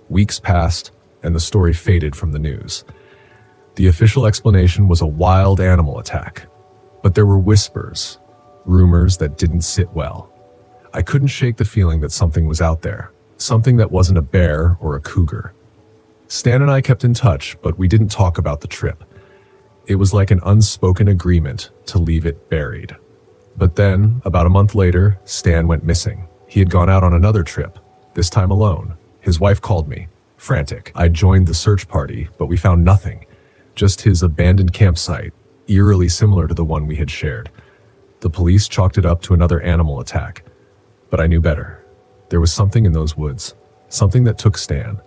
Weeks passed, and the story faded from the news. The official explanation was a wild animal attack. But there were whispers, rumors that didn't sit well. I couldn't shake the feeling that something was out there, something that wasn't a bear or a cougar. Stan and I kept in touch, but we didn't talk about the trip. It was like an unspoken agreement to leave it buried. But then, about a month later, Stan went missing. He had gone out on another trip, this time alone. His wife called me, frantic. I joined the search party, but we found nothing. Just his abandoned campsite, eerily similar to the one we had shared. The police chalked it up to another animal attack. But I knew better. There was something in those woods, something that took Stan.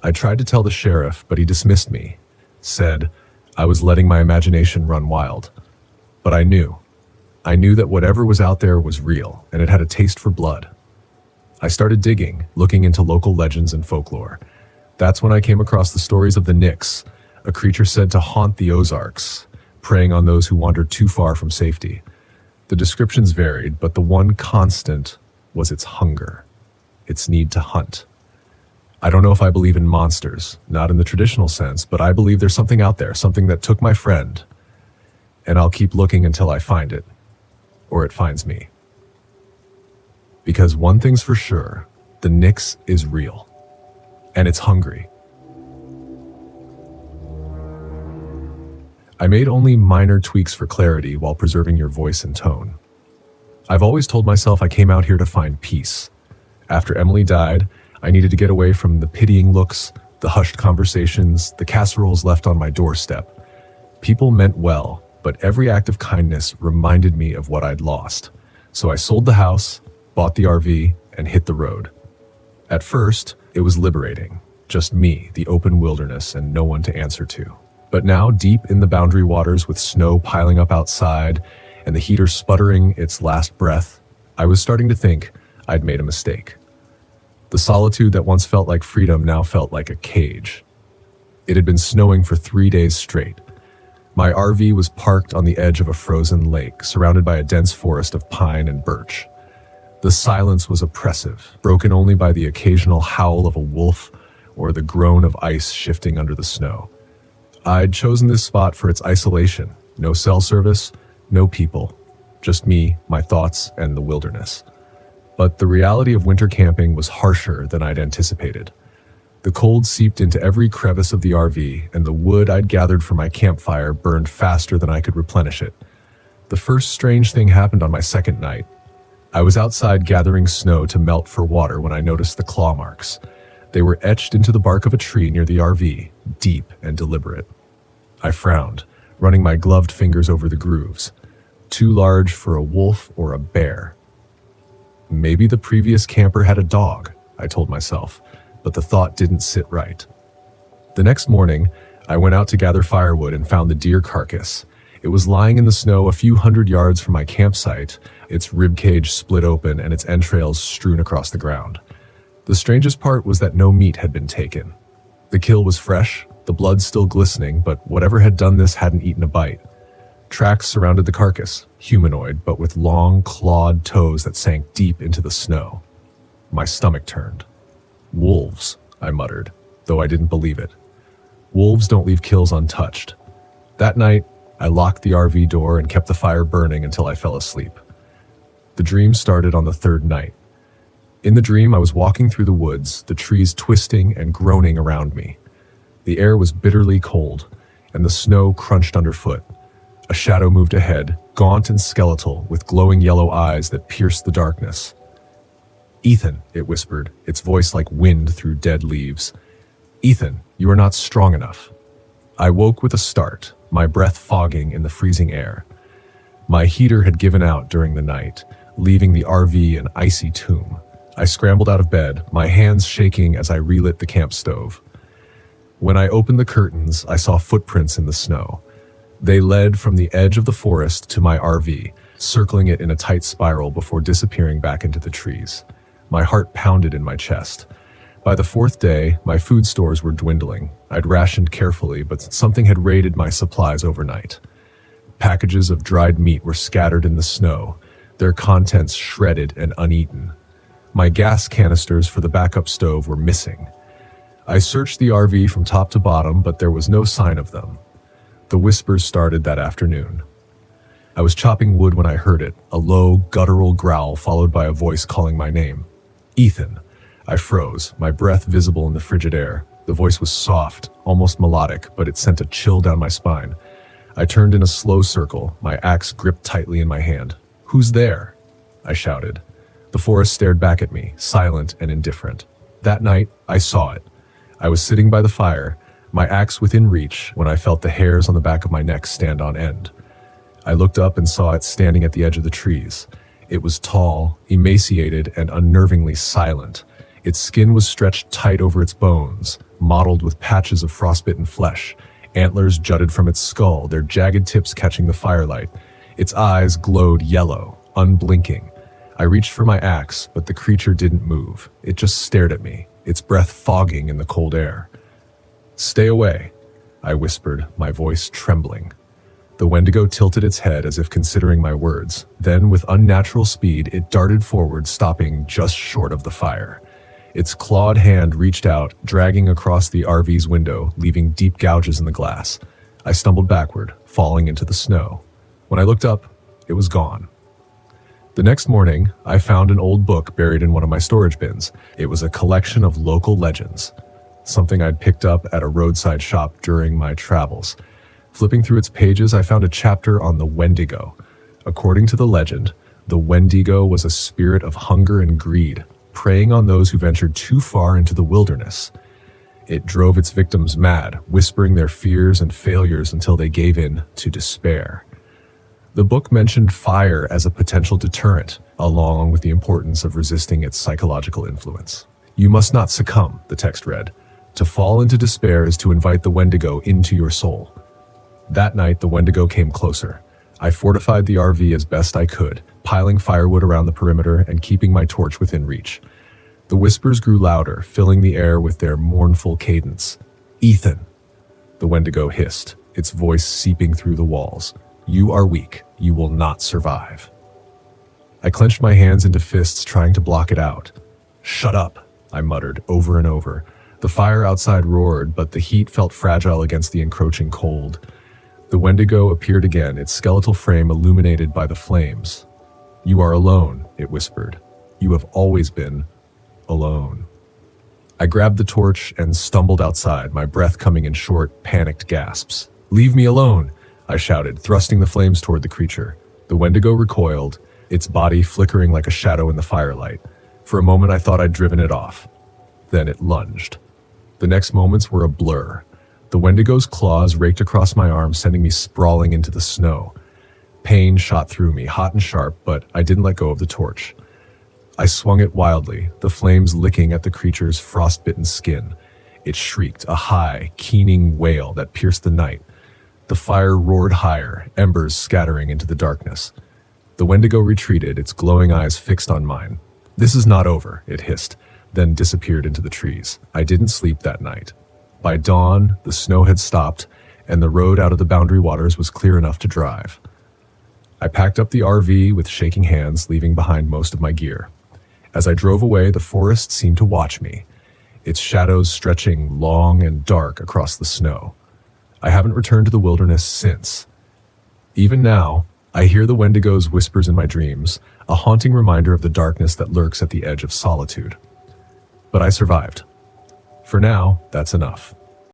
I tried to tell the sheriff, but he dismissed me, said I was letting my imagination run wild. But I knew that whatever was out there was real, and it had a taste for blood. I started digging, looking into local legends and folklore. That's when I came across the stories of the Nix, a creature said to haunt the Ozarks, preying on those who wandered too far from safety. The descriptions varied, but the one constant was its hunger, its need to hunt. I don't know if I believe in monsters, not in the traditional sense, but I believe there's something out there, something that took my friend, and I'll keep looking until I find it, or it finds me. Because one thing's for sure, the Nix is real, and it's hungry. I made only minor tweaks for clarity while preserving your voice and tone. I've always told myself I came out here to find peace. After Emily died, I needed to get away from the pitying looks, the hushed conversations, the casseroles left on my doorstep. People meant well, but every act of kindness reminded me of what I'd lost. So I sold the house, bought the RV, and hit the road. At first, it was liberating. Just me, the open wilderness, and no one to answer to. But now, deep in the boundary waters with snow piling up outside and the heater sputtering its last breath, I was starting to think I'd made a mistake. The solitude that once felt like freedom now felt like a cage. It had been snowing for 3 days straight. My RV was parked on the edge of a frozen lake, surrounded by a dense forest of pine and birch. The silence was oppressive, broken only by the occasional howl of a wolf or the groan of ice shifting under the snow. I'd chosen this spot for its isolation. No cell service, no people, just me, my thoughts, and the wilderness. But the reality of winter camping was harsher than I'd anticipated. The cold seeped into every crevice of the RV, and the wood I'd gathered for my campfire burned faster than I could replenish it. The first strange thing happened on my second night. I was outside gathering snow to melt for water when I noticed the claw marks. They were etched into the bark of a tree near the RV, deep and deliberate. I frowned, running my gloved fingers over the grooves. Too large for a wolf or a bear. Maybe the previous camper had a dog, I told myself, but the thought didn't sit right. The next morning, I went out to gather firewood and found the deer carcass. It was lying in the snow a few hundred yards from my campsite, its ribcage split open and its entrails strewn across the ground. The strangest part was that no meat had been taken. The kill was fresh, the blood still glistening, but whatever had done this hadn't eaten a bite. Tracks surrounded the carcass, humanoid, but with long, clawed toes that sank deep into the snow. My stomach turned. Wolves, I muttered, though I didn't believe it. Wolves don't leave kills untouched. That night, I locked the RV door and kept the fire burning until I fell asleep. The dream started on the third night. In the dream, I was walking through the woods, the trees twisting and groaning around me. The air was bitterly cold, and the snow crunched underfoot. A shadow moved ahead, gaunt and skeletal, with glowing yellow eyes that pierced the darkness. "Ethan," it whispered, its voice like wind through dead leaves. "Ethan, you are not strong enough." I woke with a start, my breath fogging in the freezing air. My heater had given out during the night, leaving the RV an icy tomb. I scrambled out of bed, my hands shaking as I relit the camp stove. When I opened the curtains, I saw footprints in the snow. They led from the edge of the forest to my RV, circling it in a tight spiral before disappearing back into the trees. My heart pounded in my chest. By the fourth day, my food stores were dwindling. I'd rationed carefully, but something had raided my supplies overnight. Packages of dried meat were scattered in the snow, their contents shredded and uneaten. My gas canisters for the backup stove were missing. I searched the RV from top to bottom, but there was no sign of them. The whispers started that afternoon. I was chopping wood when I heard it, a low, guttural growl followed by a voice calling my name. "Ethan." I froze, my breath visible in the frigid air. The voice was soft, almost melodic, but it sent a chill down my spine. I turned in a slow circle, my axe gripped tightly in my hand. "Who's there?" I shouted. The forest stared back at me, silent and indifferent. That night, I saw it. I was sitting by the fire, my axe within reach, when I felt the hairs on the back of my neck stand on end. I looked up and saw it standing at the edge of the trees. It was tall, emaciated, and unnervingly silent. Its skin was stretched tight over its bones, mottled with patches of frostbitten flesh. Antlers jutted from its skull, their jagged tips catching the firelight. Its eyes glowed yellow, unblinking. I reached for my axe, but the creature didn't move. It just stared at me, its breath fogging in the cold air. "Stay away," I whispered, my voice trembling. The Wendigo tilted its head as if considering my words. Then, with unnatural speed, it darted forward, stopping just short of the fire. Its clawed hand reached out, dragging across the RV's window, leaving deep gouges in the glass. I stumbled backward, falling into the snow. When I looked up, it was gone. The next morning, I found an old book buried in one of my storage bins. It was a collection of local legends, something I'd picked up at a roadside shop during my travels. Flipping through its pages, I found a chapter on the Wendigo. According to the legend, the Wendigo was a spirit of hunger and greed, preying on those who ventured too far into the wilderness. It drove its victims mad, whispering their fears and failures until they gave in to despair. The book mentioned fire as a potential deterrent, along with the importance of resisting its psychological influence. "You must not succumb," the text read. "To fall into despair is to invite the Wendigo into your soul." That night, the Wendigo came closer. I fortified the RV as best I could, piling firewood around the perimeter and keeping my torch within reach. The whispers grew louder, filling the air with their mournful cadence. "Ethan," the Wendigo hissed, its voice seeping through the walls. "You are weak. You will not survive." I clenched my hands into fists, trying to block it out. "Shut up," I muttered over and over. The fire outside roared, but the heat felt fragile against the encroaching cold. The Wendigo appeared again, its skeletal frame illuminated by the flames. "You are alone," it whispered. "You have always been alone." I grabbed the torch and stumbled outside, my breath coming in short, panicked gasps. "Leave me alone," I shouted, thrusting the flames toward the creature. The Wendigo recoiled, its body flickering like a shadow in the firelight. For a moment, I thought I'd driven it off. Then it lunged. The next moments were a blur. The Wendigo's claws raked across my arm, sending me sprawling into the snow. Pain shot through me, hot and sharp, but I didn't let go of the torch. I swung it wildly, the flames licking at the creature's frostbitten skin. It shrieked, a high, keening wail that pierced the night. The fire roared higher, embers scattering into the darkness. The Wendigo retreated, its glowing eyes fixed on mine. "This is not over," it hissed, then disappeared into the trees. I didn't sleep that night. By dawn, the snow had stopped, and the road out of the Boundary Waters was clear enough to drive. I packed up the RV with shaking hands, leaving behind most of my gear. As I drove away, the forest seemed to watch me, its shadows stretching long and dark across the snow. I haven't returned to the wilderness since. Even now, I hear the Wendigo's whispers in my dreams, a haunting reminder of the darkness that lurks at the edge of solitude. But I survived. For now, that's enough.